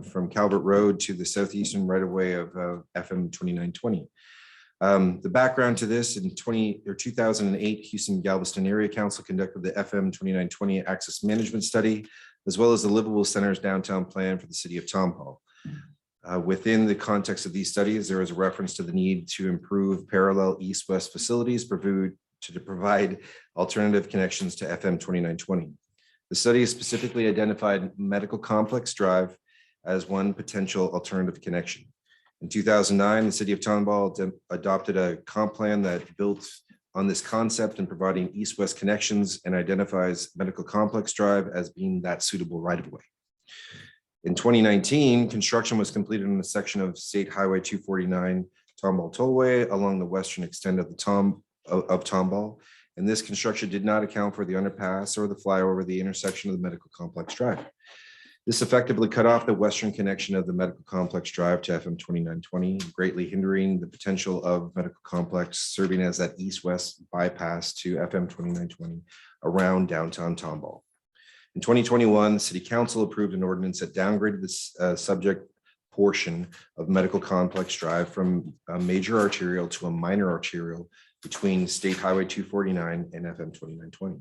from Calvert Road to the southeastern right-of-way of FM 2920. The background to this, in 2008, Houston Galveston Area Council conducted the FM 2920 Access Management Study, as well as the Livable Centers Downtown Plan for the city of Tomball. Within the context of these studies, there is a reference to the need to improve parallel east-west facilities to provide alternative connections to FM 2920. The study specifically identified Medical Complex Drive as one potential alternative connection. In 2009, the city of Tomball adopted a comp plan that built on this concept in providing east-west connections and identifies Medical Complex Drive as being that suitable right-of-way. In 2019, construction was completed on a section of State Highway 249 Tomball Tollway along the western extent of Tomball, and this construction did not account for the underpass or the flyover, the intersection of the Medical Complex Drive. This effectively cut off the western connection of the Medical Complex Drive to FM 2920, greatly hindering the potential of Medical Complex serving as that east-west bypass to FM 2920 around downtown Tomball. In 2021, the City Council approved an ordinance that downgraded this subject portion of Medical Complex Drive from a major arterial to a minor arterial between State Highway 249 and FM 2920.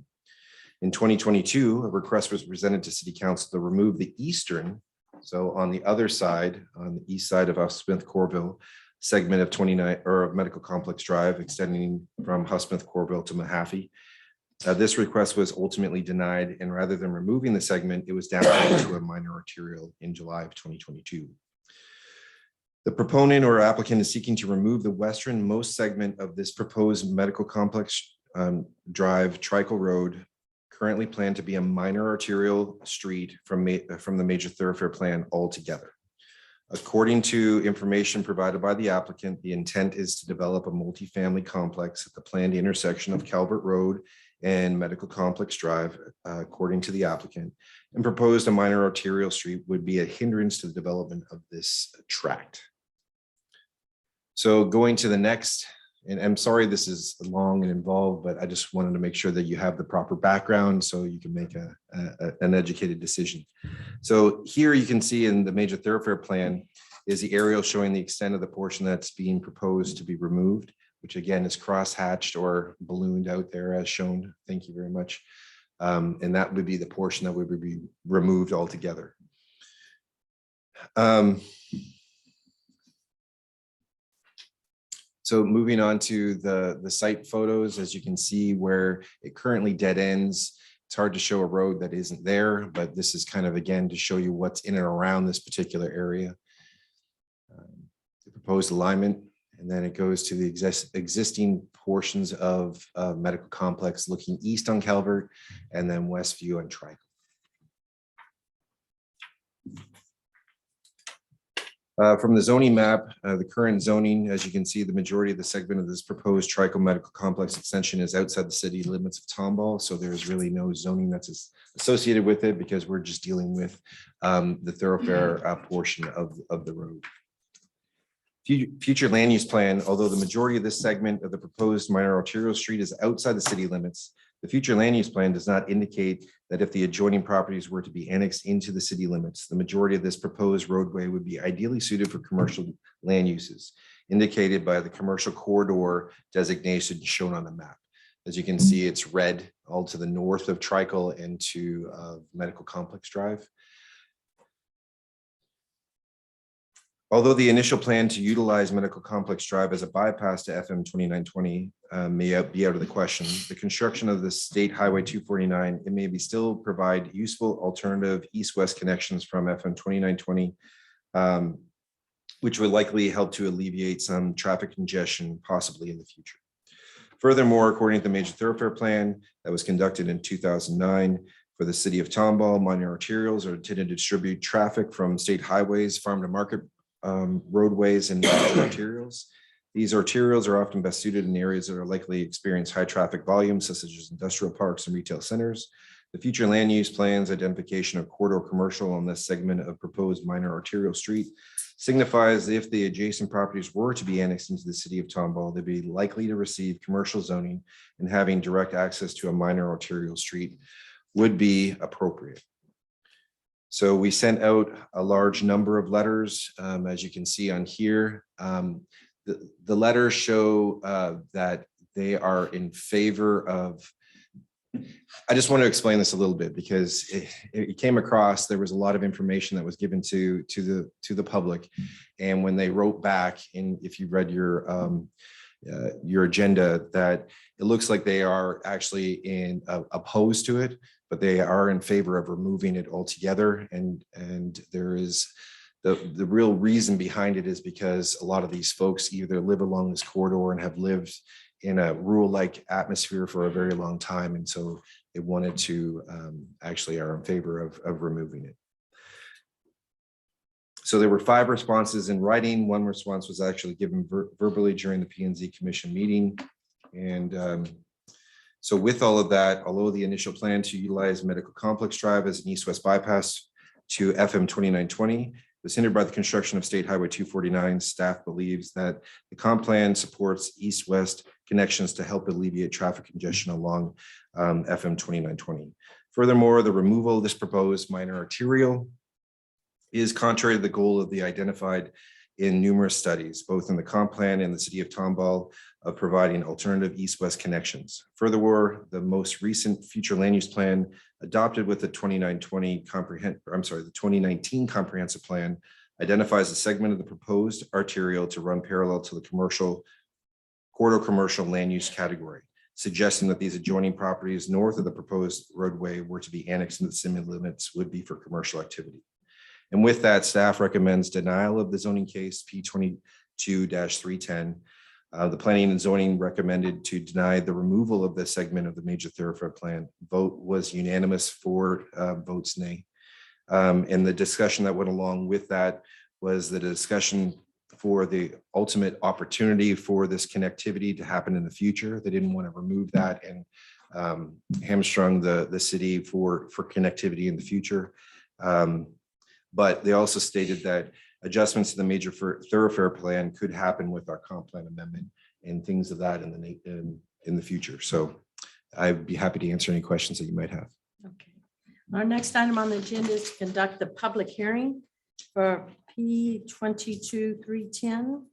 In 2022, a request was presented to City Council to remove the eastern, so on the other side, on the east side of Smith Corville, segment of 29 or of Medical Complex Drive extending from Smith Corville to Mahaffey. This request was ultimately denied, and rather than removing the segment, it was downgraded to a minor arterial in July of 2022. The proponent or applicant is seeking to remove the westernmost segment of this proposed Medical Complex Drive Tricle Road, currently planned to be a minor arterial street from the major thoroughfare plan altogether. According to information provided by the applicant, the intent is to develop a multifamily complex at the planned intersection of Calvert Road and Medical Complex Drive, according to the applicant, and proposed a minor arterial street would be a hindrance to the development of this tract. So going to the next and I'm sorry this is long and involved, but I just wanted to make sure that you have the proper background so you can make an educated decision. So here you can see in the major thoroughfare plan is the aerial showing the extent of the portion that's being proposed to be removed, which again is cross-hatched or ballooned out there as shown. Thank you very much. And that would be the portion that would be removed altogether. So moving on to the site photos, as you can see where it currently dead ends, it's hard to show a road that isn't there, but this is kind of, again, to show you what's in and around this particular area. The proposed alignment, and then it goes to the existing portions of medical complex looking east on Calvert and then west view on Trico. From the zoning map, the current zoning, as you can see, the majority of the segment of this proposed Trico Medical Complex extension is outside the city limits of Tomball. So there's really no zoning that's associated with it because we're just dealing with the thoroughfare portion of the road. Future land use plan, although the majority of this segment of the proposed minor arterial street is outside the city limits, the future land use plan does not indicate that if the adjoining properties were to be annexed into the city limits, the majority of this proposed roadway would be ideally suited for commercial land uses, indicated by the commercial corridor designation shown on the map. As you can see, it's red all to the north of Tricle and to Medical Complex Drive. Although the initial plan to utilize Medical Complex Drive as a bypass to FM 2920 may be out of the question, the construction of the State Highway 249, it may be still provide useful alternative east-west connections from FM 2920, which would likely help to alleviate some traffic congestion possibly in the future. Furthermore, according to the major thoroughfare plan that was conducted in 2009 for the city of Tomball, minor arterials are intended to distribute traffic from state highways, farm to market roadways, and arterials. These arterials are often best suited in areas that are likely to experience high traffic volumes, such as industrial parks and retail centers. The future land use plans identification of corridor commercial on this segment of proposed minor arterial street signifies if the adjacent properties were to be annexed into the city of Tomball, they'd be likely to receive commercial zoning, and having direct access to a minor arterial street would be appropriate. So we sent out a large number of letters, as you can see on here. The letters show that they are in favor of, I just want to explain this a little bit because it came across, there was a lot of information that was given to the public. And when they wrote back, and if you read your agenda, that it looks like they are actually opposed to it, but they are in favor of removing it altogether. And there is the real reason behind it is because a lot of these folks either live along this corridor and have lived in a rural-like atmosphere for a very long time. And so they wanted to actually are in favor of removing it. So there were 5 responses in writing. 1 response was actually given verbally during the P&Z Commission meeting. And so with all of that, although the initial plan to utilize Medical Complex Drive as an east-west bypass to FM 2920 was hindered by the construction of State Highway 249, staff believes that the comp plan supports east-west connections to help alleviate traffic congestion along FM 2920. Furthermore, the removal of this proposed minor arterial is contrary to the goal of the identified in numerous studies, both in the comp plan and the city of Tomball, of providing alternative east-west connections. Furthermore, the most recent future land use plan adopted with the 2019 comprehensive plan identifies a segment of the proposed arterial to run parallel to the corridor commercial land use category, suggesting that these adjoining properties north of the proposed roadway were to be annexed into the city limits would be for commercial activity. And with that, staff recommends denial of the zoning case P22-310. The planning and zoning recommended to deny the removal of this segment of the major thoroughfare plan. Vote was unanimous, 4 votes nay. And the discussion that went along with that was the discussion for the ultimate opportunity for this connectivity to happen in the future. They didn't want to remove that and hamstrung the city for connectivity in the future. But they also stated that adjustments to the major thoroughfare plan could happen with our comp plan amendment. and things of that in the future. So I'd be happy to answer any questions that you might have. Okay. Our next item on the agenda is to conduct the public hearing for P 22-310.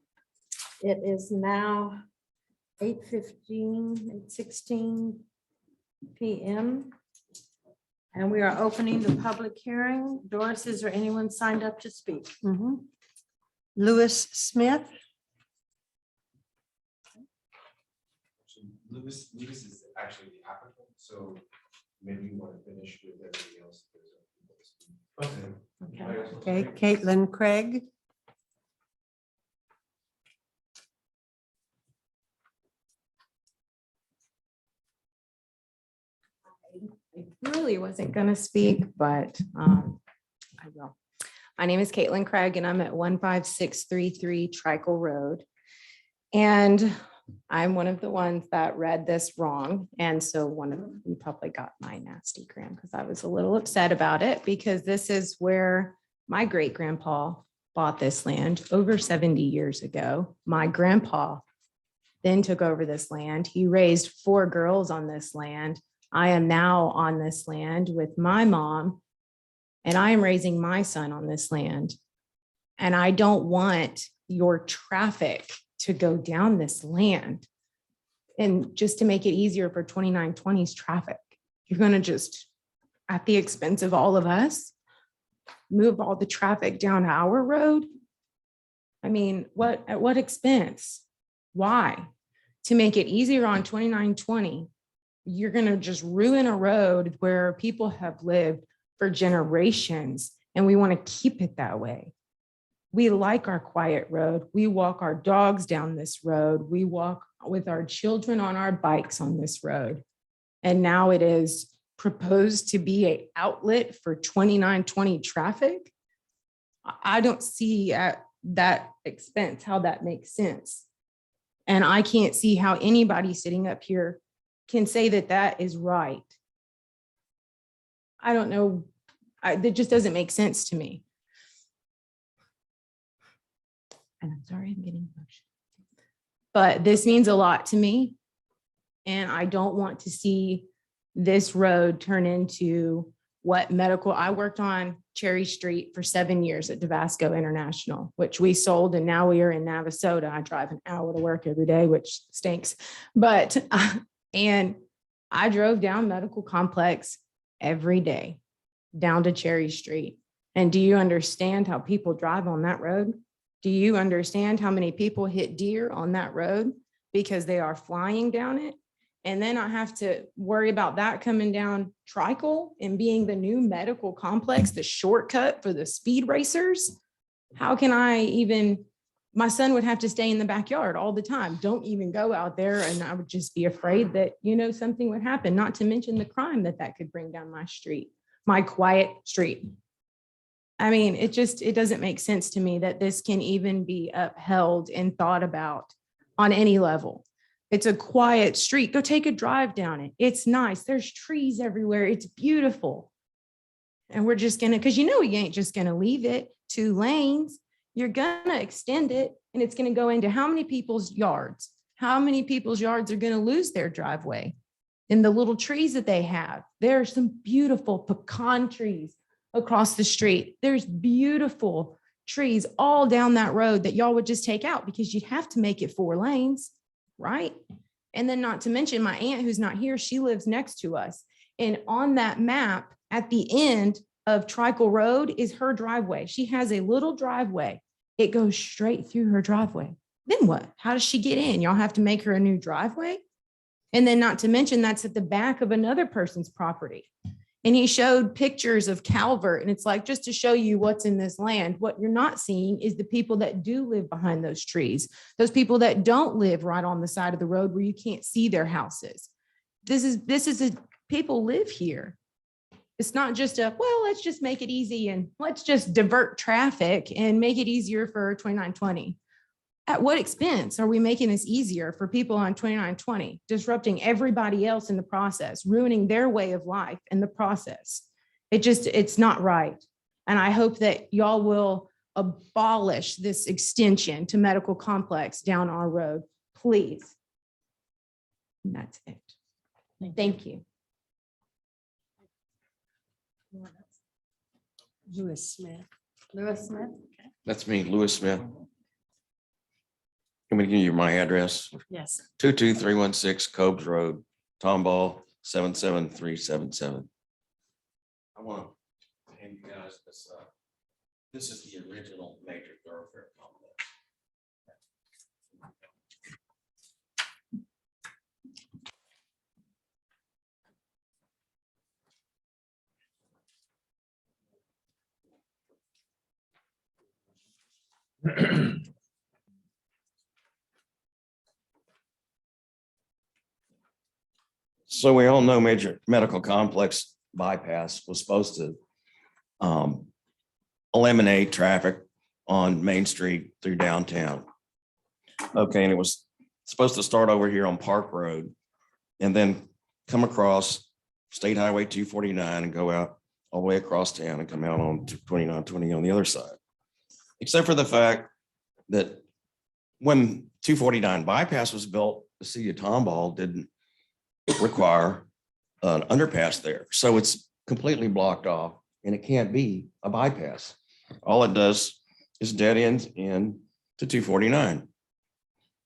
It is now 8:16 PM. And we are opening the public hearing. Doris, is there anyone signed up to speak? Lewis Smith. Lewis is actually the applicant, so maybe you want to finish with everything else. Okay, Caitlin Craig. I really wasn't going to speak, but I will. My name is Caitlin Craig and I'm at 15633 Tricle Road. And I'm one of the ones that read this wrong. And so one of you probably got my nasty gram because I was a little upset about it because this is where my great grandpa bought this land over 70 years ago. My grandpa then took over this land. He raised 4 girls on this land. I am now on this land with my mom, and I am raising my son on this land. And I don't want your traffic to go down this land. And just to make it easier for 2920's traffic, you're going to just, at the expense of all of us, move all the traffic down our road. I mean, at what expense? Why? To make it easier on 2920, you're going to just ruin a road where people have lived for generations, and we want to keep it that way. We like our quiet road. We walk our dogs down this road. We walk with our children on our bikes on this road. And now it is proposed to be an outlet for 2920 traffic. I don't see at that expense how that makes sense. And I can't see how anybody sitting up here can say that that is right. I don't know. That just doesn't make sense to me. And I'm sorry, I'm getting emotional. But this means a lot to me. And I don't want to see this road turn into what medical. I worked on Cherry Street for 7 years at Tabasco International, which we sold. And now we are in Navasota. I drive an hour to work every day, which stinks. But, and I drove down Medical Complex every day down to Cherry Street. And do you understand how people drive on that road? Do you understand how many people hit deer on that road because they are flying down it? And then I have to worry about that coming down Tricle and being the new Medical Complex, the shortcut for the speed racers. How can I even, my son would have to stay in the backyard all the time. Don't even go out there. And I would just be afraid that, something would happen, not to mention the crime that could bring down my street, my quiet street. I mean, it doesn't make sense to me that this can even be upheld and thought about on any level. It's a quiet street. Go take a drive down it. It's nice. There's trees everywhere. It's beautiful. And we're just going to, because you ain't just going to leave it 2 lanes. You're going to extend it, and it's going to go into how many people's yards? How many people's yards are going to lose their driveway? And the little trees that they have. There are some beautiful pecan trees across the street. There's beautiful trees all down that road that y'all would just take out because you'd have to make it 4 lanes, right? And then not to mention my aunt who's not here, she lives next to us. And on that map at the end of Tricle Road is her driveway. She has a little driveway. It goes straight through her driveway. Then what? How does she get in? Y'all have to make her a new driveway? And then not to mention that's at the back of another person's property. And he showed pictures of Calvert, and it's like, just to show you what's in this land. What you're not seeing is the people that do live behind those trees, those people that don't live right on the side of the road where you can't see their houses. People live here. It's not just let's just make it easy and let's just divert traffic and make it easier for 2920. At what expense are we making this easier for people on 2920, disrupting everybody else in the process, ruining their way of life in the process? It's not right. And I hope that y'all will abolish this extension to Medical Complex down our road. please. And that's it. Thank you. Lewis Smith. Lewis Smith. Okay. That's me, Louis Smith. Can we give you my address? Yes. 22316 Cobes Road, Tomball, 77377. I want to hand you guys this. This is the original major thoroughfare complex. So we all know major medical complex bypass was supposed to eliminate traffic on Main Street through downtown. Okay, and it was supposed to start over here on Park Road and then come across State Highway 249 and go out all the way across town and come out on 2920 on the other side. Except for the fact that when 249 bypass was built, the city of Tomball didn't require an underpass there. So it's completely blocked off and it can't be a bypass. All it does is dead ends in to 249.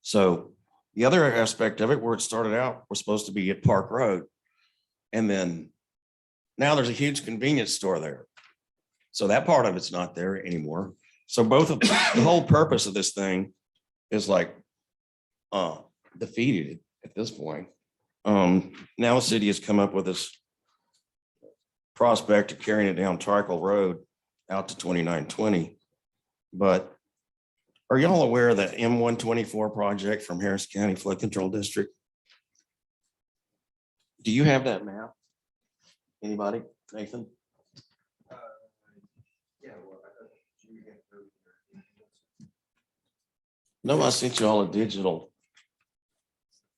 So the other aspect of it, where it started out, was supposed to be at Park Road. And then now there's a huge convenience store there. So that part of it's not there anymore. So both of the whole purpose of this thing is like defeated at this point. Now the city has come up with this prospect of carrying it down Tricle Road out to 2920. But are y'all aware of the M124 project from Harris County Flood Control District? Do you have that map? Anybody? Nathan? No, I sent you all a digital.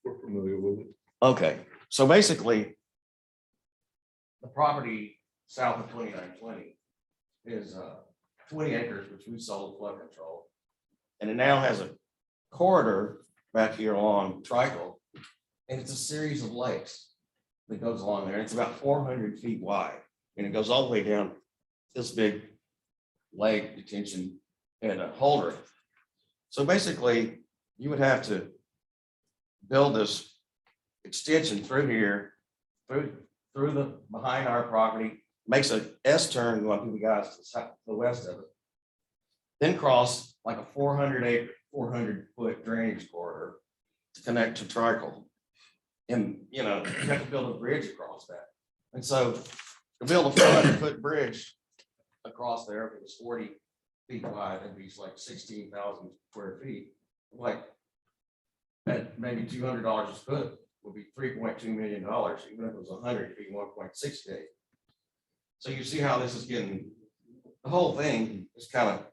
We're familiar with it. Okay, so basically, the property south of 2920 is 20 acres, which we sold flood control. And it now has a corridor back here along Tricle, and it's a series of lakes that goes along there. It's about 400 feet wide, and it goes all the way down this big lake detention and a holder. So basically, you would have to build this extension through here, through the behind our property, makes a S turn going through the guys to the west of it. Then cross like a 400-foot drainage corridor to connect to Tricle. And you know, you have to build a bridge across that. And so to build a 400-foot bridge across there, if it was 40 feet wide, it'd be like 16,000 square feet. Like at maybe $200 a foot would be $3.2 million. Even if it was 100, it'd be 1.6 million. So you see how this is getting, the whole thing is kind of,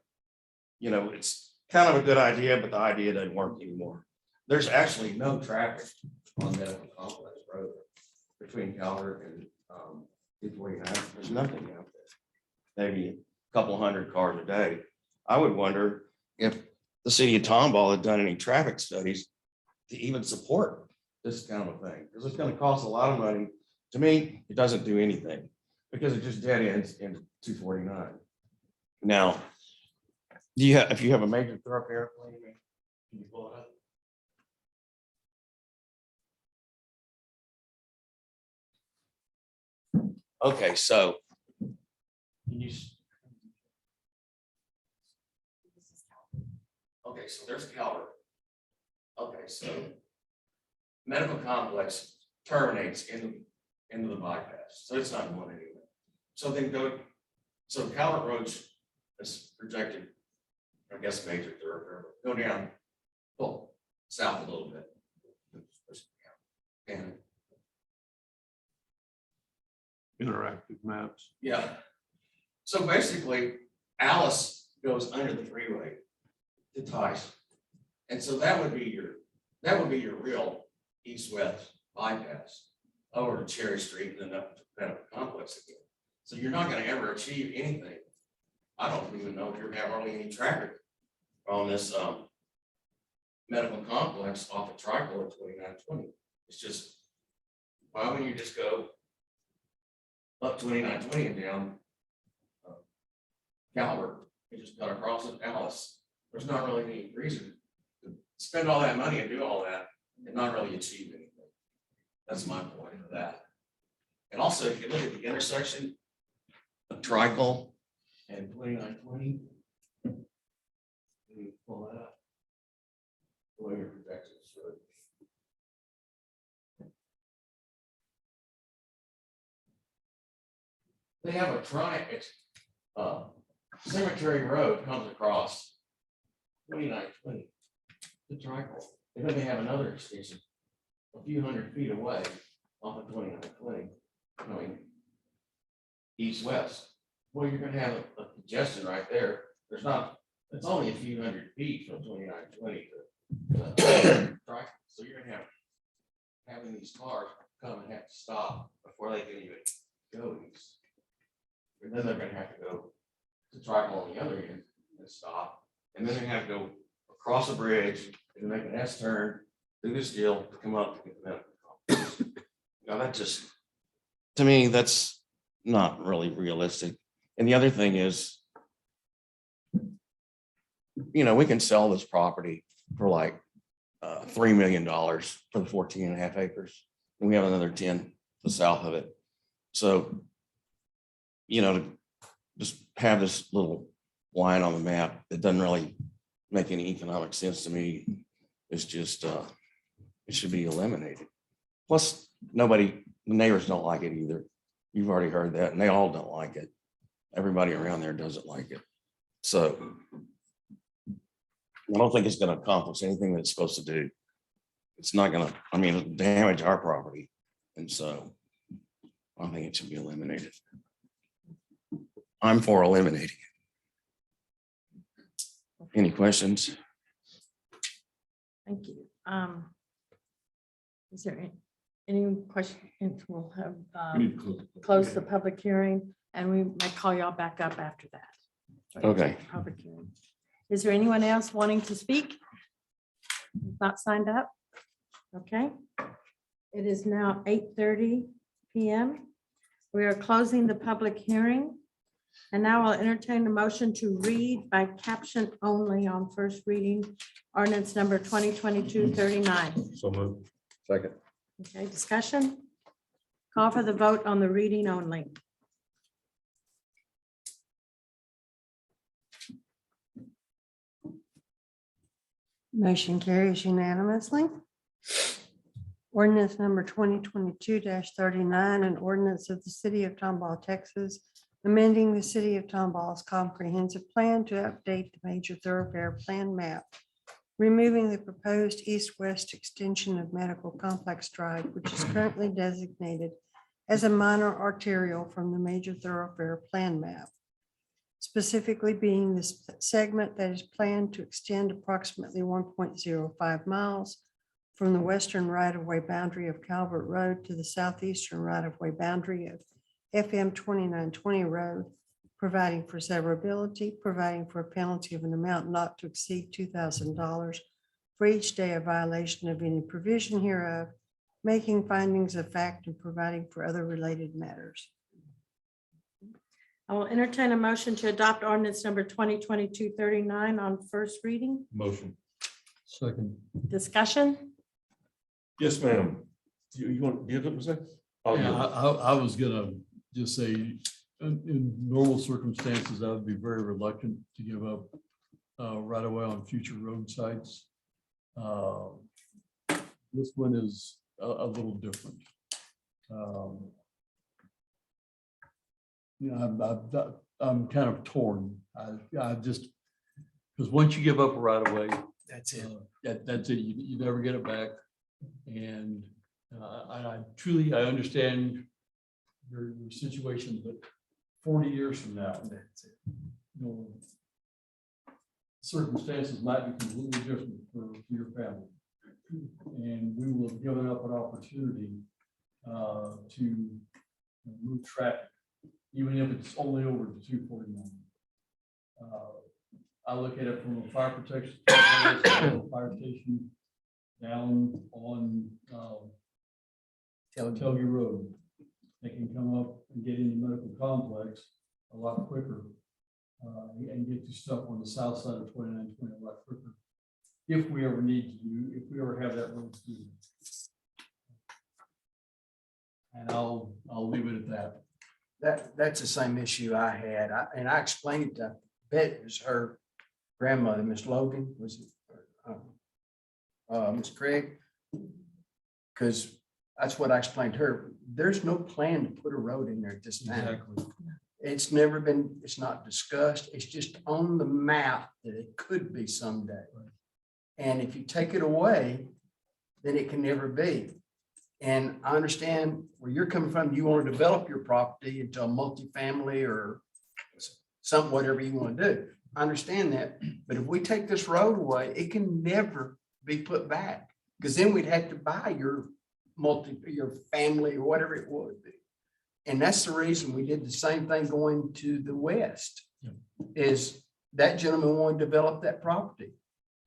you know, it's kind of a good idea, but the idea doesn't work anymore. There's actually no traffic on Medical Complex Road between Calvert and 249. There's nothing out there. Maybe a couple hundred cars a day. I would wonder if the city of Tomball had done any traffic studies to even support this kind of thing, because it's going to cost a lot of money. To me, it doesn't do anything because it just dead ends into 249. Now, do you have, if you have a major thoroughfare, can you pull it up? Okay, so can you? Okay, so there's Calvert. Okay, so Medical Complex terminates into the bypass, so it's not going anywhere. So then so Calvert Road's is projected, I guess, major thoroughfare. Go down, pull south a little bit, and Interactive maps. yeah. So basically, Alice goes under the freeway to Tice. And so that would be your real east-west bypass over to Cherry Street and then up to Medical Complex again. So you're not going to ever achieve anything. I don't even know if you're going to have hardly any traffic on this medical complex off of Tricol at 2920. It's just, why wouldn't you just go up 2920 and down Calvert and just cut across at Alice? There's not really any reason to spend all that money and do all that and not really achieve anything. That's my point of that. And also, if you look at the intersection of Tricol and 2920, let me pull that up. The way your projections should. They have a it's Cemetery Road comes across 2920 to Tricol. And then they have another extension a few hundred feet away off of 2920, going east-west. Well, you're gonna have a congestion right there. There's not, it's only a few hundred feet from 2920 to Tricol. So you're gonna have having these cars come and have to stop before they can even go east. And then they're gonna have to go to Tricol on the other end and stop. And then they have to go across a bridge and make an S turn through this deal to come up to get the medical complex. Now that just, to me, that's not really realistic. And the other thing is, you know, we can sell this property for like $3 million for the 14.5 acres. And we have another 10 to the south of it. So, you know, to just have this little line on the map that doesn't really make any economic sense to me. It's just, it should be eliminated. Plus, the neighbors don't like it either. You've already heard that, and they all don't like it. Everybody around there doesn't like it. So I don't think it's going to accomplish anything that it's supposed to do. It's not going to, I mean, it'll damage our property. And so I think it should be eliminated. I'm for eliminating it. Any questions? Thank you. Is there any question? We'll have We need to close the public hearing and we may call y'all back up after that. Okay. Public hearing. Is there anyone else wanting to speak? Not signed up? Okay. It is now 8:30 p.m. We are closing the public hearing. And now I'll entertain a motion to read by caption only on first reading ordinance number 2022-39. So moved. Second. Okay, discussion? Call for the vote on the reading only. Motion carries unanimously. Ordinance number 2022-39, an ordinance of the city of Tomball, Texas, amending the city of Tomball's comprehensive plan to update the major thoroughfare plan map, removing the proposed east-west extension of Medical Complex Drive, which is currently designated as a minor arterial from the major thoroughfare plan map, specifically being this segment that is planned to extend approximately 1.05 miles from the western right-of-way boundary of Calvert Road to the southeastern right-of-way boundary of FM 2920 Road, providing for severability, providing for a penalty of an amount not to exceed $2,000 for each day of violation of any provision hereof, making findings of fact and providing for other related matters. I will entertain a motion to adopt ordinance number 2022-39 on first reading. Motion. Second. Discussion? Yes, ma'am. You want to give it a second? Yeah, I was gonna just say, in normal circumstances, I would be very reluctant to give up right away on future road sites. This one is a little different. You know, I'm kind of torn. I just, because once you give up a right of way, That's it. that's it. You never get it back. And I truly, I understand your situation, but 40 years from now, that's it. You know, circumstances might be completely different for your family. And we will have given up an opportunity to move traffic, even if it's only over to 249. I look at it from a fire protection, standpoint, fire station down on Telge Road. They can come up and get into medical complex a lot quicker. And get to stuff on the south side of 2920 a lot quicker. If we ever need to do, if we ever have that road to do. And I'll leave it at that. That's the same issue I had. And I explained it to, bet it was her grandmother, Miss Logan, was it? Miss Craig. Because that's what I explained to her. There's no plan to put a road in there at this time. Exactly. It's never been, it's not discussed. It's just on the map that it could be someday. And if you take it away, then it can never be. And I understand where you're coming from. You want to develop your property into a multifamily or some, whatever you want to do. I understand that. But if we take this road away, it can never be put back. Because then we'd have to buy your family or whatever it would be. And that's the reason we did the same thing going to the west. Is that gentleman wanted to develop that property.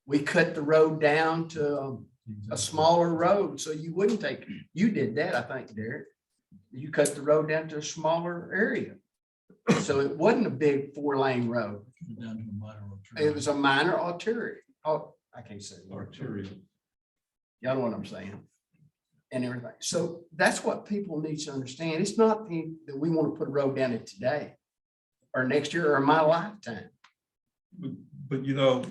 We cut the road down to a smaller road, so you wouldn't take, you did that, I think, Derek. You cut the road down to a smaller area. So it wasn't a big 4-lane road. Down to a minor arterial. It was a minor artery. Oh, I can't say Arterial. Y'all know what I'm saying? And everything. So that's what people need to understand. It's not that we want to put a road down it today or next year or my lifetime. But you know,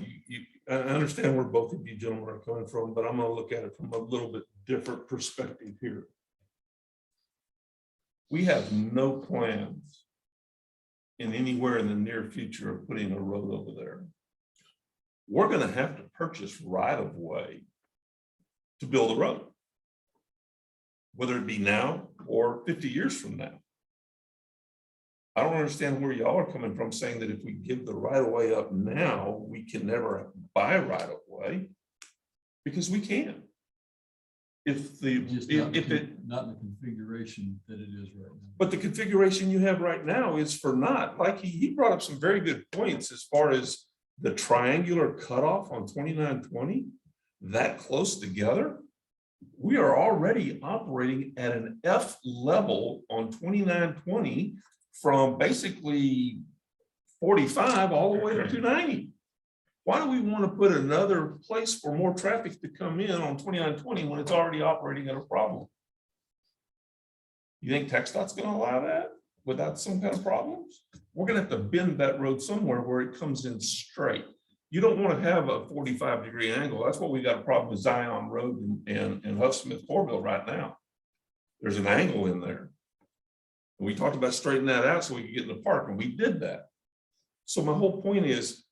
I understand where both of you gentlemen are coming from, but I'm gonna look at it from a little bit different perspective here. We have no plans in anywhere in the near future of putting a road over there. We're gonna have to purchase right of way to build a road, whether it be now or 50 years from now. I don't understand where y'all are coming from saying that if we give the right of way up now, we can never buy right of way, because we can. If the, Just if not it, in the configuration that it is right now. but the configuration you have right now is for not, like he brought up some very good points as far as the triangular cutoff on 2920, that close together. We are already operating at an F level on 2920 from basically 45 all the way to 290. Why do we want to put another place for more traffic to come in on 2920 when it's already operating at a problem? You think TxDOT's going to allow that without some kind of problems? We're going to have to bend that road somewhere where it comes in straight. You don't want to have a 45-degree angle. That's what we got a problem with Zion Road and Huff Smith Corville right now. There's an angle in there. We talked about straightening that out so we could get in the park, and we did that. So my whole point is,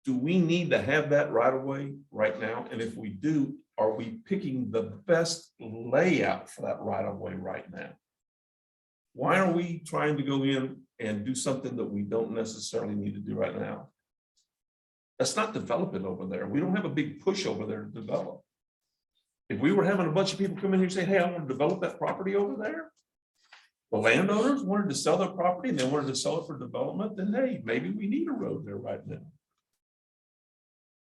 do we need to have that right away right now? And if we do, are we picking the best layout for that right of way right now? Why are we trying to go in and do something that we don't necessarily need to do right now? That's not developing over there. We don't have a big push over there to develop. If we were having a bunch of people come in here and say, hey, I want to develop that property over there. The landowners wanted to sell their property and they wanted to sell it for development, then hey, maybe we need a road there right now.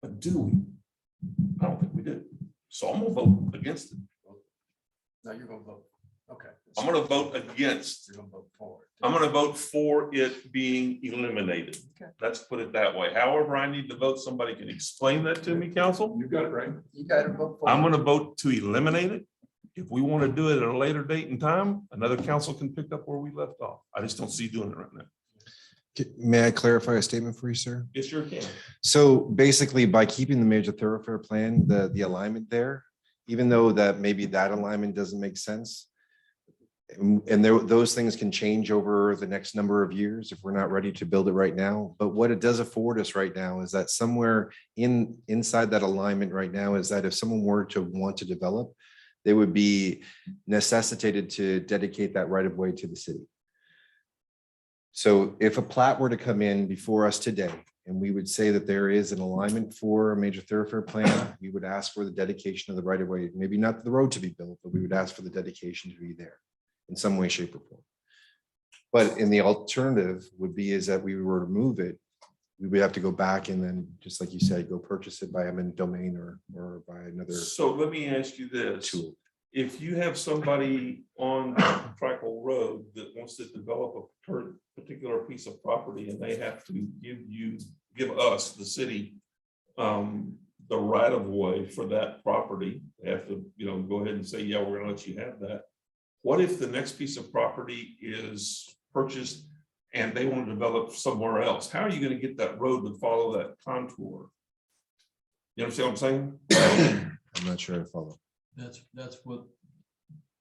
But do we? I don't think we do. So I'm gonna vote against it. No, you're gonna vote. Okay. I'm gonna vote against. You're gonna vote for it. I'm gonna vote for it being eliminated. Okay. Let's put it that way. However, I need to vote. Somebody can explain that to me, council. You got it right. You got to vote for it. I'm gonna vote to eliminate it. If we want to do it at a later date and time, another council can pick up where we left off. I just don't see doing it right now. May I clarify a statement for you, sir? It sure can. So basically, by keeping the major thoroughfare plan, the alignment there, even though that maybe that alignment doesn't make sense, and those things can change over the next number of years if we're not ready to build it right now. But what it does afford us right now is that somewhere inside that alignment right now is that if someone were to want to develop, they would be necessitated to dedicate that right of way to the city. So if a plat were to come in before us today, and we would say that there is an alignment for a major thoroughfare plan, we would ask for the dedication of the right of way, maybe not the road to be built, but we would ask for the dedication to be there in some way, shape, or form. But in the alternative would be is that we were to move it we would have to go back and then, just like you said, go purchase it by eminent domain or by another So let me ask you this. tool. If you have somebody on Tricle Road that wants to develop a particular piece of property and they have to give us, the city, the right of way for that property, they have to, go ahead and say, yeah, we're gonna let you have that. What if the next piece of property is purchased and they want to develop somewhere else? How are you gonna get that road to follow that contour? You understand what I'm saying? I'm not sure I follow. That's what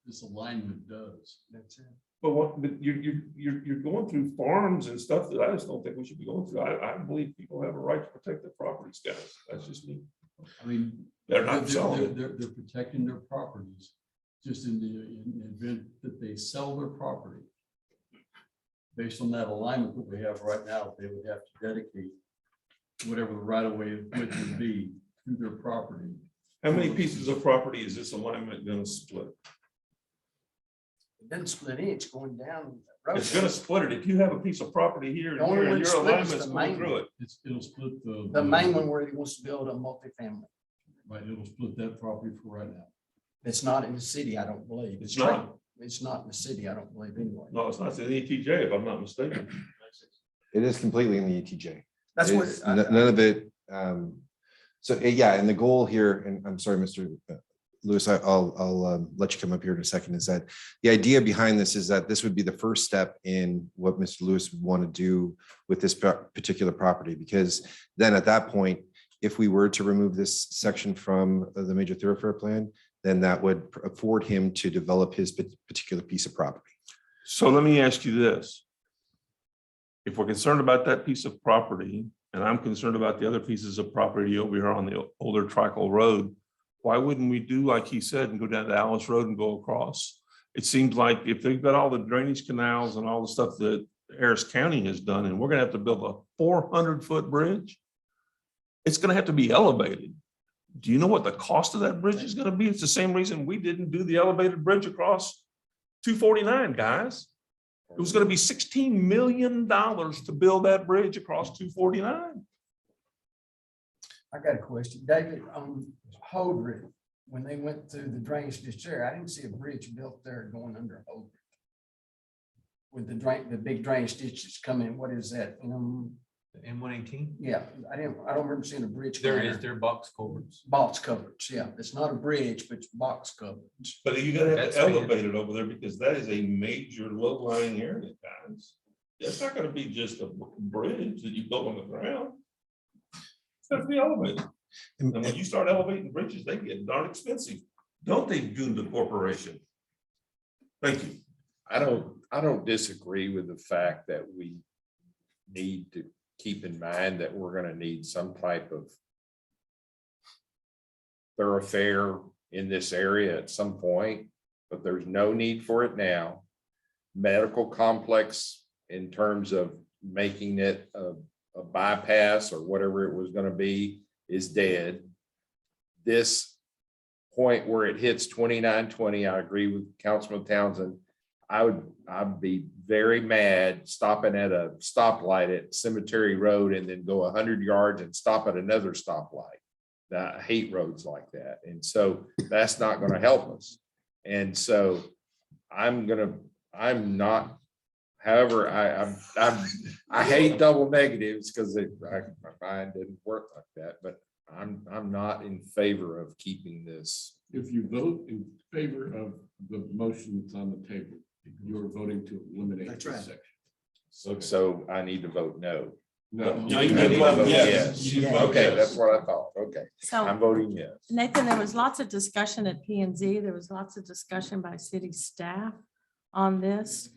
this alignment does. That's it. But you're going through farms and stuff that I just don't think we should be going through. I believe people have a right to protect their properties, guys. That's just me. I mean, They're not selling. They're protecting their properties, just in the event that they sell their property. Based on that alignment that we have right now, they would have to dedicate whatever the right of way would be to their property. How many pieces of property is this alignment gonna split? It doesn't split any, it's going down. the road. It's gonna split it. If you have a piece of property here The and only here, one and that your splits is alignment's the going main through one. it. It'll split The main one where he wants to build a multifamily. Right, it'll split that property for right now. It's not in the city, I don't believe. It's not. It's not in the city, I don't believe anyway. No, it's not in the ETJ, if I'm not mistaken. It is completely in the ETJ. That's what. It's none of it. So yeah, and the goal here, and I'm sorry, Mr. Lewis, I'll let you come up here in a second, is that the idea behind this is that this would be the first step in what Mr. Lewis would want to do with this particular property, because then at that point, if we were to remove this section from the major thoroughfare plan, then that would afford him to develop his particular piece of property. So let me ask you this. If we're concerned about that piece of property, and I'm concerned about the other pieces of property over here on the older Tricle Road, why wouldn't we do like he said and go down to Alice Road and go across? It seems like if they've got all the drainage canals and all the stuff that Harris County has done, and we're gonna have to build a 400-foot bridge, it's gonna have to be elevated. Do you know what the cost of that bridge is gonna be? It's the same reason we didn't do the elevated bridge across 249, guys. It was gonna be $16 million to build that bridge across 249. I got a question. David, on Holdred, when they went through the drainage ditch there, I didn't see a bridge built there going under Holdred. With the big drainage ditches coming, what is that? M118? Yeah, I don't remember seeing a bridge. There going is, they're box culverts. Box culverts, yeah. It's not a bridge, but it's box culverts. But you gotta have That's to elevate it over there because that is a major low-lying area, guys. It's not gonna be just a bridge that you build on the ground. It's gotta be elevated. And when you start elevating bridges, they get darn expensive. Don't they, Gunda Corporation? Thank you. I don't disagree with the fact that we need to keep in mind that we're gonna need some type of thoroughfare in this area at some point, but there's no need for it now. Medical complex in terms of making it a bypass or whatever it was gonna be is dead. This point where it hits 2920, I agree with Councilman Townsend. I'd be very mad stopping at a stoplight at Cemetery Road and then go 100 yards and stop at another stoplight. I hate roads like that. And so that's not going to help us. And so I'm not, however, I hate double negatives because my mind didn't work like that, but I'm not in favor of keeping this. If you vote in favor of the motion that's on the table, you're voting to eliminate That's this right. section. So I need to vote no. No. No, you can vote yes. You can vote Okay, yes. that's what I thought. Okay, So I'm voting yes. Nathan, there was lots of discussion at P and Z. There was lots of discussion by city staff on this.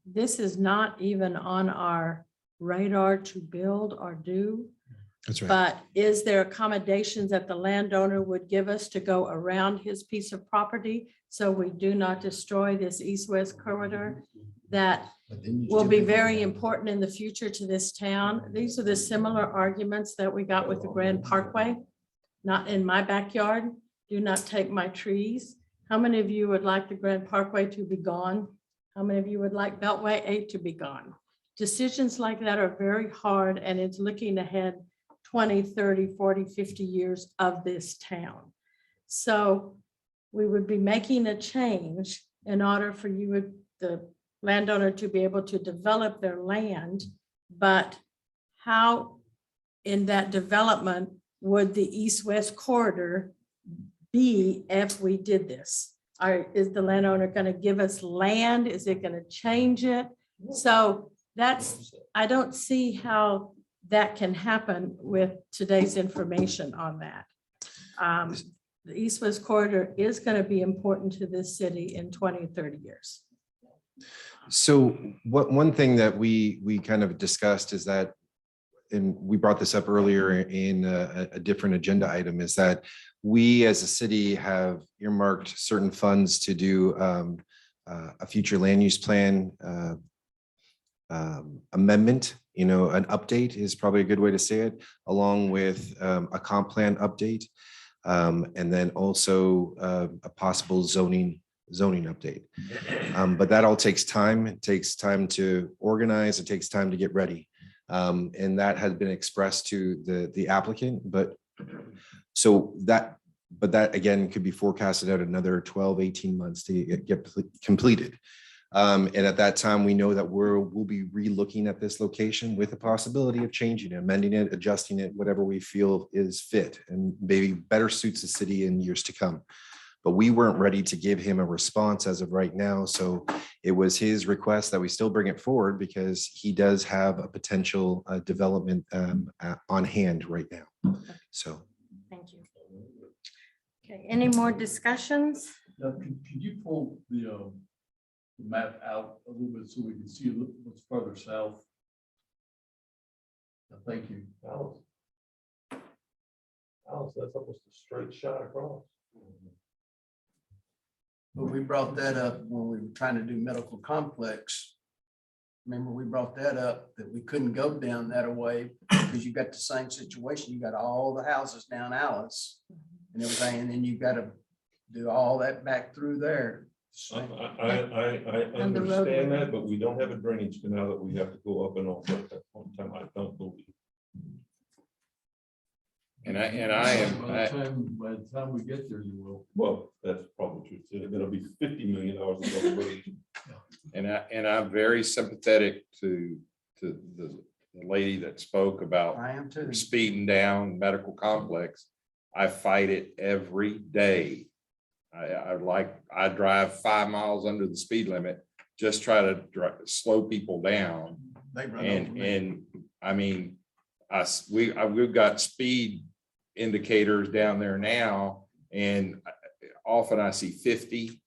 This is not even on our radar to build or do. That's right. But is there accommodations that the landowner would give us to go around his piece of property so we do not destroy this east-west corridor that will be very important in the future to this town? These are the similar arguments that we got with the Grand Parkway. Not in my backyard. Do not take my trees. How many of you would like the Grand Parkway to be gone? How many of you would like Beltway 8 to be gone? decisions like that are very hard, and it's looking ahead 20, 30, 40, 50 years of this town. So we would be making a change in order for you, the landowner, to be able to develop their land. But how in that development would the east-west corridor be if we did this? Is the landowner going to give us land? Is it going to change it? So I don't see how that can happen with today's information on that. The east-west corridor is going to be important to this city in 20, 30 years. So one thing that we kind of discussed is that, and we brought this up earlier in a different agenda item, is that we as a city have earmarked certain funds to do a future land use plan amendment, an update is probably a good way to say it, along with a comp plan update. And then also a possible zoning update. But that all takes time. It takes time to organize. It takes time to get ready. And that has been expressed to the applicant, but that again could be forecasted out another 12, 18 months to get completed. And at that time, we know that we'll be re-looking at this location with the possibility of changing it, amending it, adjusting it, whatever we feel is fit and maybe better suits the city in years to come. But we weren't ready to give him a response as of right now. So it was his request that we still bring it forward because he does have a potential development on hand right now. So. Thank you. Okay, any more discussions? Could you pull the map out a little bit so we can see what's further south? Thank you. Alice, that's almost a straight shot across. But we brought that up when we were trying to do medical complex. Remember, we brought that up, that we couldn't go down that way because you got the same situation. You got all the houses down Alice and everything, and then you got to do all that back through there. I understand that, but we don't have a drainage canal that we have to go up and over at that point in time. I don't believe. And I am. By the time we get there, you will. Well, that's probably true. It'll be $50 million. And I'm very sympathetic to the lady that spoke about I am too. speeding down medical complex. I fight it every day. I drive 5 miles under the speed limit, just try to slow people down. And I mean, we've got speed indicators down there now, and often I see 50,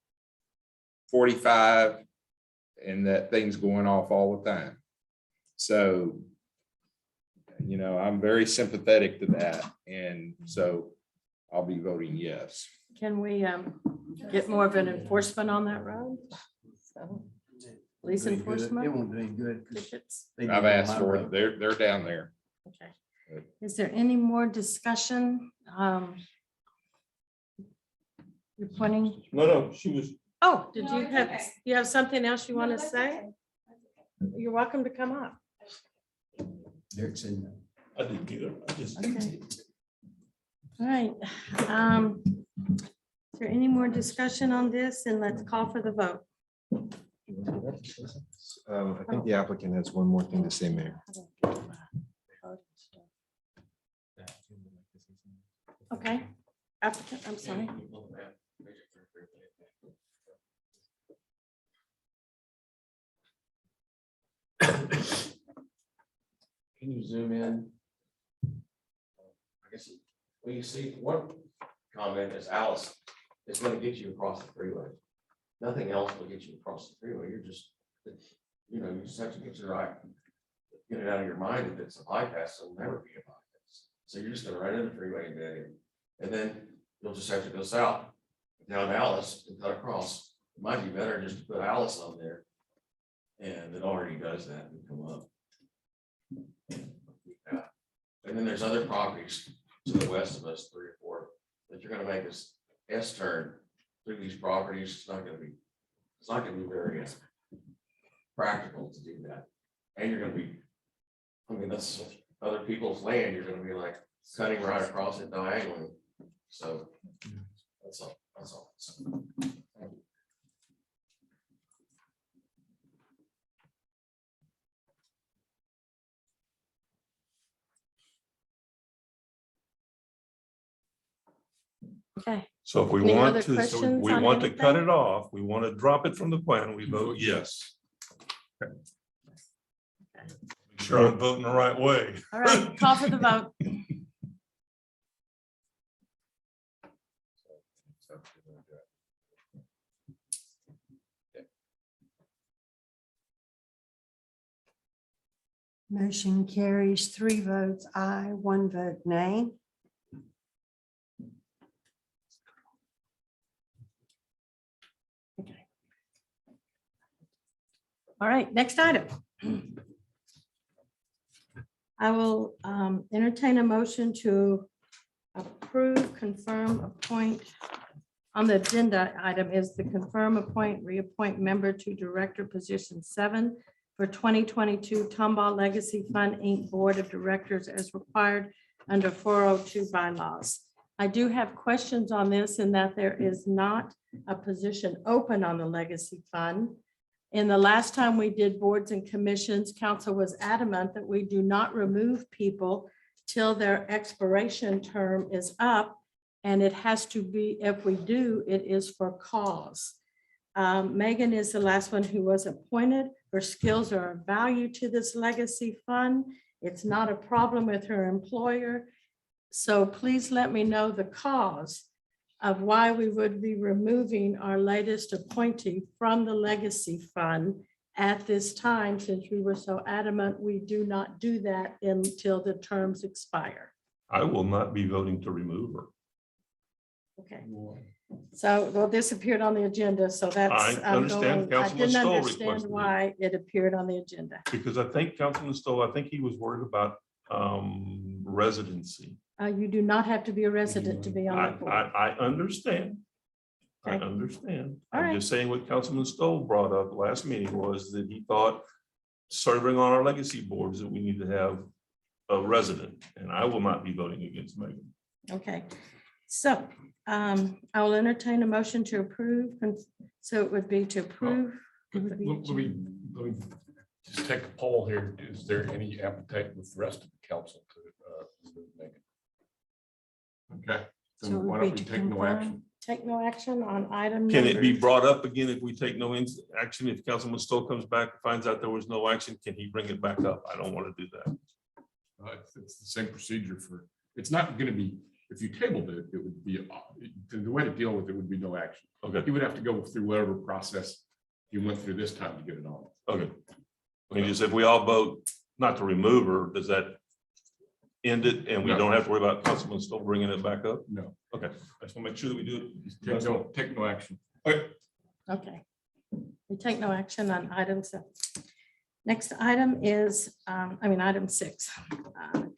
45, and that thing's going off all the time. So, I'm very sympathetic to that. And so I'll be voting yes. Can we get more of an enforcement on that road? So, police enforcement? It won't do any good. Tickets? I've asked for it. They're down there. Okay. Is there any more discussion? You're pointing? No, she was. Oh, did you have something else you want to say? You're welcome to come up. Derek's in there. I didn't get it. I just. Okay. All right. Is there any more discussion on this? And let's call for the vote. I think the applicant has one more thing to say, Mayor. Okay. Applicant, I'm sorry. Can you zoom in? I guess, well, you see, one comment is Alice is going to get you across the freeway. Nothing else will get you across the freeway. You're just, you just have to get it out of your mind that it's a bypass. It'll never be a bypass. So you're just going to run into the freeway and then you'll just have to go south down Alice and cut across. It might be better just to put Alice on there. And it already does that and come up. Yeah. And then there's other properties to the west of us, 3 or 4, that you're going to make us S-turn through these properties. It's not going to be very practical to do that. And you're gonna be, I mean, that's other people's land, you're gonna be like cutting right across it diagonally. So that's all, that's all. So, thank you. Okay. So if we Any want other to, questions we on want to cut anything? it off, we want to drop it from the plan, we vote yes. Okay. Make sure I'm voting the right way. All right, call for the vote. Motion carries 3 votes aye, 1 vote nay. All right, next item. I will entertain a motion to approve, confirm, appoint. On the agenda item is the confirm, appoint, reappoint member to Director Position 7 for 2022 Tomball Legacy Fund, Inc. Board of Directors as required under 402 bylaws. I do have questions on this in that there is not a position open on the Legacy Fund. In the last time we did boards and commissions, council was adamant that we do not remove people till their expiration term is up. And it has to be, if we do, it is for cause. Megan is the last one who was appointed. Her skills are of value to this Legacy Fund. It's not a problem with her employer. So please let me know the cause of why we would be removing our latest appointee from the Legacy Fund at this time, since we were so adamant we do not do that until the terms expire. I will not be voting to remove her. Okay. So, well, this appeared on the agenda, so that's. I understand I Councilman didn't Stoll understand requested it. why it appeared on the agenda. Because I think Councilman Stoll, I think he was worried about residency. You do not have to be a resident to be on the board. I understand. I Okay. understand. All I'm right. just saying what Councilman Stoll brought up last meeting was that he thought serving on our legacy boards that we need to have a resident, and I will not be voting against Megan. Okay, so I will entertain a motion to approve. So it would be to approve. It would be Let me just take a poll here. Is there any appetite with the rest of the council to remove Megan? Okay, So then it would why be don't we to take no confirm. action? Take no action on item. Can it be number- brought up again if we take no action? If Councilman Stoll comes back and finds out there was no action, can he bring it back up? I don't want to do that. It's the same procedure for, it's not going to be, if you tabled it, it would be, the way to deal with it would be no action. Okay. You would have to go through whatever process you went through this time to get it on. Okay. I mean, just if we all vote not to remove her, does that end it and we No. don't have to worry about Councilman Stoll bringing it back up? No. Okay, I just want to make sure that we do it. Take no action. Okay. We take no action on item 7. Next item is, item 6.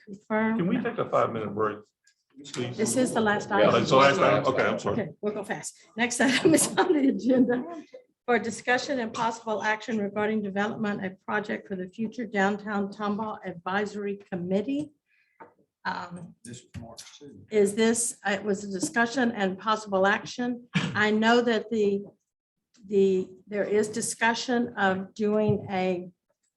Confirm. Can we take a 5-minute break? Please? This is the last Yeah, item. it's the last item. Okay, I'm sorry. Okay, we'll go fast. Next item is on the agenda for discussion and possible action regarding development of project for the future downtown Tomball Advisory Committee. Is this, it was a discussion and possible action. I know that there is discussion of doing a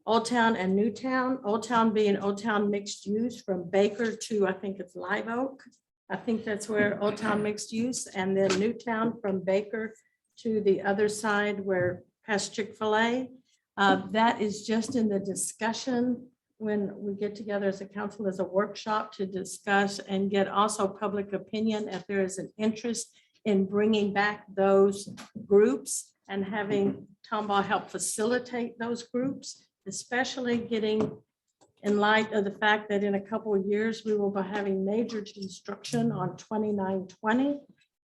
Old Town and New Town, Old Town being Old Town mixed use from Baker to, I think it's Live Oak. I think that's where Old Town mixed use, and then New Town from Baker to the other side where past Chick-fil-A. That is just in the discussion when we get together as a council as a workshop to discuss and get also public opinion if there is an interest in bringing back those groups and having Tomball help facilitate those groups, especially getting in light of the fact that in a couple of years, we will be having major construction on 2920.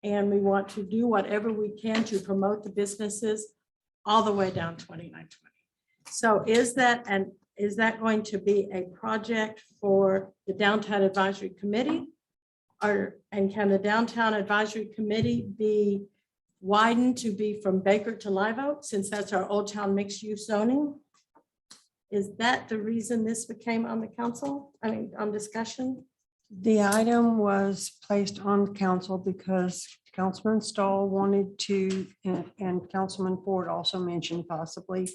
And we want to do whatever we can to promote the businesses all the way down 2920. So is that going to be a project for the Downtown Advisory Committee? And can the Downtown Advisory Committee be widened to be from Baker to Live Oak, since that's our Old Town mixed use zoning? Is that the reason this became on the council? I mean, on discussion? The item was placed on council because Councilman Stahl wanted to, and Councilman Ford also mentioned possibly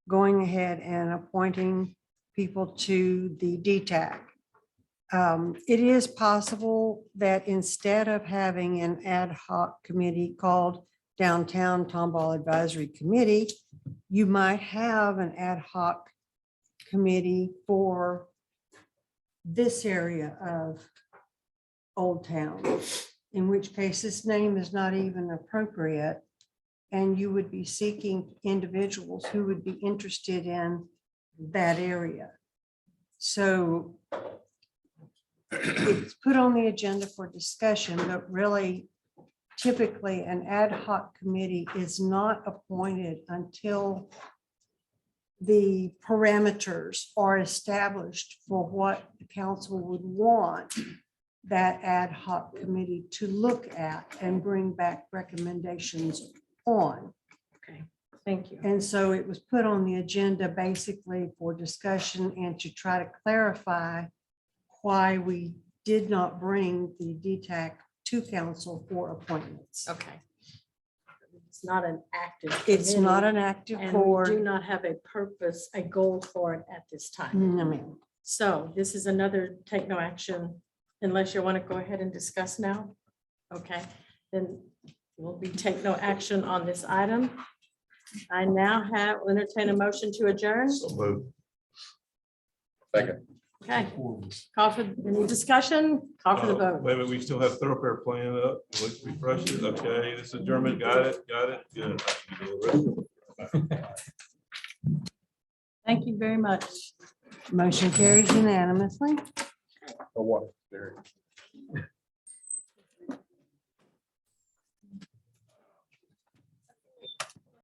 going ahead and appointing people to the DTAC. It is possible that instead of having an ad hoc committee called Downtown Tomball Advisory Committee, you might have an ad hoc committee for this area of Old Town, in which case this name is not even appropriate. And you would be seeking individuals who would be interested in that area. So it's put on the agenda for discussion, but really typically an ad hoc committee is not appointed until the parameters are established for what the council would want that ad hoc committee to look at and bring back recommendations on. Okay, thank you. And so it was put on the agenda basically for discussion and to try to clarify why we did not bring the DTAC to council for appointments. Okay. It's not an active. It's not committee, an active and we board. do not have a purpose, a goal for it at this time. No, ma'am. So this is another take no action unless you want to go ahead and discuss now. Okay, then will be take no action on this item. I now will entertain a motion to adjourn. Second. Okay, call for any discussion, call for the vote. Wait a minute, we still have thoroughfare plan up. Let's refresh it. Okay, this is German. Got it. Good. Thank you very much. Motion carries unanimously. For what? There.